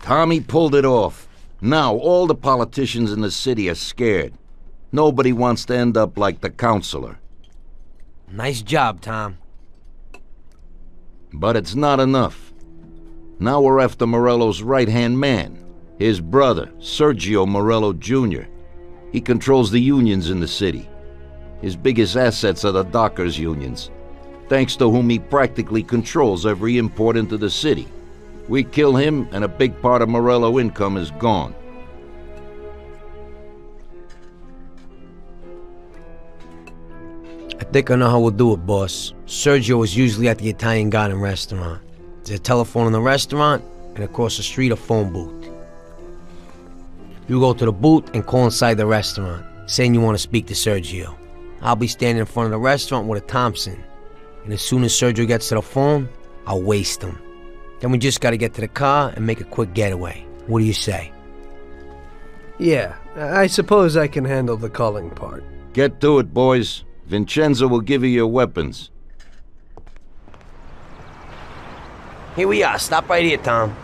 Tommy pulled it off. Now all the politicians in the city are scared. Nobody wants to end up like the counselor. Nice job, Tom. But it's not enough. Now we're after Morello's right-hand man, his brother, Sergio Morello Jr. He controls the unions in the city. His biggest assets are the dockers' unions, thanks to whom he practically controls every import into the city. We kill him, and a big part of Morello income is gone. I think I know how we'll do it, boss. Sergio is usually at the Italian Garden restaurant. There's a telephone in the restaurant, and across the street a phone booth. You go to the booth and call inside the restaurant, saying you want to speak to Sergio. I'll be standing in front of the restaurant with a Thompson, and as soon as Sergio gets to the phone, I'll waste him. Then we just gotta get to the car and make a quick getaway. What do you say? Yeah, I suppose I can handle the calling part. Get to it, boys. Vincenzo will give you your weapons. Here we are. Stop right here, Tom.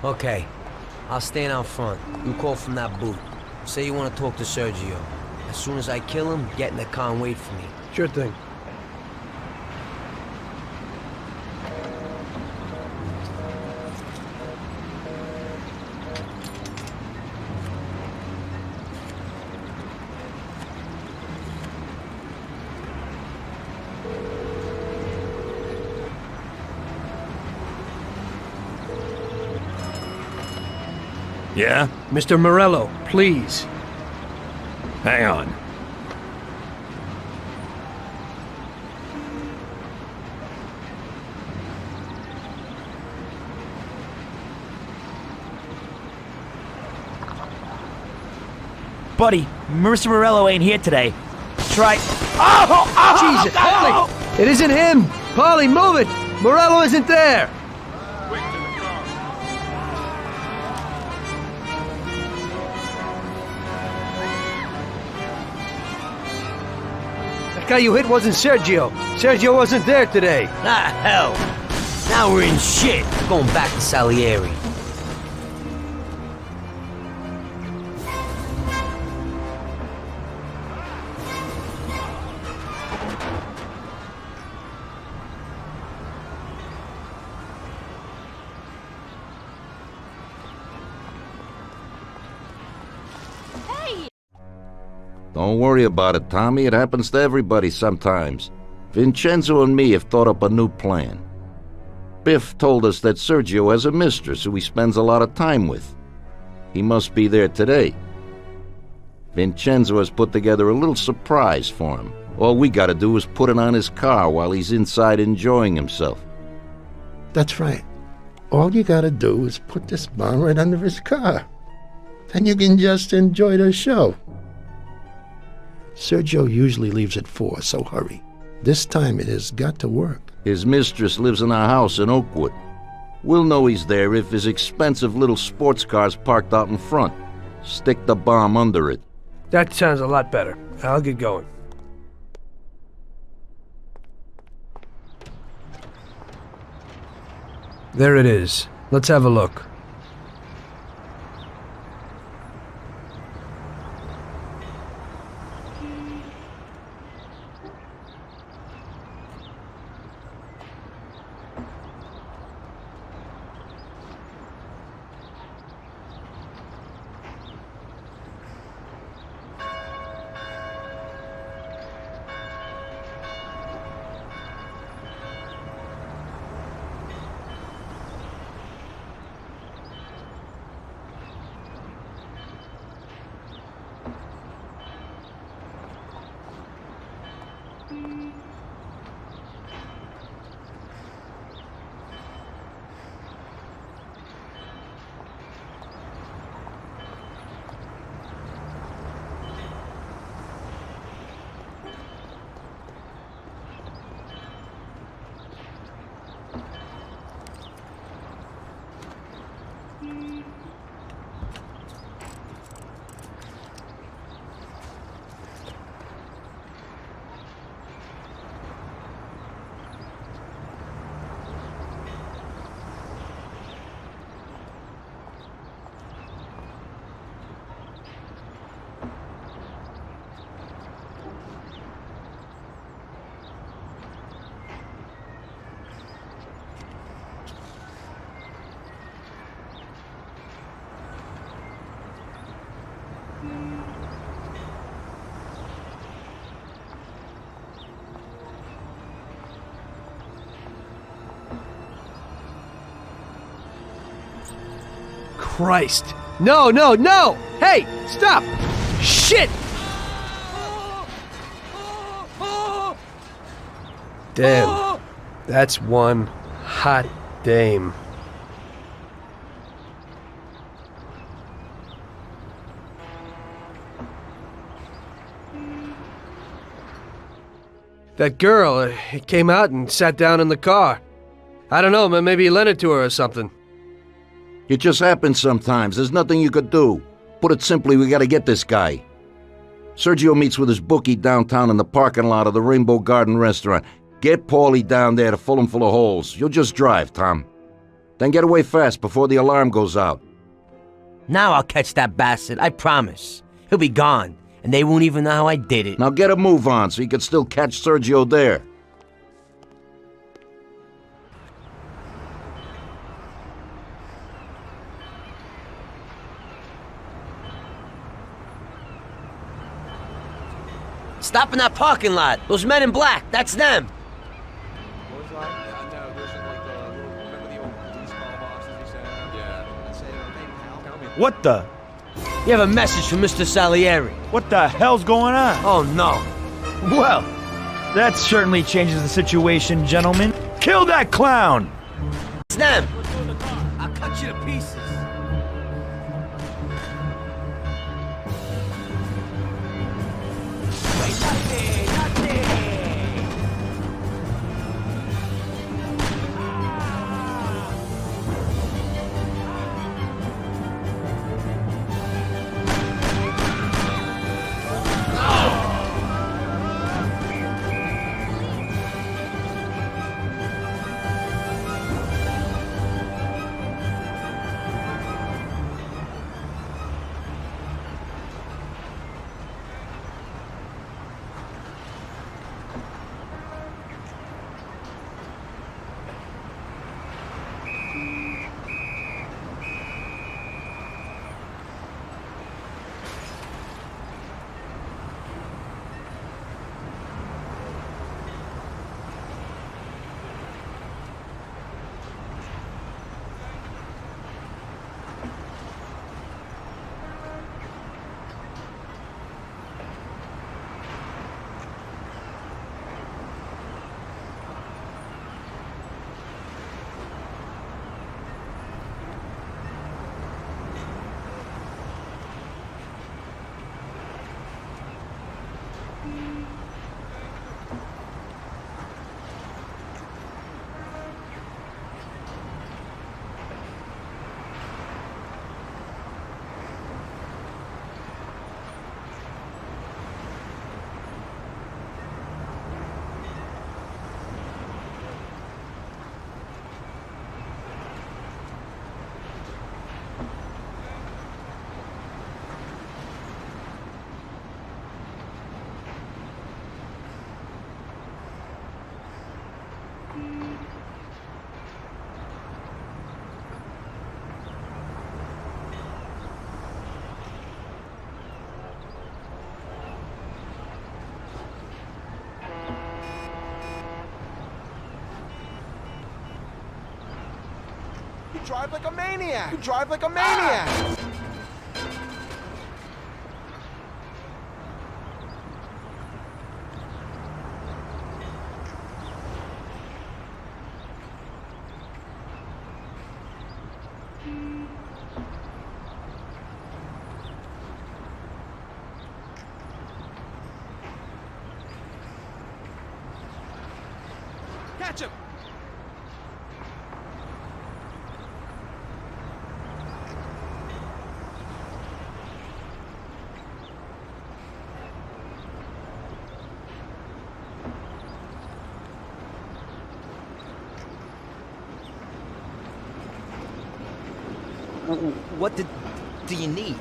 Okay, I'll stand out front. You call from that booth. Say you want to talk to Sergio. As soon as I kill him, get in the car and wait for me. Sure thing. Yeah? Mr. Morello, please. Hang on. Buddy, Mr. Morello ain't here today. Try... Jesus, Polly! It isn't him! Polly, move it! Morello isn't there! The guy you hit wasn't Sergio. Sergio wasn't there today. Ah, hell. Now we're in shit. Going back to Salieri. Don't worry about it, Tommy. It happens to everybody sometimes. Vincenzo and me have thought up a new plan. Biff told us that Sergio has a mistress who he spends a lot of time with. He must be there today. Vincenzo has put together a little surprise for him. All we gotta do is put it on his car while he's inside enjoying himself. That's right. All you gotta do is put this bomb right under his car. Then you can just enjoy the show. Sergio usually leaves at 4, so hurry. This time it has got to work. His mistress lives in our house in Oakwood. We'll know he's there if his expensive little sports car's parked out in front. Stick the bomb under it. That sounds a lot better. I'll get going. There it is. Let's have a look. Christ. No, no, no! Hey, stop! Shit! Damn. That's one hot dame. That girl came out and sat down in the car. I don't know, maybe he lent it to her or something. It just happens sometimes. There's nothing you could do. Put it simply, we gotta get this guy. Sergio meets with his bookie downtown in the parking lot of the Rainbow Garden restaurant. Get Paulie down there to fill him full of holes. You'll just drive, Tom. Then get away fast before the alarm goes out. Now I'll catch that bastard, I promise. He'll be gone, and they won't even know how I did it. Now get a move on so you can still catch Sergio there. Stop in that parking lot. Those men in black, that's them. What the? You have a message from Mr. Salieri. What the hell's going on? Oh, no. Well, that certainly changes the situation, gentlemen. Kill that clown! It's them. I'll cut you to pieces. You drive like a maniac! You drive like a maniac! Catch him! What do you need?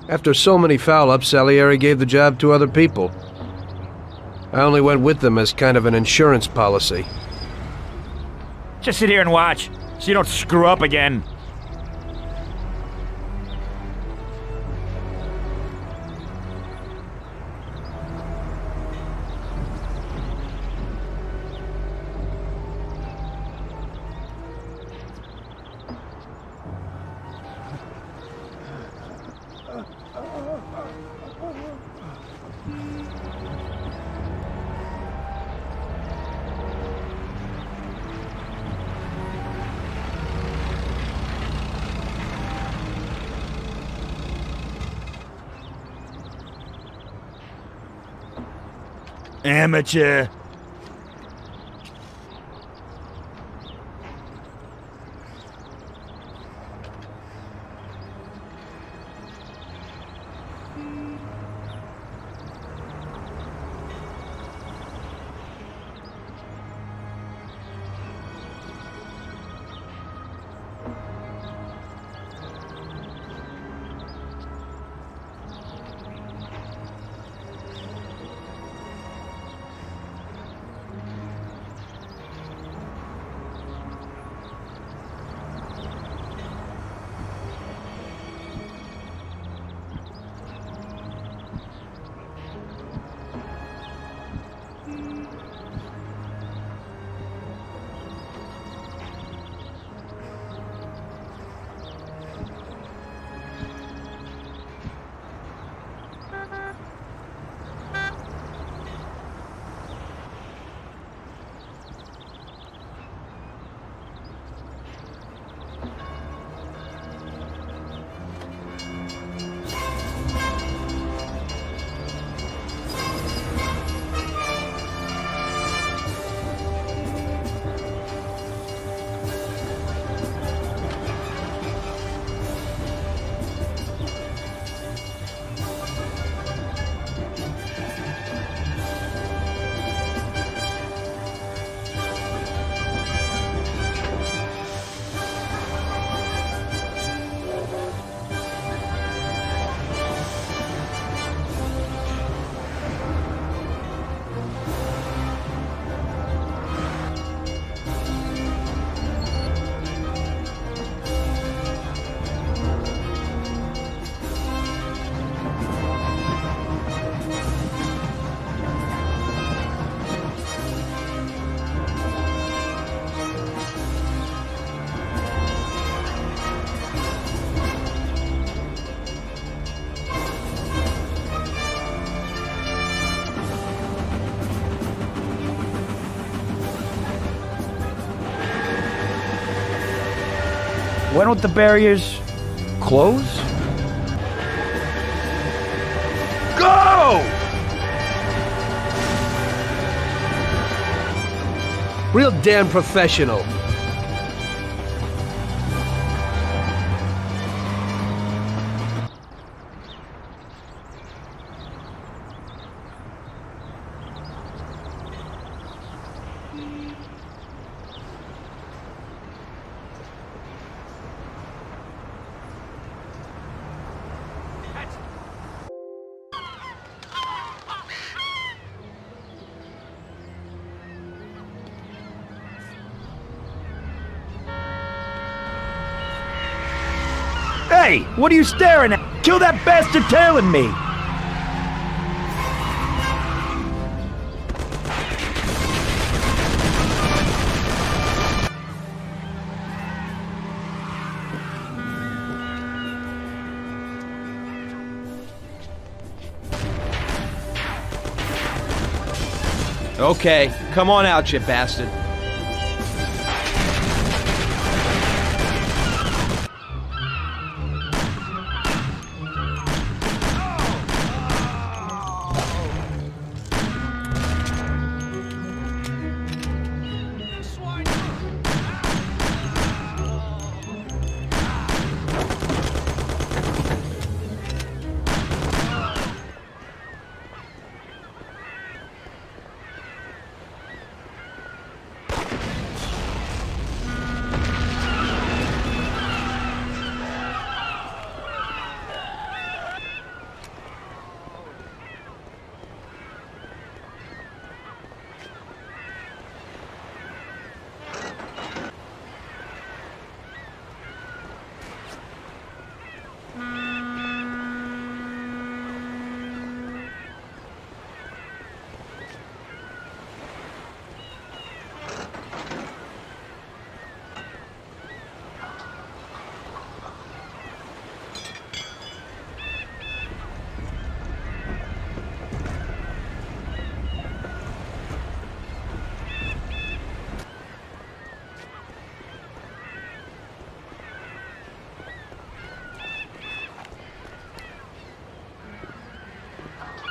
After so many foul-ups, Salieri gave the job to other people. I only went with them as kind of an insurance policy. Just sit here and watch, so you don't screw up again. Amateur. Why don't the barriers close? Go! Real damn professional. Hey, what are you staring at? Kill that bastard tailing me! Okay, come on out, you bastard.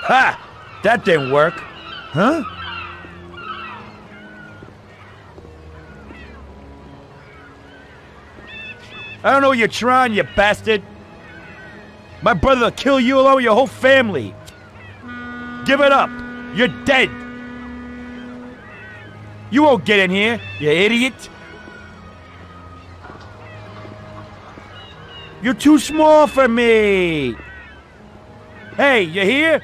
Ha! That didn't work. Huh? I don't know what you're trying, you bastard. My brother will kill you along with your whole family. Give it up. You're dead. You won't get in here, you idiot. You're too small for me. Hey, you here?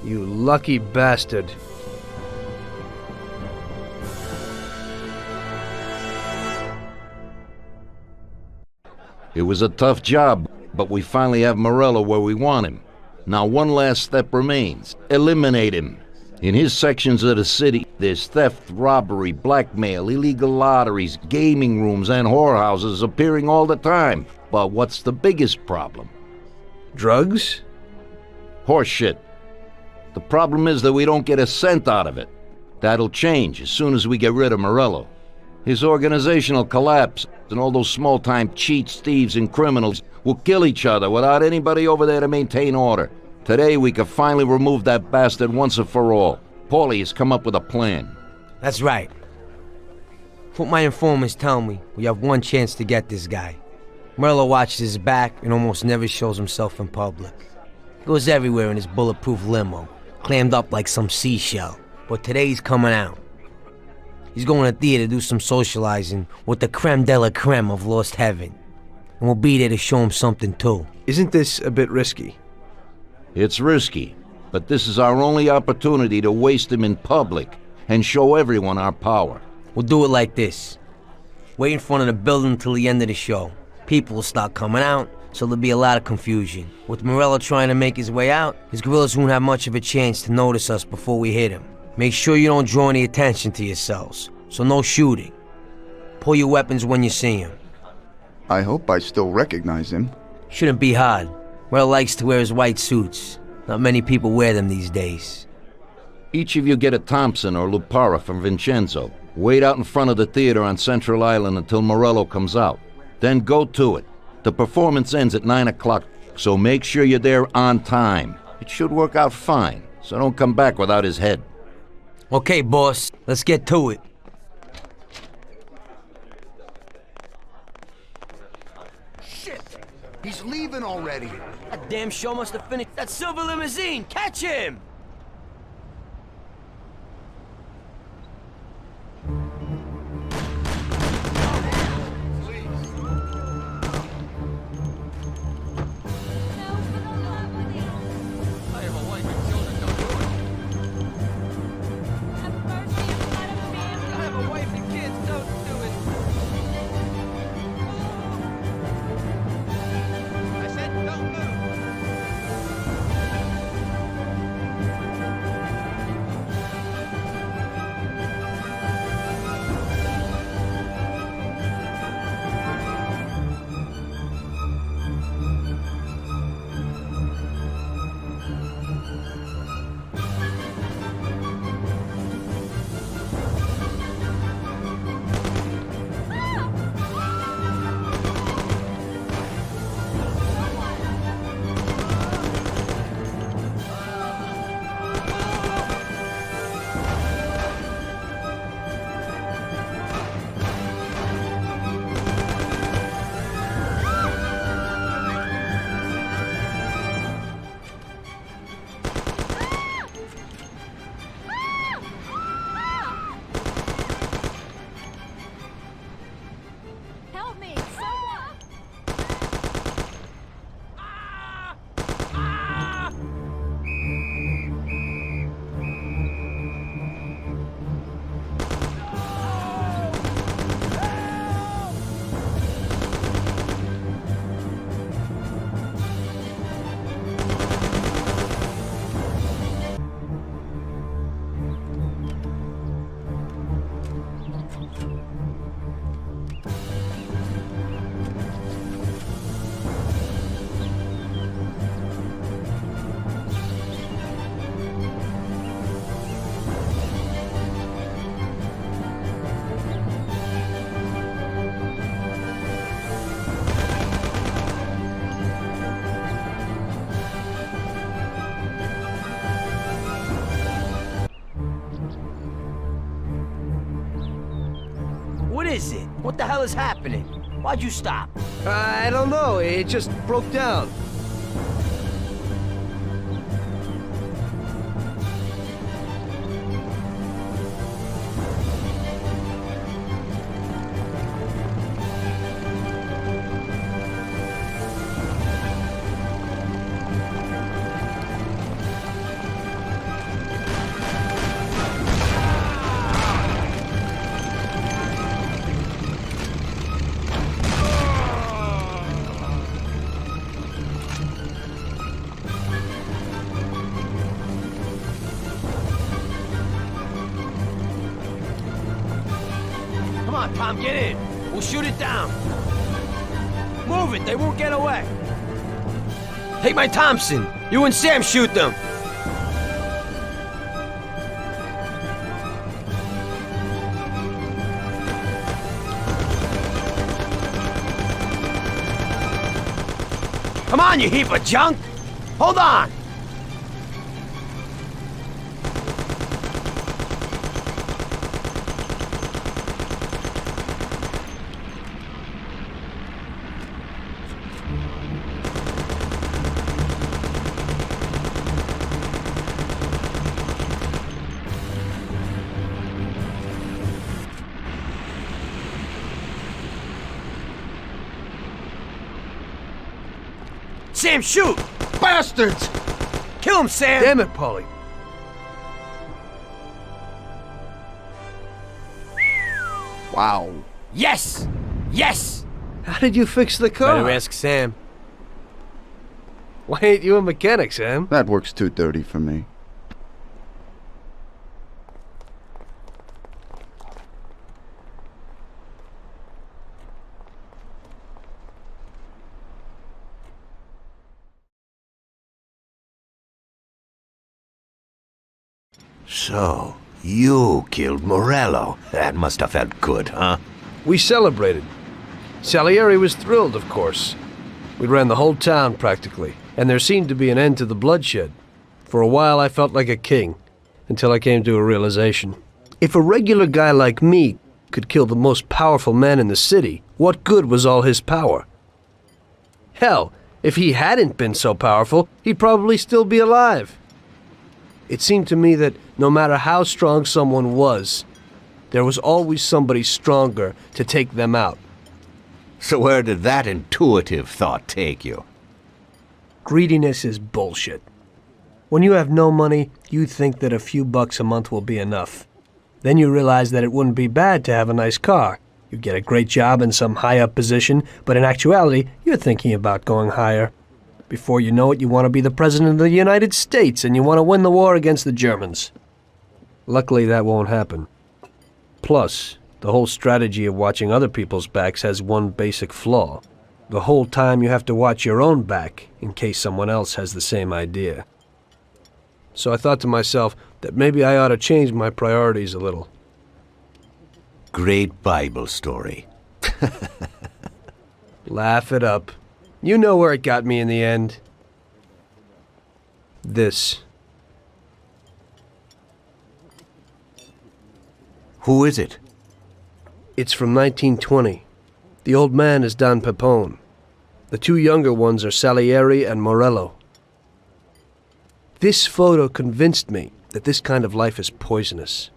You lucky bastard. It was a tough job, but we finally have Morello where we want him. Now one last step remains. Eliminate him. In his sections of the city, there's theft, robbery, blackmail, illegal lotteries, gaming rooms, and whorehouses appearing all the time. But what's the biggest problem? Drugs? Horse shit. The problem is that we don't get a cent out of it. That'll change as soon as we get rid of Morello. His organization will collapse, and all those small-time cheats, thieves, and criminals will kill each other without anybody over there to maintain order. Today, we can finally remove that bastard once and for all. Paulie has come up with a plan. That's right. What my informants tell me, we have one chance to get this guy. Morello watches his back and almost never shows himself in public. He goes everywhere in his bulletproof limo, clammed up like some seashell. But today he's coming out. He's going to theater to do some socializing with the creme de la creme of Lost Heaven. And we'll be there to show him something too. Isn't this a bit risky? It's risky, but this is our only opportunity to waste him in public and show everyone our power. We'll do it like this. Wait in front of the building until the end of the show. People will start coming out, so there'll be a lot of confusion. With Morello trying to make his way out, his guerrillas won't have much of a chance to notice us before we hit him. Make sure you don't draw any attention to yourselves, so no shooting. Pull your weapons when you see him. I hope I still recognize him. Shouldn't be hard. Morello likes to wear his white suits. Not many people wear them these days. Each of you get a Thompson or Lupara from Vincenzo. Wait out in front of the theater on Central Island until Morello comes out. Then go to it. The performance ends at 9 o'clock, so make sure you're there on time. It should work out fine, so don't come back without his head. Okay, boss. Let's get to it. Shit! He's leaving already. That damn show must have finished. That silver limousine! Catch him! is it? What the hell is happening? Why'd you stop? I don't know. It just broke down. Come on, Tom, get in. We'll shoot it down. Move it, they won't get away. Take my Thompson. You and Sam shoot them. Come on, you heap of junk. Hold on. Sam, shoot! Bastards! Kill him, Sam! Damn it, Paulie. Wow. Yes! Yes! How did you fix the car? Better ask Sam. Why ain't you a mechanic, Sam? That works too dirty for me. So, you killed Morello. That must have felt good, huh? We celebrated. Salieri was thrilled, of course. We ran the whole town, practically, and there seemed to be an end to the bloodshed. For a while, I felt like a king, until I came to a realization. If a regular guy like me could kill the most powerful man in the city, what good was all his power? Hell, if he hadn't been so powerful, he'd probably still be alive. It seemed to me that no matter how strong someone was, there was always somebody stronger to take them out. So where did that intuitive thought take you? Greediness is bullshit. When you have no money, you think that a few bucks a month will be enough. Then you realize that it wouldn't be bad to have a nice car. You get a great job in some high-up position, but in actuality, you're thinking about going higher. Before you know it, you want to be the President of the United States, and you want to win the war against the Germans. Luckily, that won't happen. Plus, the whole strategy of watching other people's backs has one basic flaw. The whole time you have to watch your own back, in case someone else has the same idea. So I thought to myself that maybe I ought to change my priorities a little. Great Bible story. Laugh it up. You know where it got me in the end. This. Who is it? It's from 1920. The old man is Don Pepone. The two younger ones are Salieri and Morello. This photo convinced me that this kind of life is poisonous.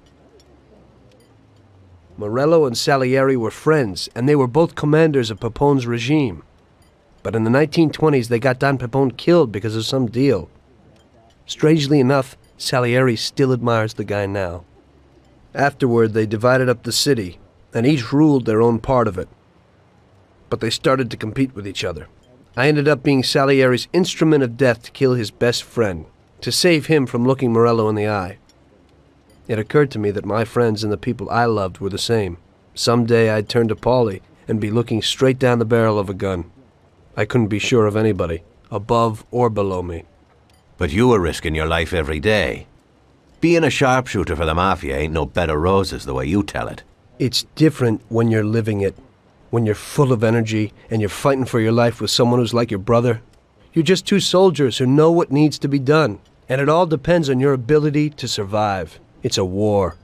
Morello and Salieri were friends, and they were both commanders of Pepone's regime. But in the 1920s, they got Don Pepone killed because of some deal. Strangely enough, Salieri still admires the guy now. Afterward, they divided up the city, and each ruled their own part of it. But they started to compete with each other. I ended up being Salieri's instrument of death to kill his best friend, to save him from looking Morello in the eye. It occurred to me that my friends and the people I loved were the same. Someday I'd turn to Paulie and be looking straight down the barrel of a gun. I couldn't be sure of anybody, above or below me. But you were risking your life every day. Being a sharpshooter for the Mafia ain't no bed of roses the way you tell it. It's different when you're living it. When you're full of energy and you're fighting for your life with someone who's like your brother. You're just two soldiers who know what needs to be done. And it all depends on your ability to survive. It's a war.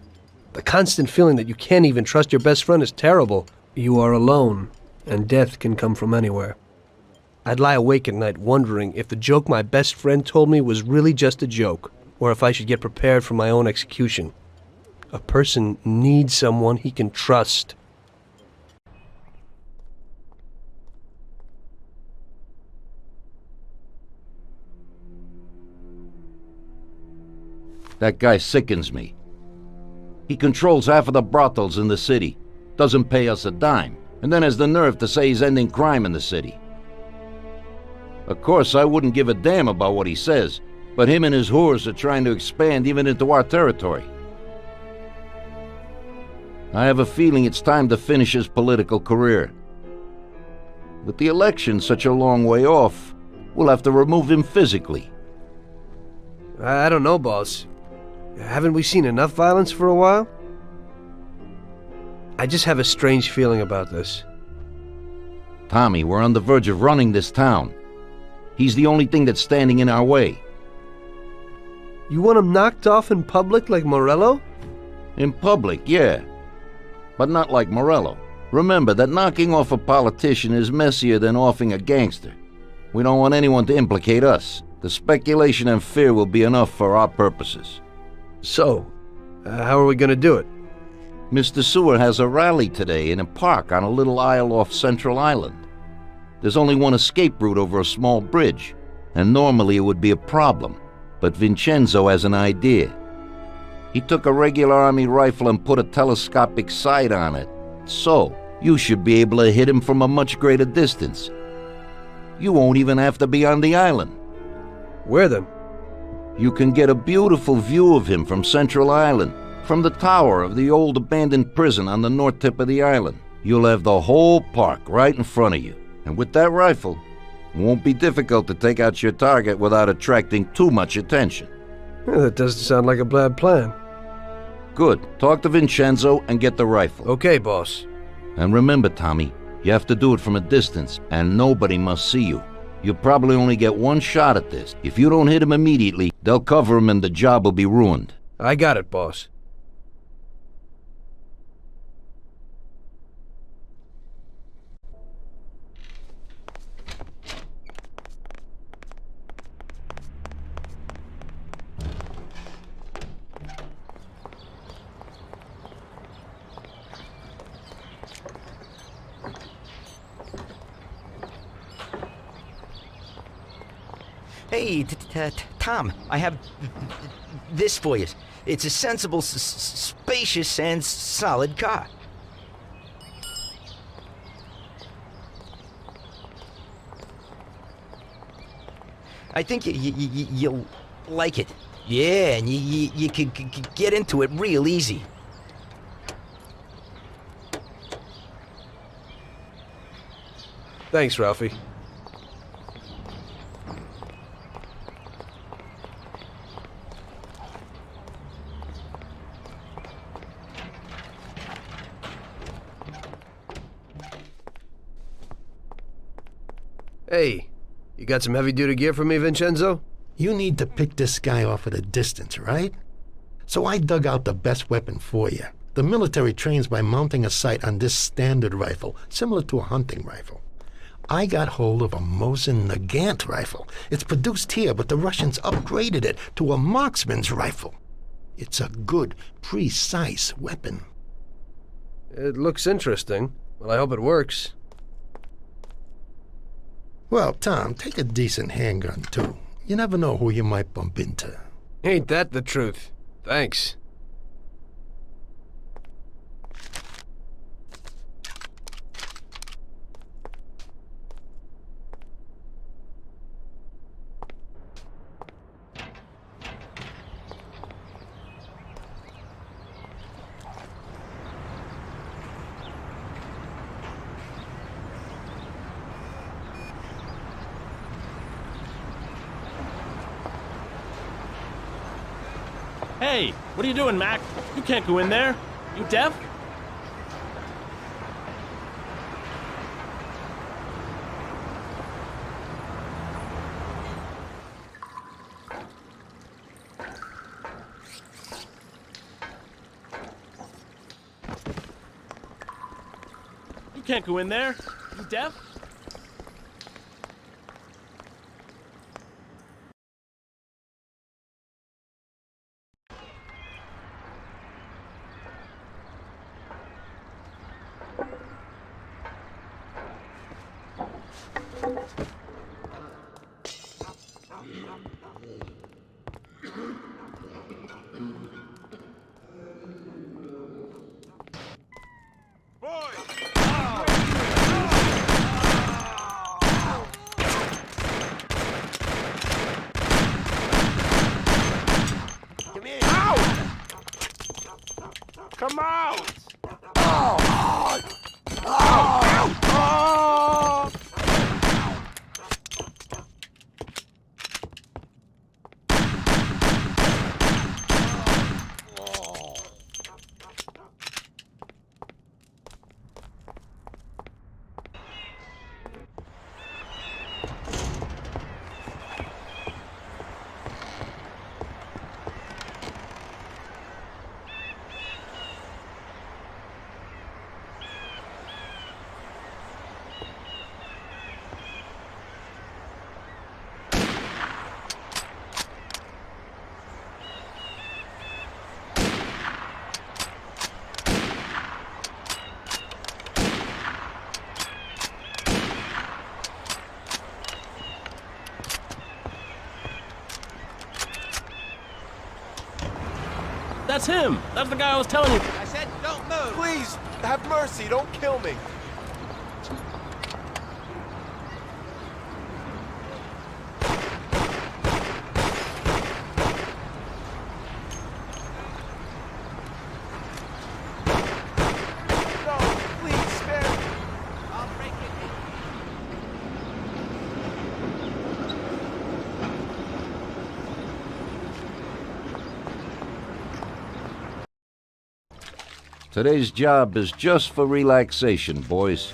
The constant feeling that you can't even trust your best friend is terrible. You are alone, and death can come from anywhere. I'd lie awake at night wondering if the joke my best friend told me was really just a joke, or if I should get prepared for my own execution. A person needs someone he can trust. That guy sickens me. He controls half of the brothels in the city, doesn't pay us a dime, and then has the nerve to say he's ending crime in the city. Of course, I wouldn't give a damn about what he says, but him and his whores are trying to expand even into our territory. I have a feeling it's time to finish his political career. With the election such a long way off, we'll have to remove him physically. I don't know, boss. Haven't we seen enough violence for a while? I just have a strange feeling about this. Tommy, we're on the verge of running this town. He's the only thing that's standing in our way. You want him knocked off in public like Morello? In public, yeah. But not like Morello. Remember that knocking off a politician is messier than offing a gangster. We don't want anyone to implicate us. The speculation and fear will be enough for our purposes. So, how are we gonna do it? Mr. Sewer has a rally today in a park on a little isle off Central Island. There's only one escape route over a small bridge, and normally it would be a problem, but Vincenzo has an idea. He took a regular army rifle and put a telescopic sight on it, so you should be able to hit him from a much greater distance. You won't even have to be on the island. Where then? You can get a beautiful view of him from Central Island, from the tower of the old abandoned prison on the north tip of the island. You'll have the whole park right in front of you. And with that rifle, it won't be difficult to take out your target without attracting too much attention. That doesn't sound like a bad plan. Good. Talk to Vincenzo and get the rifle. Okay, boss. And remember, Tommy, you have to do it from a distance, and nobody must see you. You'll probably only get one shot at this. If you don't hit him immediately, they'll cover him and the job will be ruined. I got it, boss. Hey, Tom, I have this for you. It's a sensible, spacious, and solid car. I think you'll like it. Yeah, and you can get into it real easy. Thanks, Ralphie. Hey, you got some heavy-duty gear for me, Vincenzo? You need to pick this guy off at a distance, right? So I dug out the best weapon for you. The military trains by mounting a sight on this standard rifle, similar to a hunting rifle. I got hold of a Mosin Nagant rifle. It's produced here, but the Russians upgraded it to a marksman's rifle. It's a good, precise weapon. It looks interesting. Well, I hope it works. Well, Tom, take a decent handgun, too. You never know who you might bump into. Ain't that the truth? Thanks. Hey, what are you doing, Mac? You can't go in there. You deaf? You can't go in there. You deaf? Come out! That's him! That's the guy I was telling you. I said don't move! Please, have mercy, don't kill me! No, please, spare me! I'll break it. Today's job is just for relaxation, boys.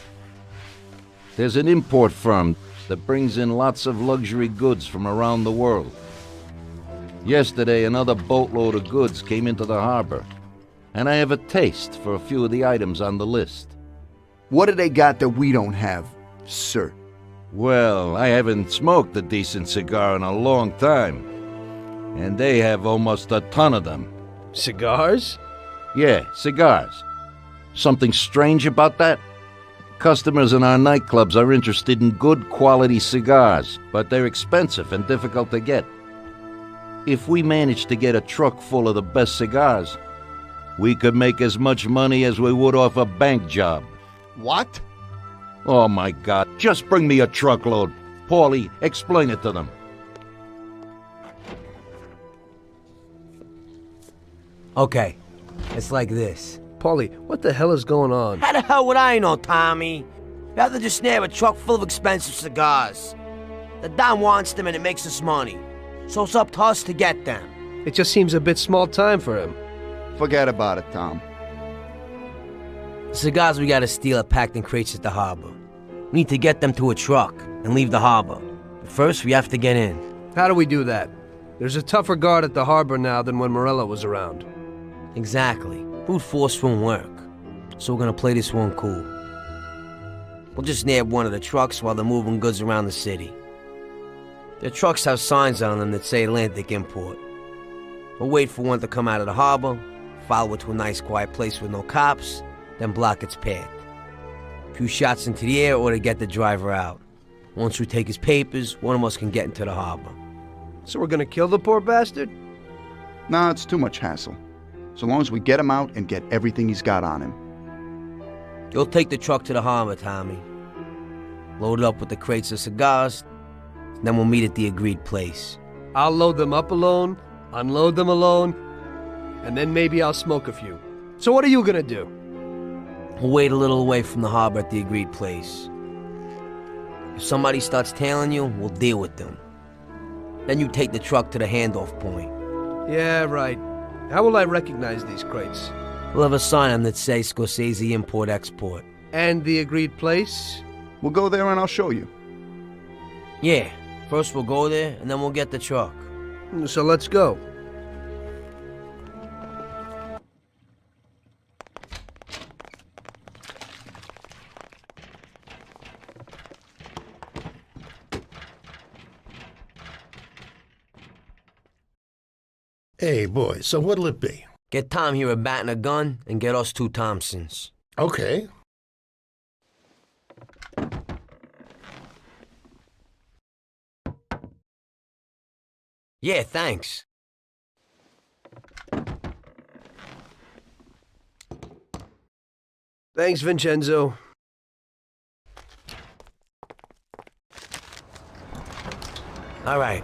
There's an import firm that brings in lots of luxury goods from around the world. Yesterday, another boatload of goods came into the harbor, and I have a taste for a few of the items on the list. What do they got that we don't have, sir? Well, I haven't smoked a decent cigar in a long time, and they have almost a ton of them. Cigars? Yeah, cigars. Something strange about that? Customers in our nightclubs are interested in good quality cigars, but they're expensive and difficult to get. If we manage to get a truck full of the best cigars, we could make as much money as we would off a bank job. What? Oh my God, just bring me a truckload. Paulie, explain it to them. Okay, it's like this. Paulie, what the hell is going on? How the hell would I know, Tommy? You have to just snare a truck full of expensive cigars. The Don wants them and it makes us money. So it's up to us to get them. It just seems a bit small time for him. Forget about it, Tom. The cigars we gotta steal are packed in crates at the harbor. We need to get them to a truck and leave the harbor. But first, we have to get in. How do we do that? There's a tougher guard at the harbor now than when Morello was around. Exactly. Brute force won't work. So we're gonna play this one cool. We'll just nab one of the trucks while they're moving goods around the city. Their trucks have signs on them that say Atlantic Import. We'll wait for one to come out of the harbor, follow it to a nice quiet place with no cops, then block its path. A few shots into the air or to get the driver out. Once we take his papers, one of us can get into the harbor. So we're gonna kill the poor bastard? Nah, it's too much hassle. So long as we get him out and get everything he's got on him. You'll take the truck to the harbor, Tommy. Load it up with the crates of cigars, then we'll meet at the agreed place. I'll load them up alone, unload them alone, and then maybe I'll smoke a few. So what are you gonna do? We'll wait a little away from the harbor at the agreed place. If somebody starts tailing you, we'll deal with them. Then you take the truck to the handoff point. Yeah, right. How will I recognize these crates? We'll have a sign on that says Scorsese Import-Export. And the agreed place? We'll go there and I'll show you. Yeah. First we'll go there, and then we'll get the truck. So let's go. Hey, boy, so what'll it be? Get Tom here a bat and a gun, and get us 2 Thompsons. Okay. Yeah, thanks. Thanks, Vincenzo. All right,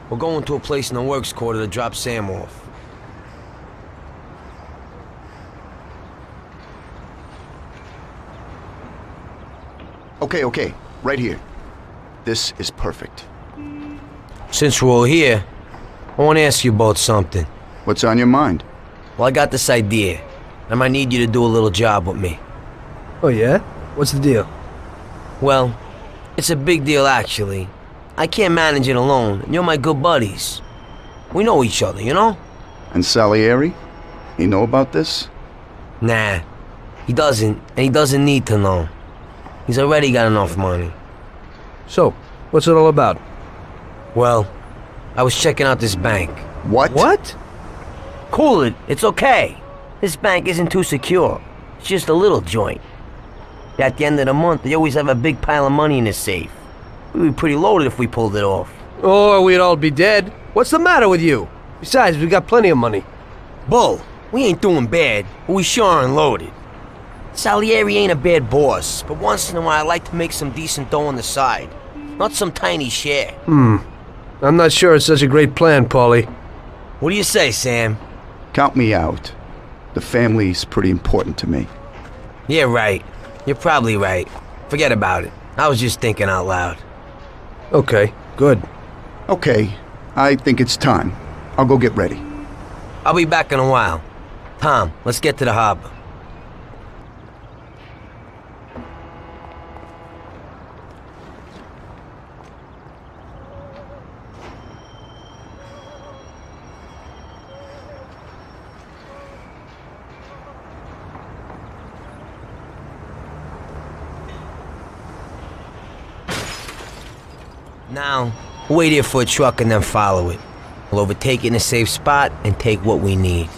we're going to a place in the works quarter to drop Sam off. Okay, right here. This is perfect. Since we're all here, I want to ask you both something. What's on your mind? Well, I got this idea. I might need you to do a little job with me. Oh, yeah? What's the deal? Well, it's a big deal, actually. I can't manage it alone, and you're my good buddies. We know each other, you know? And Salieri? He know about this? Nah, he doesn't, and he doesn't need to know. He's already got enough money. So, what's it all about? Well, I was checking out this bank. What? What? Cool it, it's okay. This bank isn't too secure. It's just a little joint. At the end of the month, they always have a big pile of money in the safe. We'd be pretty loaded if we pulled it off. Or we'd all be dead. What's the matter with you? Besides, we got plenty of money. Bull, we ain't doing bad, but we sure aren't loaded. Salieri ain't a bad boss, but once in a while I like to make some decent dough on the side. Not some tiny share. I'm not sure it's such a great plan, Paulie. What do you say, Sam? Count me out. The family's pretty important to me. Yeah, right. You're probably right. Forget about it. I was just thinking out loud. Okay, good. Okay, I think it's time. I'll go get ready. I'll be back in a while. Tom, let's get to the harbor. Now, wait here for a truck and then follow it. We'll overtake it in a safe spot and take what we need.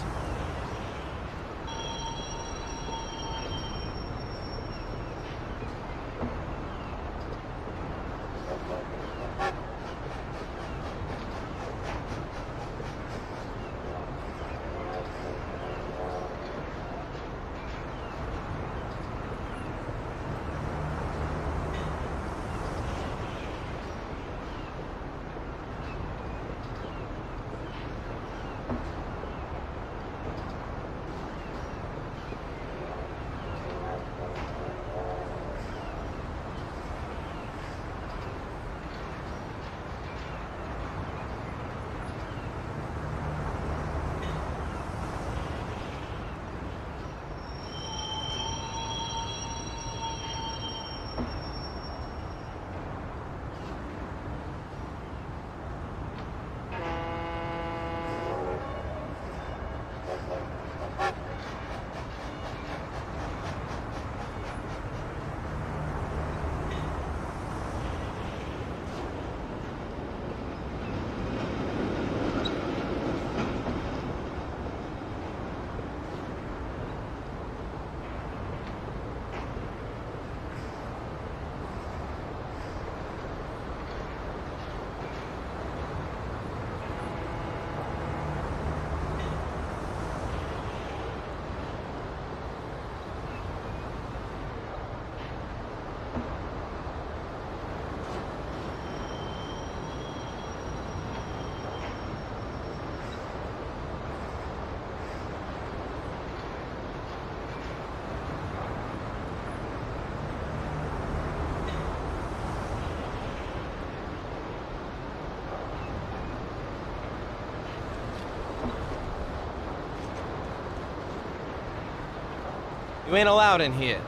You ain't allowed in here.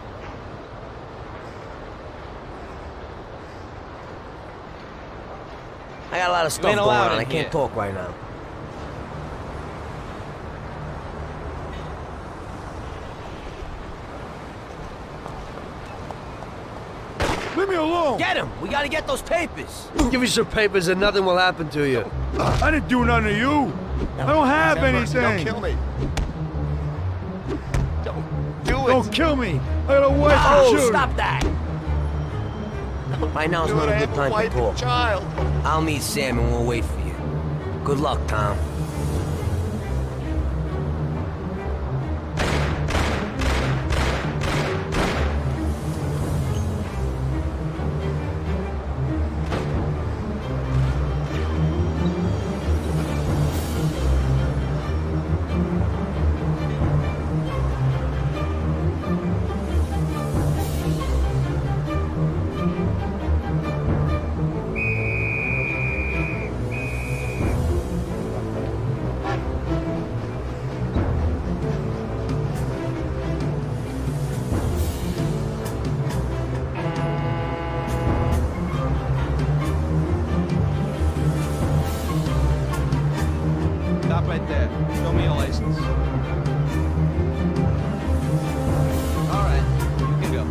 I got a lot of stuff ain't going allowed on. I in can't here. talk right now. Leave me alone! Get him! We gotta get those papers! Give you some papers and nothing will happen to you. I didn't do nothing to you. No, I don't have please mercy. anything. Don't kill me. Don't do it. Don't kill me. I got a wife to Oh, shoot. stop that! Right now is Dude, not I a have good a time wife to and talk. child. I'll meet Sam and we'll wait for you. Good luck, Tom. Stop right there. Show me your license. All right, you can go.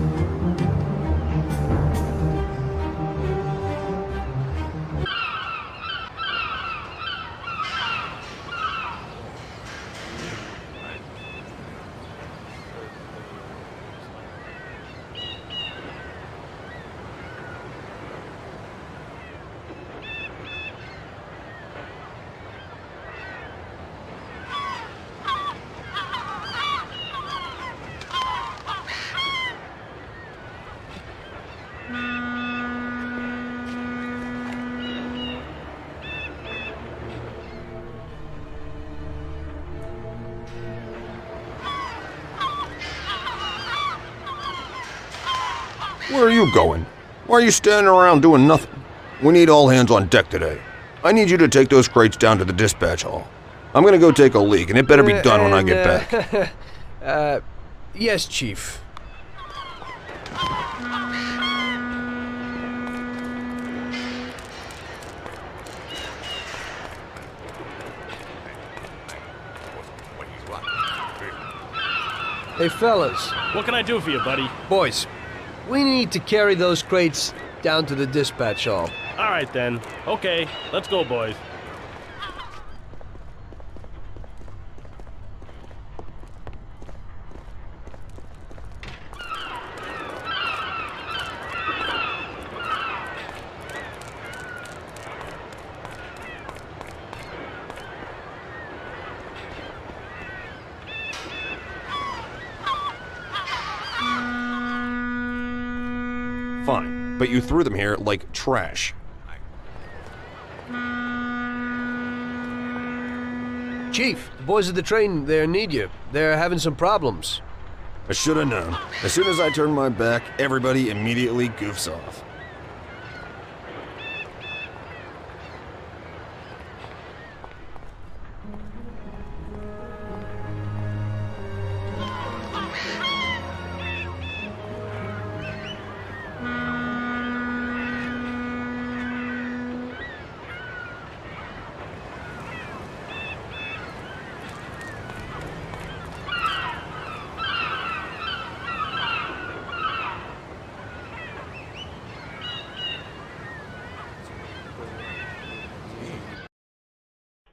Where are you going? Why are you standing around doing nothing? We need all hands on deck today. I need you to take those crates down to the dispatch hall. I'm gonna go take a leak, and it better be done when I get back. Yes, Chief. Hey, fellas. What can I do for you, buddy? Boys, we need to carry those crates down to the dispatch hall. All right, then. Okay, let's go, boys. Fine, but you threw them here like trash. Chief, the boys at the train there need you. They're having some problems. I should have known. As soon as I turn my back, everybody immediately goofs off.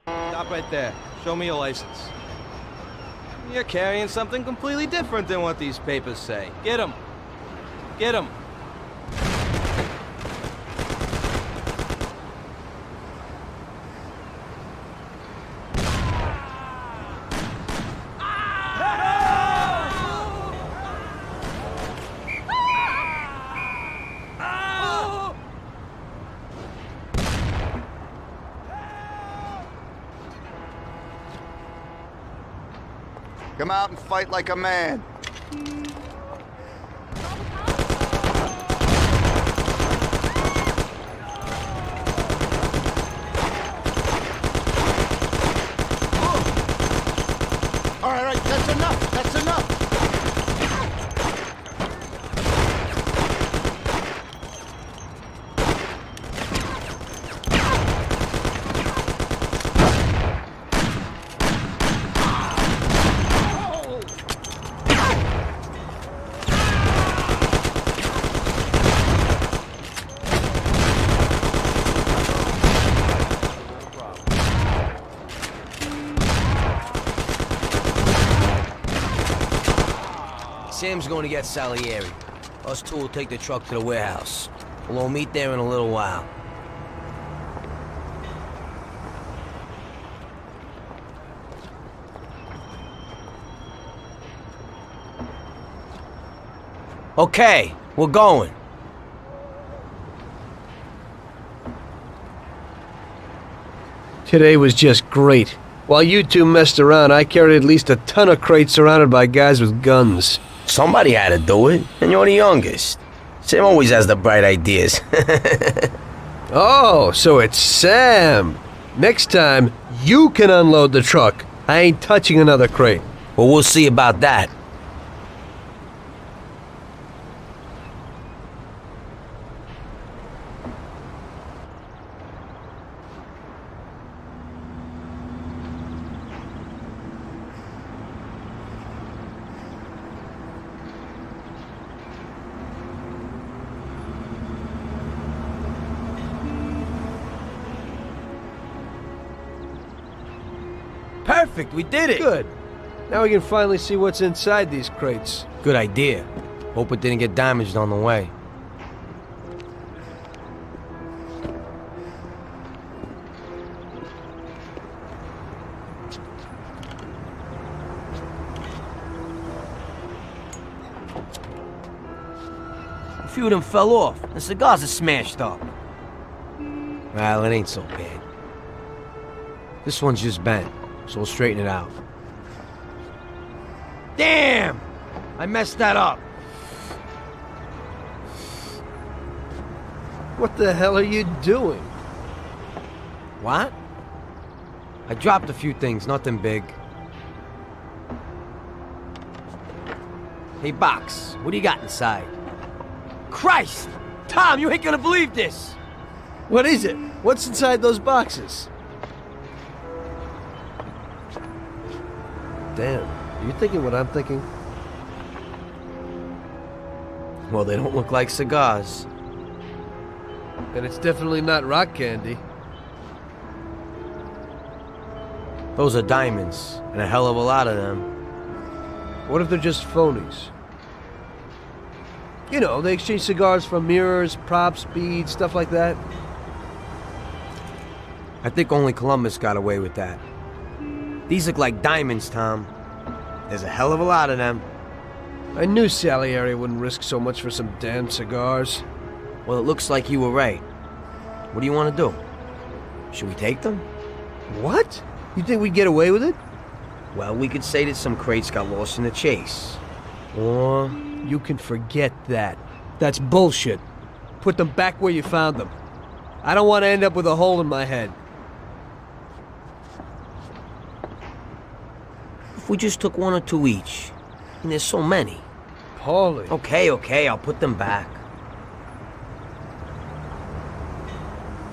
Stop right there. Show me your license. You're carrying something completely different than what these papers say. Get him. Get him. Come out and fight like a man. All right, that's enough. That's enough. Sam's going to get Salieri. Us two will take the truck to the warehouse. We'll all meet there in a little while. Okay, we're going. Today was just great. While you two messed around, I carried at least a ton of crates surrounded by guys with guns. Somebody had to do it, and you're the youngest. Sam always has the bright ideas. Oh, so it's Sam. Next time, you can unload the truck. I ain't touching another crate. Well, we'll see about that. Perfect, we did it! Good. Now we can finally see what's inside these crates. Good idea. Hope it didn't get damaged on the way. A few of them fell off. The cigars are smashed up. Well, it ain't so bad. This one's just bent, so we'll straighten it out. Damn! I messed that up. What the hell are you doing? What? I dropped a few things, nothing big. Hey, Box, what do you got inside? Christ! Tom, you ain't gonna believe this! What is it? What's inside those boxes? Damn, are you thinking what I'm thinking? Well, they don't look like cigars. And it's definitely not rock candy. Those are diamonds, and a hell of a lot of them. What if they're just phonies? You know, they exchange cigars for mirrors, props, beads, stuff like that. I think only Columbus got away with that. These look like diamonds, Tom. There's a hell of a lot of them. I knew Salieri wouldn't risk so much for some damn cigars. Well, it looks like you were right. What do you want to do? Should we take them? What? You think we'd get away with it? Well, we could say that some crates got lost in the chase. Or... You can forget that. That's bullshit. Put them back where you found them. I don't want to end up with a hole in my head. If we just took one or two each. And there's so many. Paulie. Okay, I'll put them back.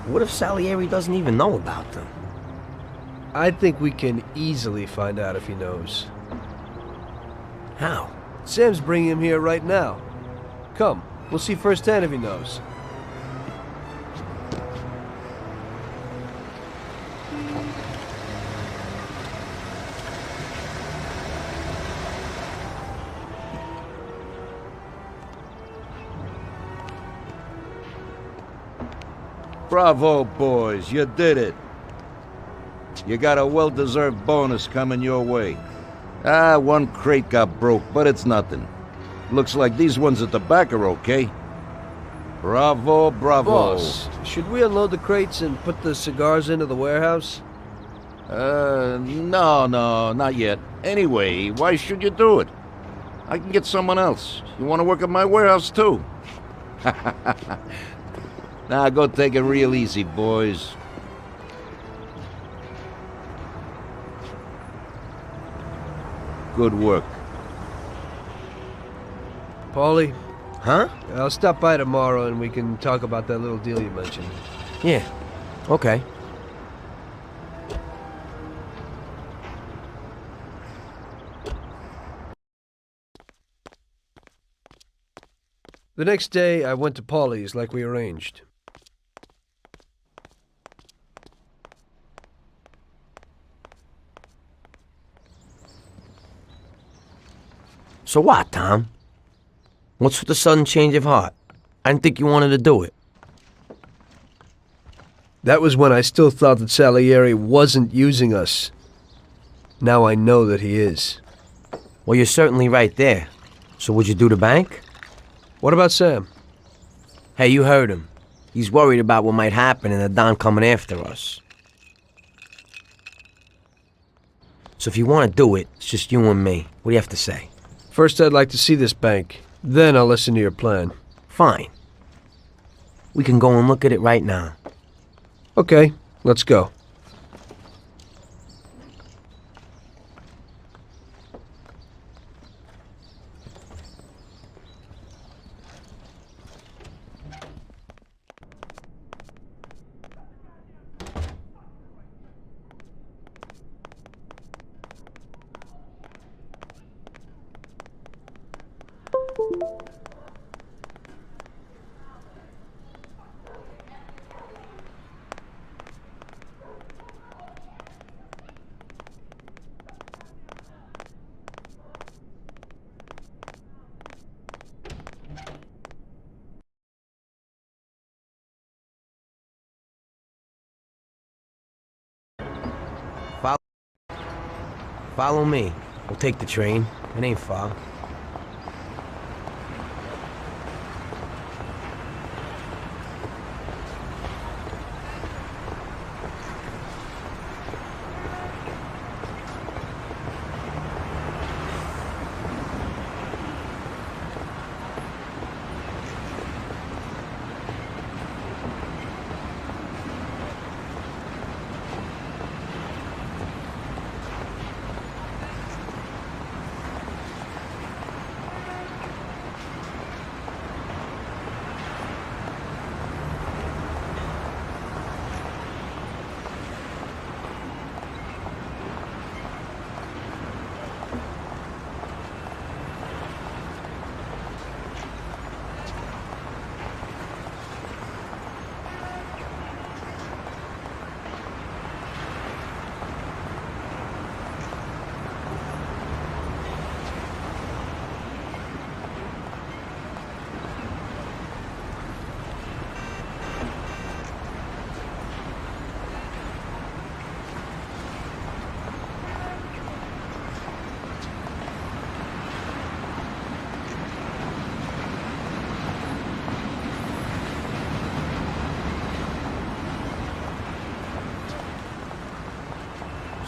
What if Salieri doesn't even know about them? I think we can easily find out if he knows. How? Sam's bringing him here right now. Come, we'll see firsthand if he knows. Bravo, boys, you did it. You got a well-deserved bonus coming your way. One crate got broke, but it's nothing. Looks like these ones at the back are okay. Bravo, bravo. Boss, should we unload the crates and put the cigars into the warehouse? No, not yet. Anyway, why should you do it? I can get someone else. You want to work at my warehouse, too? Now, go take it real easy, boys. Good work. Paulie? Huh? I'll stop by tomorrow and we can talk about that little deal you mentioned. Yeah. Okay. The next day, I went to Paulie's like we arranged. So what, Tom? What's with the sudden change of heart? I didn't think you wanted to do it. That was when I still thought that Salieri wasn't using us. Now I know that he is. Well, you're certainly right there. So would you do the bank? What about Sam? Hey, you heard him. He's worried about what might happen and the Don coming after us. So if you want to do it, it's just you and me. What do you have to say? First, I'd like to see this bank. Then I'll listen to your plan. Fine. We can go and look at it right now. Okay, let's go. Follow me. We'll take the train. It ain't far.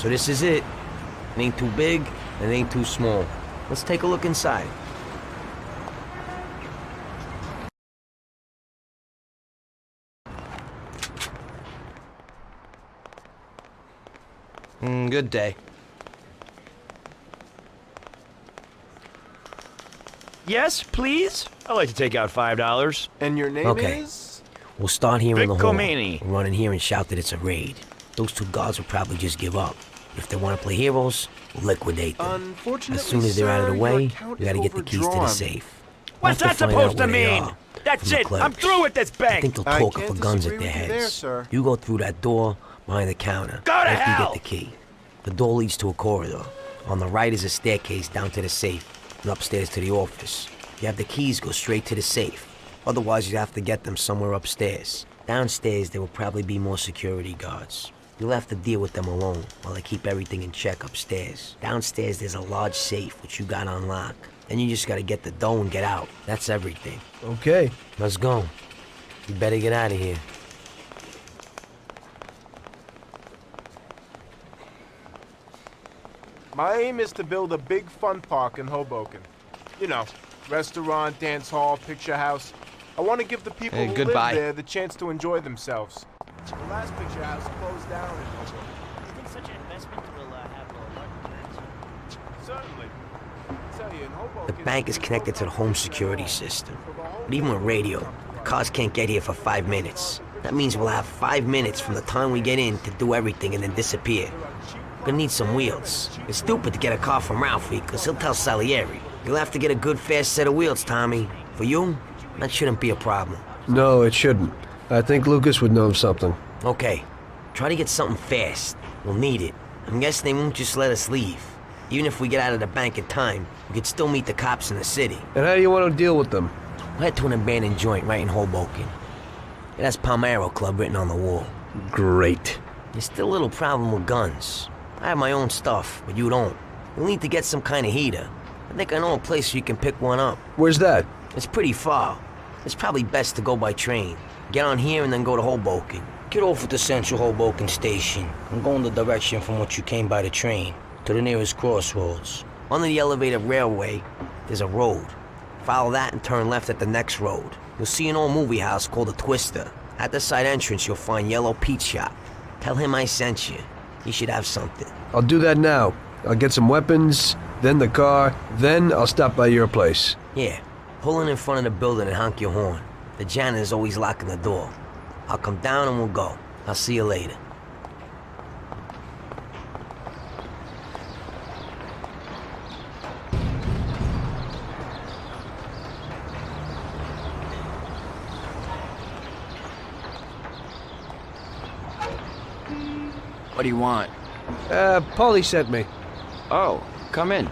So this is it. It ain't too big, and it ain't too small. Let's take a look inside. Good day. Yes, please? I'd like to take out $5. And your name Okay. is? We'll start here in the hall. Viccomini. We'll run in here and shout that it's a raid. Those two guards will probably just give up. If they want to play heroes, we'll liquidate them. Unfortunately, As soon as they're out of the sir, way, your account we gotta is get the keys to the overdrawn. safe. What's We'll have that to find out supposed to where they mean? are That's from the it. I'm clerks. through with this I bank. think they'll I talk up can't for guns at disagree their with you there, heads. sir. You go through that door behind the counter. Go to after hell! you get the key. The door leads to a corridor. On the right is a staircase down to the safe and upstairs to the office. If you have the keys, go straight to the safe. Otherwise, you'd have to get them somewhere upstairs. Downstairs, there will probably be more security guards. You'll have to deal with them alone while I keep everything in check upstairs. Downstairs, there's a large safe which you got on lock. Then you just gotta get the dough and get out. That's everything. Okay. Let's go. You better get out of here. My aim is to build a big fun park in Hoboken. You know, restaurant, dance hall, picture house. I want to give the people Hey, who goodbye. live there the chance to enjoy themselves. The last picture house closed down in Hoboken. You think such an investment will have a returns? Certainly. I tell you, in Hoboken, The bank is connected to the home security system. But even with radio, the cars can't get here for 5 minutes. That means we'll have 5 minutes from the time we get in to do everything and then disappear. We're gonna need some wheels. It's stupid to get a car from Ralphie, because he'll tell Salieri. You'll have to get a good fast set of wheels, Tommy. For you, that shouldn't be a problem. No, it shouldn't. I think Lucas would know something. Okay, try to get something fast. We'll need it. I'm guessing they won't just let us leave. Even if we get out of the bank in time, we could still meet the cops in the city. And how do you want to deal with them? We'll head to an abandoned joint right in Hoboken. It has Palmero Club written on the wall. Great. There's still a little problem with guns. I have my own stuff, but you don't. You'll need to get some kind of heater. I think I know a place where you can pick one up. Where's that? It's pretty far. It's probably best to go by train. Get on here and then go to Hoboken. Get off at the central Hoboken station and go in the direction from which you came by the train to the nearest crossroads. Under the elevated railway, there's a road. Follow that and turn left at the next road. You'll see an old movie house called the Twister. At the side entrance, you'll find Yellow Pete Shop. Tell him I sent you. He should have something. I'll do that now. I'll get some weapons, then the car, then I'll stop by your place. Yeah, pull in front of the building and honk your horn. The janitor's always locking the door. I'll come down and we'll go. I'll see you later. What do you want? Paulie sent me. Oh, come in.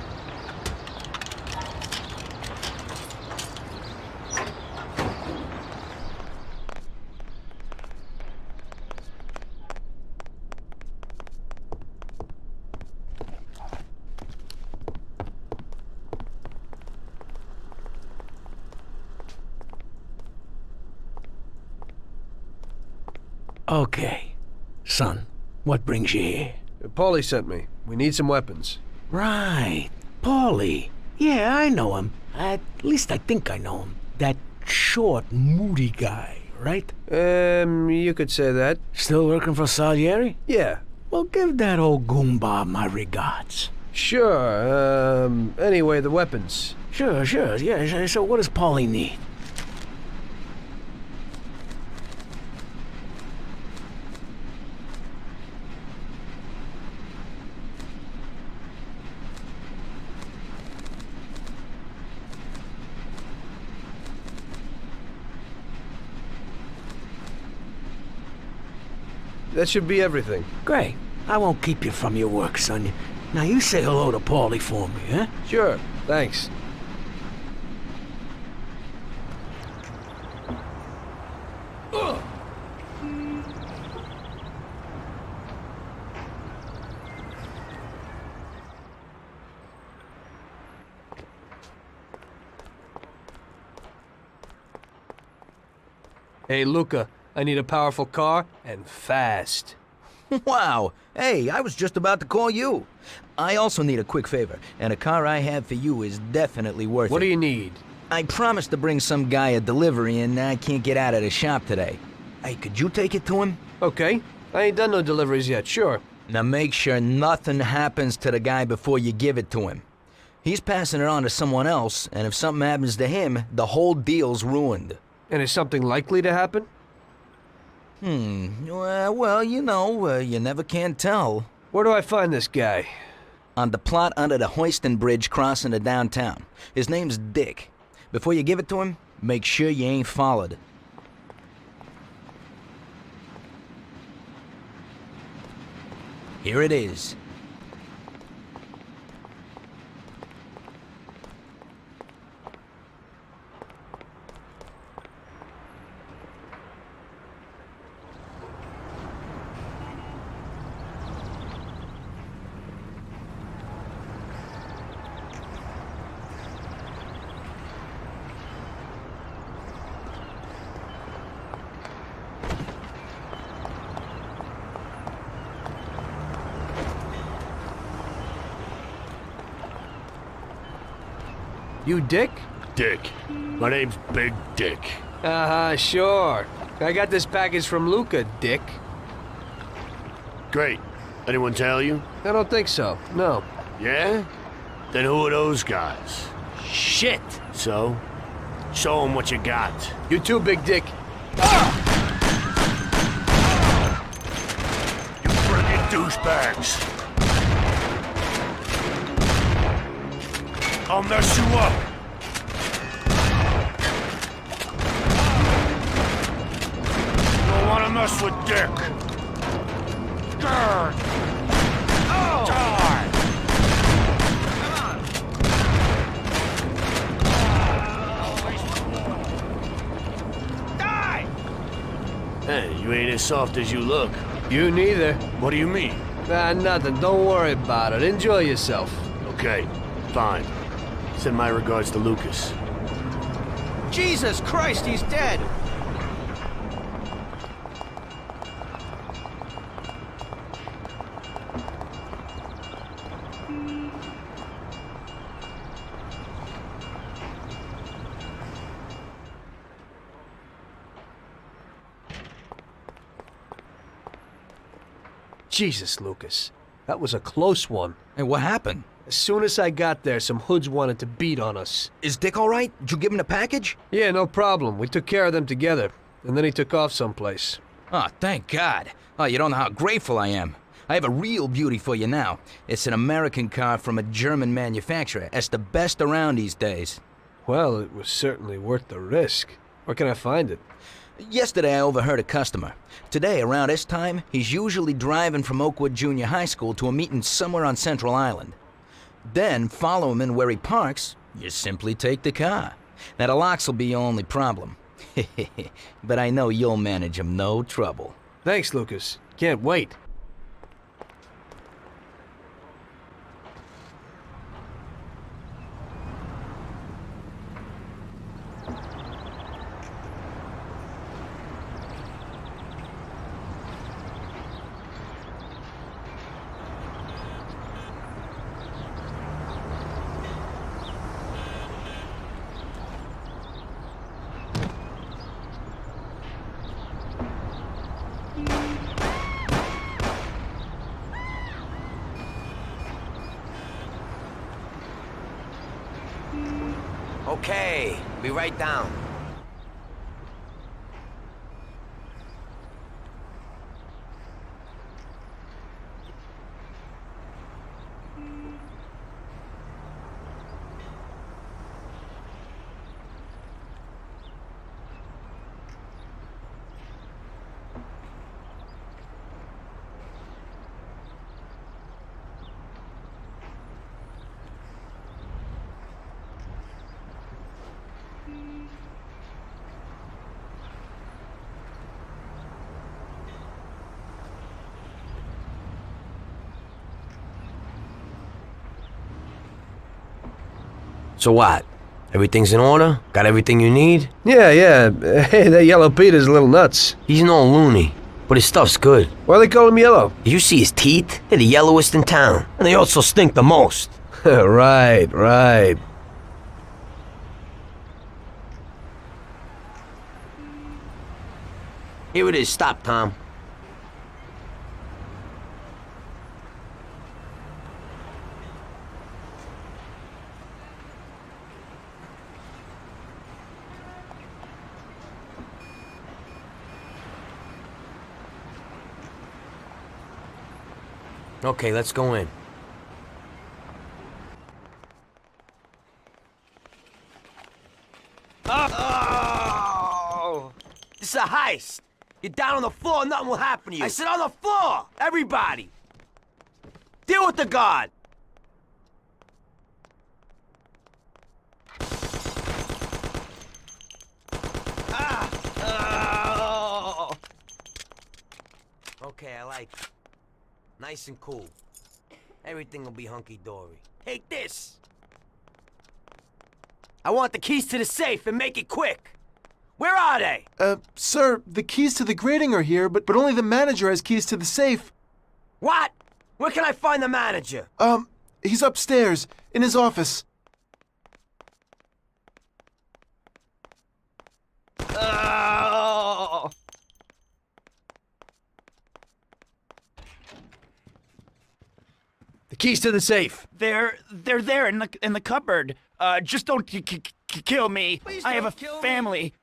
Okay. Son, what brings you here? Paulie sent me. We need some weapons. Right. Paulie. Yeah, I know him. At least I think I know him. That short, moody guy, right? You could say that. Still working for Salieri? Yeah. Well, give that old goomba my regards. Sure. Anyway, the weapons. Sure. Yeah, so what does Paulie need? That should be everything. Great. I won't keep you from your work, son. Now you say hello to Paulie for me, huh? Sure. Thanks. Hey, Luca, I need a powerful car, and fast. Wow. Hey, I was just about to call you. I also need a quick favor, and a car I have for you is definitely worth it. What do you need? I promised to bring some guy a delivery, and I can't get out of the shop today. Hey, could you take it to him? Okay. I ain't done no deliveries yet, sure. Now make sure nothing happens to the guy before you give it to him. He's passing it on to someone else, and if something happens to him, the whole deal's ruined. And is something likely to happen? Well, you know, you never can tell. Where do I find this guy? On the plot under the Hoiston Bridge crossing to downtown. His name's Dick. Before you give it to him, make sure you ain't followed. Here it is. You Dick? Dick. My name's Big Dick. Uh-huh, sure. I got this package from Luca, Dick. Great. Anyone tell you? I don't think so, no. Yeah? Then who are those guys? Shit! So? Show them what you got. You too, Big Dick. You friggin' douchebags. I'll mess you up. You don't want to mess with Dick. Grr. Die. Hey, you ain't as soft as you look. You neither. What do you mean? Nothing. Don't worry about it. Enjoy yourself. Okay, fine. Send my regards to Lucas. Jesus Christ, he's dead! Jesus, Lucas. That was a close one. Hey, what happened? As soon as I got there, some hoods wanted to beat on us. Is Dick all right? Did you give him the package? Yeah, no problem. We took care of them together. And then he took off someplace. Oh, thank God. Oh, you don't know how grateful I am. I have a real beauty for you now. It's an American car from a German manufacturer. It's the best around these days. Well, it was certainly worth the risk. Where can I find it? Yesterday I overheard a customer. Today, around this time, he's usually driving from Oakwood Junior High School to a meeting somewhere on Central Island. Then, follow him in where he parks, you simply take the car. Now, the locks will be your only problem. But I know you'll manage him no trouble. Thanks, Lucas. Can't wait. Okay, be right down. So what? Everything's in order? Got everything you need? Yeah. Hey, that Yellow Peter's a little nuts. He's no loony, but his stuff's good. Why they call him Yellow? Did you see his teeth? They're the yellowest in town, and they also stink the most. Right. Here it is. Stop, Tom. Okay, let's go in. Oh! This is a heist. You're down on the floor, nothing will happen to you. I said on the floor! Everybody! Deal with the guard! Okay, I like it. Nice and cool. Everything will be hunky-dory. Take this! I want the keys to the safe and make it quick. Where are they? Sir, the keys to the grating are here, but only the manager has keys to the safe. What? Where can I find the manager? He's upstairs, in his office. The keys to the safe. They're there in the cupboard. Just don't kill me. Please I have a don't kill me. family.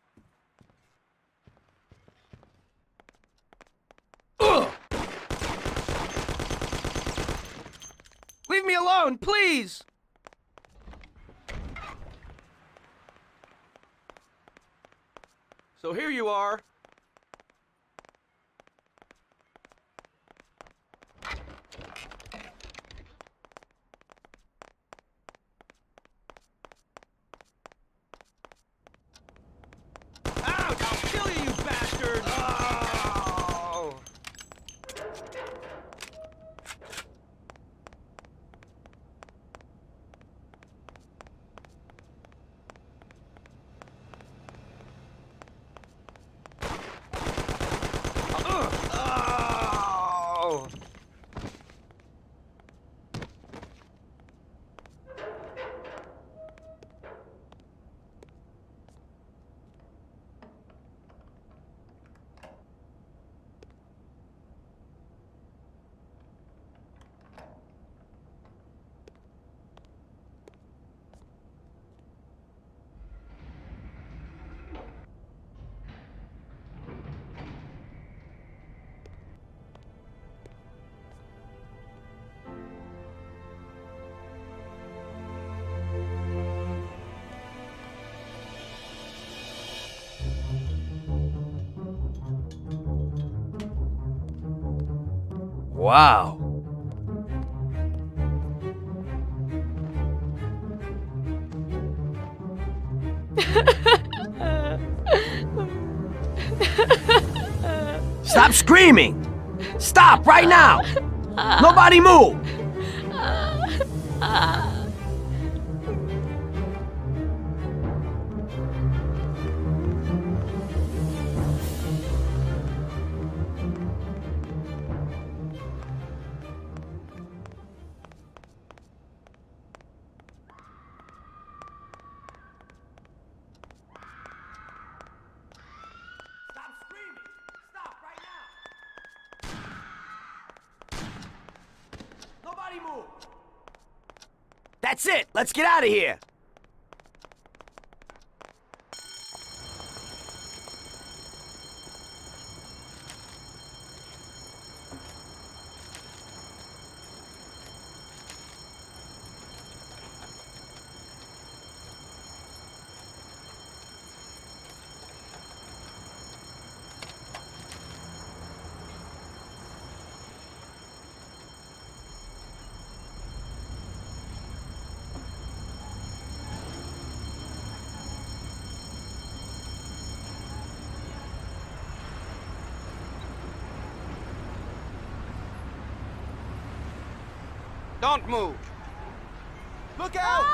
Leave me alone, please! So here you are. Ouch! I'll kill you, you bastard! Wow. Stop screaming! Stop right now! Nobody move! That's it! Let's get out of here! Don't move. Look out!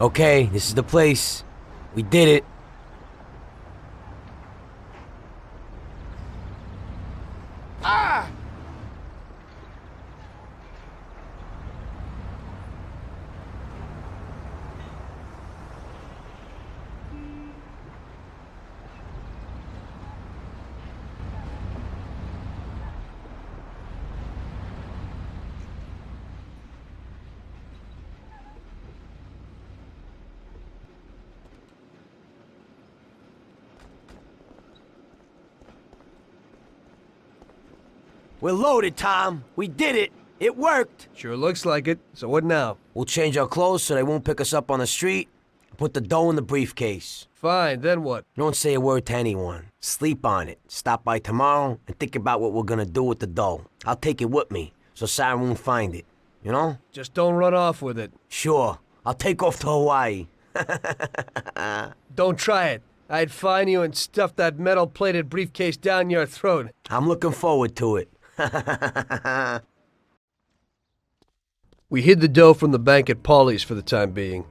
Okay, this is the place. We did it. Ah! We're loaded, Tom. We did it. It worked. Sure looks like it. So what now? We'll change our clothes so they won't pick us up on the street. Put the dough in the briefcase. Fine, then what? Don't say a word to anyone. Sleep on it. Stop by tomorrow and think about what we're gonna do with the dough. I'll take it with me, so Sarah won't find it. You know? Just don't run off with it. Sure. I'll take off to Hawaii. Don't try it. I'd fine you and stuff that metal-plated briefcase down your throat. I'm looking forward to it. We hid the dough from the bank at Paulie's for the time being.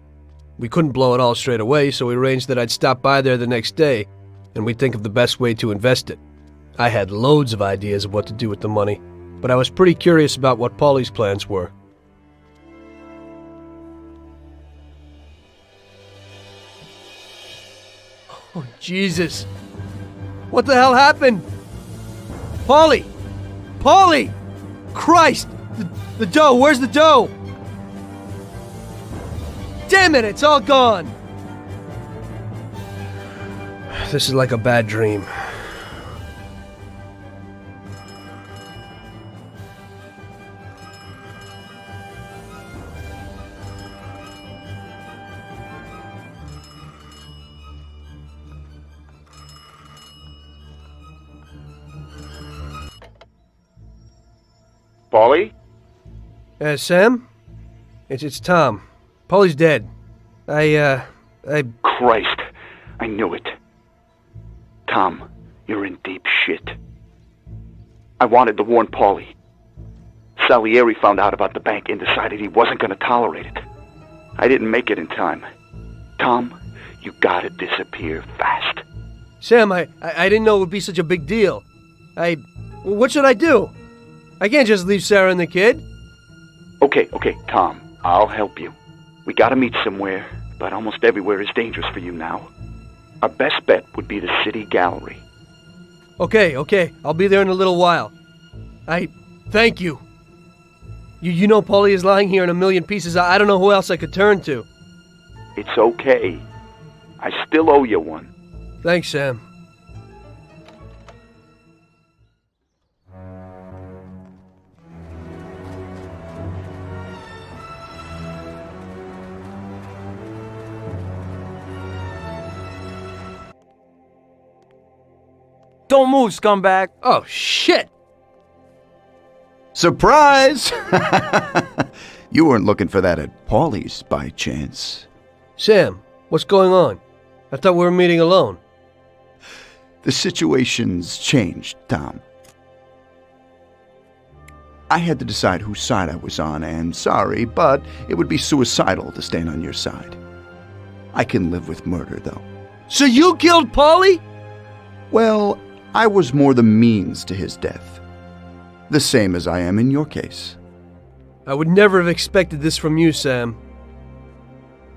We couldn't blow it all straight away, so we arranged that I'd stop by there the next day, and we'd think of the best way to invest it. I had loads of ideas of what to do with the money, but I was pretty curious about what Paulie's plans were. Oh, Jesus. What the hell happened? Paulie! Paulie! Christ! The dough! Where's the dough? Damn it, it's all gone! This is like a bad dream. Paulie? Sam? It's Tom. Paulie's dead. Christ, I knew it. Tom, you're in deep shit. I wanted to warn Paulie. Salieri found out about the bank and decided he wasn't going to tolerate it. I didn't make it in time. Tom, you gotta disappear fast. Sam, I didn't know it would be such a big deal. What should I do? I can't just leave Sarah and the kid. Okay, Tom, I'll help you. We gotta meet somewhere, but almost everywhere is dangerous for you now. Our best bet would be the city gallery. Okay, I'll be there in a little while. Thank you. You know Paulie is lying here in a million pieces. I don't know who else I could turn to. It's okay. I still owe you one. Thanks, Sam. Don't move, scumbag. Oh, shit. Surprise! You weren't looking for that at Paulie's by chance. Sam, what's going on? I thought we were meeting alone. The situation's changed, Tom. I had to decide whose side I was on, and sorry, but it would be suicidal to stand on your side. I can live with murder, though. So you killed Paulie? Well, I was more the means to his death. The same as I am in your case. I would never have expected this from you, Sam.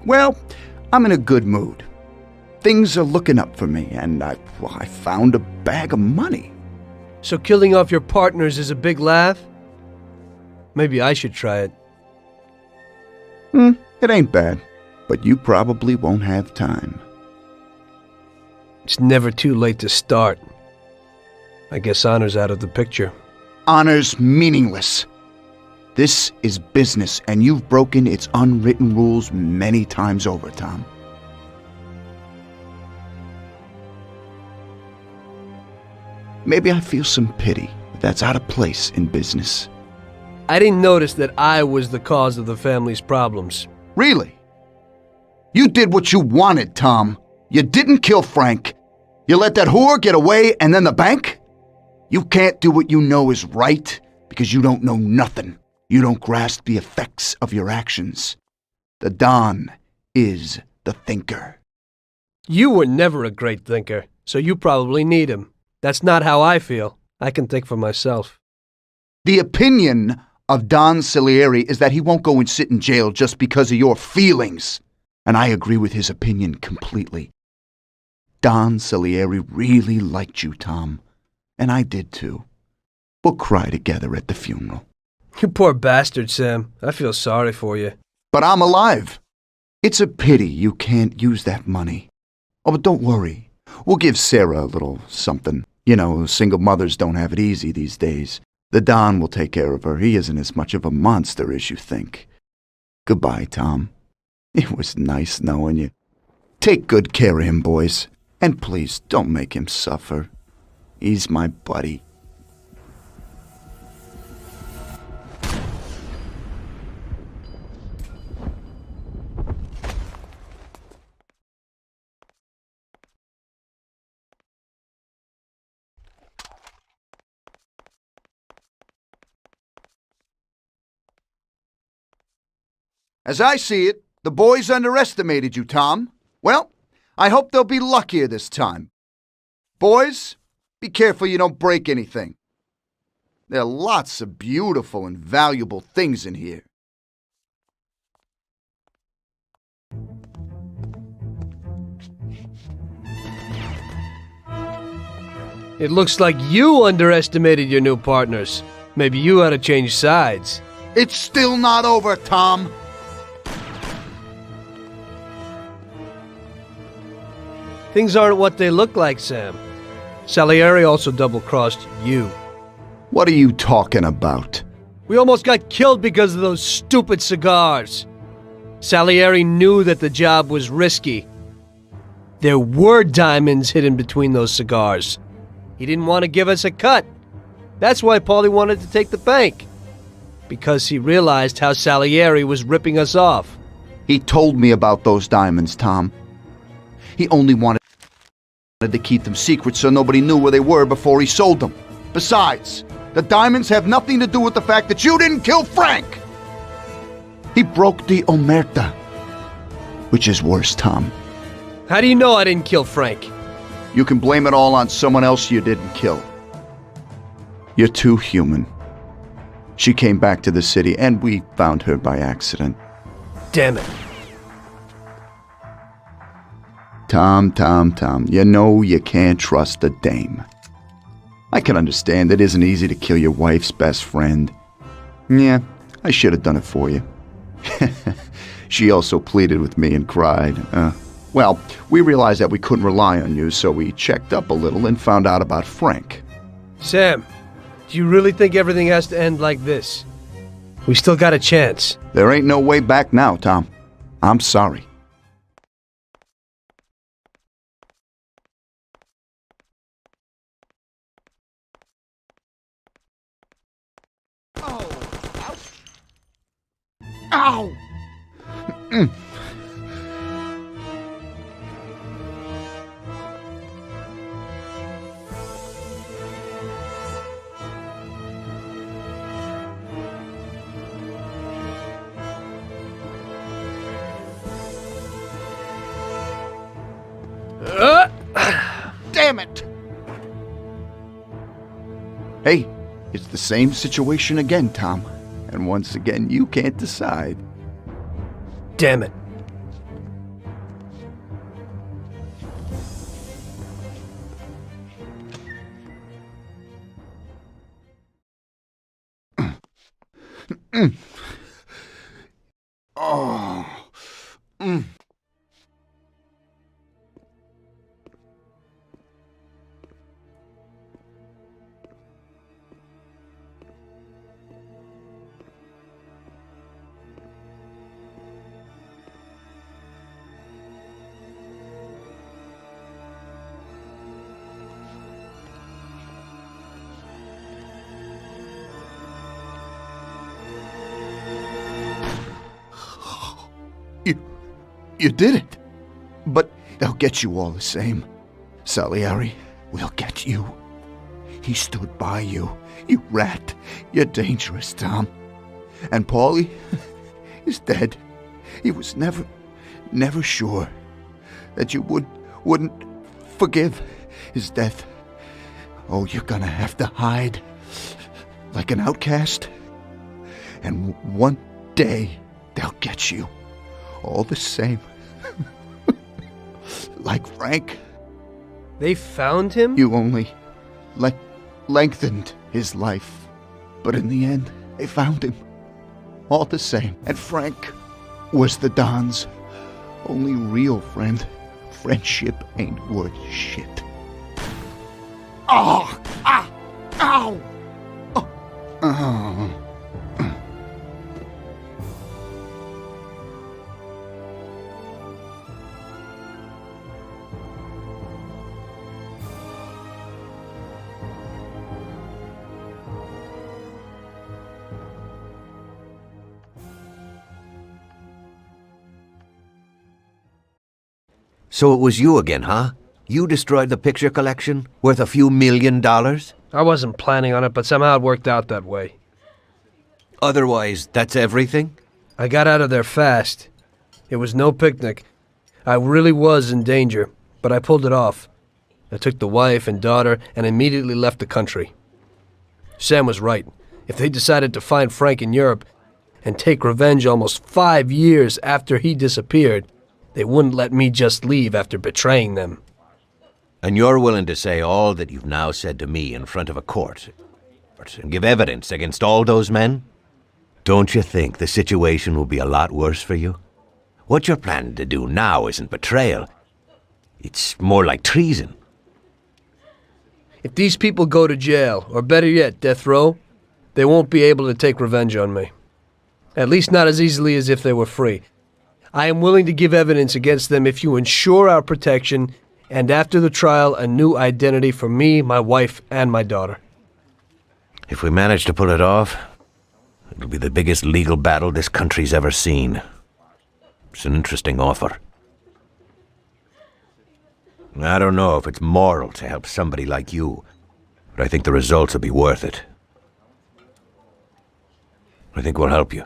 Well, I'm in a good mood. Things are looking up for me, and I found a bag of money. So killing off your partners is a big laugh? Maybe I should try it. It ain't bad, but you probably won't have time. It's never too late to start. I guess honor's out of the picture. Honor's meaningless. This is business, and you've broken its unwritten rules many times over, Tom. Maybe I feel some pity, but that's out of place in business. I didn't notice that I was the cause of the family's problems. Really? You did what you wanted, Tom. You didn't kill Frank. You let that whore get away, and then the bank? You can't do what you know is right because you don't know nothing. You don't grasp the effects of your actions. The Don is the thinker. You were never a great thinker, so you probably need him. That's not how I feel. I can think for myself. The opinion of Don Salieri is that he won't go and sit in jail just because of your feelings. And I agree with his opinion completely. Don Salieri really liked you, Tom. And I did too. We'll cry together at the funeral. You poor bastard, Sam. I feel sorry for you. But I'm alive. It's a pity you can't use that money. Oh, but don't worry. We'll give Sarah a little something. You know, single mothers don't have it easy these days. The Don will take care of her. He isn't as much of a monster as you think. Goodbye, Tom. It was nice knowing you. Take good care of him, boys. And please, don't make him suffer. He's my buddy. As I see it, the boys underestimated you, Tom. Well, I hope they'll be luckier this time. Boys, be careful you don't break anything. There are lots of beautiful and valuable things in here. It looks like you underestimated your new partners. Maybe you ought to change sides. It's still not over, Tom. Things aren't what they look like, Sam. Salieri also double-crossed you. What are you talking about? We almost got killed because of those stupid cigars. Salieri knew that the job was risky. There were diamonds hidden between those cigars. He didn't want to give us a cut. That's why Paulie wanted to take the bank. Because he realized how Salieri was ripping us off. He told me about those diamonds, Tom. He only wanted to keep them secret so nobody knew where they were before he sold them. Besides, the diamonds have nothing to do with the fact that you didn't kill Frank! He broke the omerta. Which is worse, Tom? How do you know I didn't kill Frank? You can blame it all on someone else you didn't kill. You're too human. She came back to the city, and we found her by accident. Damn it. Tom, you know you can't trust a dame. I can understand it isn't easy to kill your wife's best friend. Yeah, I should have done it for you. She also pleaded with me and cried. Well, we realized that we couldn't rely on you, so we checked up a little and found out about Frank. Sam, do you really think everything has to end like this? We still got a chance. There ain't no way back now, Tom. I'm sorry. Ow! Damn it! Hey, it's the same situation again, Tom. And once again, you can't decide. Damn it. Oh. You did it. But they'll get you all the same. Salieri will get you. He stood by you. You rat. You're dangerous, Tom. And Paulie is dead. He was never sure that you wouldn't forgive his death. Oh, you're gonna have to hide like an outcast. And one day they'll get you. All the same. Like Frank. They found him? You only lengthened his life. But in the end, they found him. All the same. And Frank was the Don's only real friend. Friendship ain't worth shit. Oh! Ah! Ow! Oh! Oh. So it was you again, huh? You destroyed the picture collection, worth a few $1 million? I wasn't planning on it, but somehow it worked out that way. Otherwise, that's everything? I got out of there fast. It was no picnic. I really was in danger, but I pulled it off. I took the wife and daughter and immediately left the country. Sam was right. If they decided to find Frank in Europe and take revenge almost 5 years after he disappeared, they wouldn't let me just leave after betraying them. And you're willing to say all that you've now said to me in front of a court and give evidence against all those men? Don't you think the situation will be a lot worse for you? What you're planning to do now isn't betrayal. It's more like treason. If these people go to jail, or better yet, death row, they won't be able to take revenge on me. At least not as easily as if they were free. I am willing to give evidence against them if you ensure our protection, and after the trial, a new identity for me, my wife, and my daughter. If we manage to pull it off, it'll be the biggest legal battle this country's ever seen. It's an interesting offer. I don't know if it's moral to help somebody like you, but I think the results will be worth it. I think we'll help you.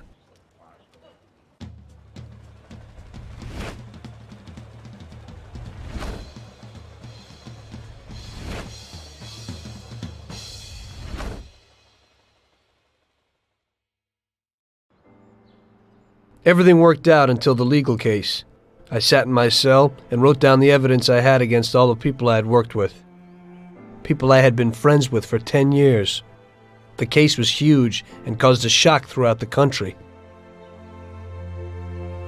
Everything worked out until the legal case. I sat in my cell and wrote down the evidence I had against all the people I had worked with. People I had been friends with for 10 years. The case was huge and caused a shock throughout the country.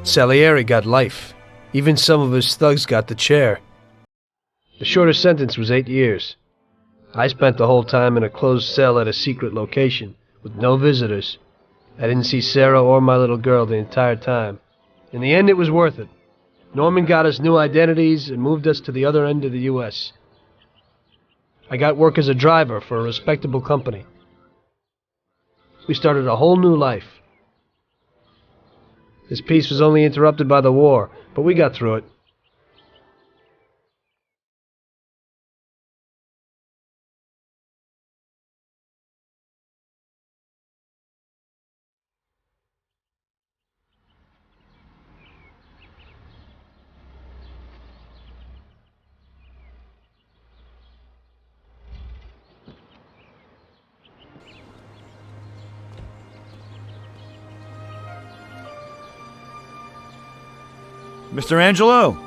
Salieri got life. Even some of his thugs got the chair. The shortest sentence was 8 years. I spent the whole time in a closed cell at a secret location, with no visitors. I didn't see Sarah or my little girl the entire time. In the end, it was worth it. Norman got us new identities and moved us to the other end of the U.S. I got work as a driver for a respectable company. We started a whole new life. This peace was only interrupted by the war, but we got through it. Mr. Angelo?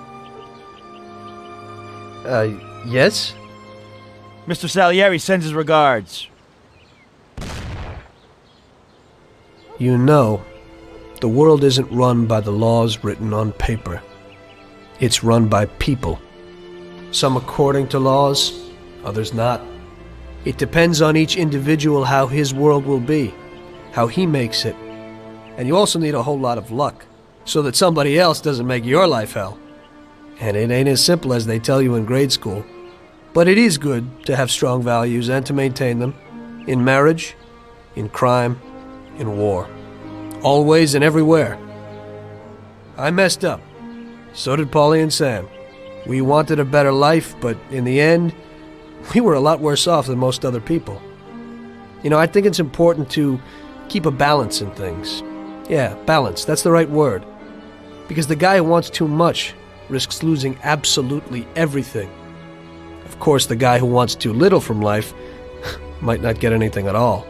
Yes? Mr. Salieri sends his regards. You know, the world isn't run by the laws written on paper. It's run by people. Some according to laws, others not. It depends on each individual how his world will be, how he makes it. And you also need a whole lot of luck, so that somebody else doesn't make your life hell. And it ain't as simple as they tell you in grade school. But it is good to have strong values and to maintain them, in marriage, in crime, in war. Always and everywhere. I messed up. So did Paulie and Sam. We wanted a better life, but in the end, we were a lot worse off than most other people. You know, I think it's important to keep a balance in things. Yeah, balance, that's the right word. Because the guy who wants too much risks losing absolutely everything. Of course, the guy who wants too little from life might not get anything at all.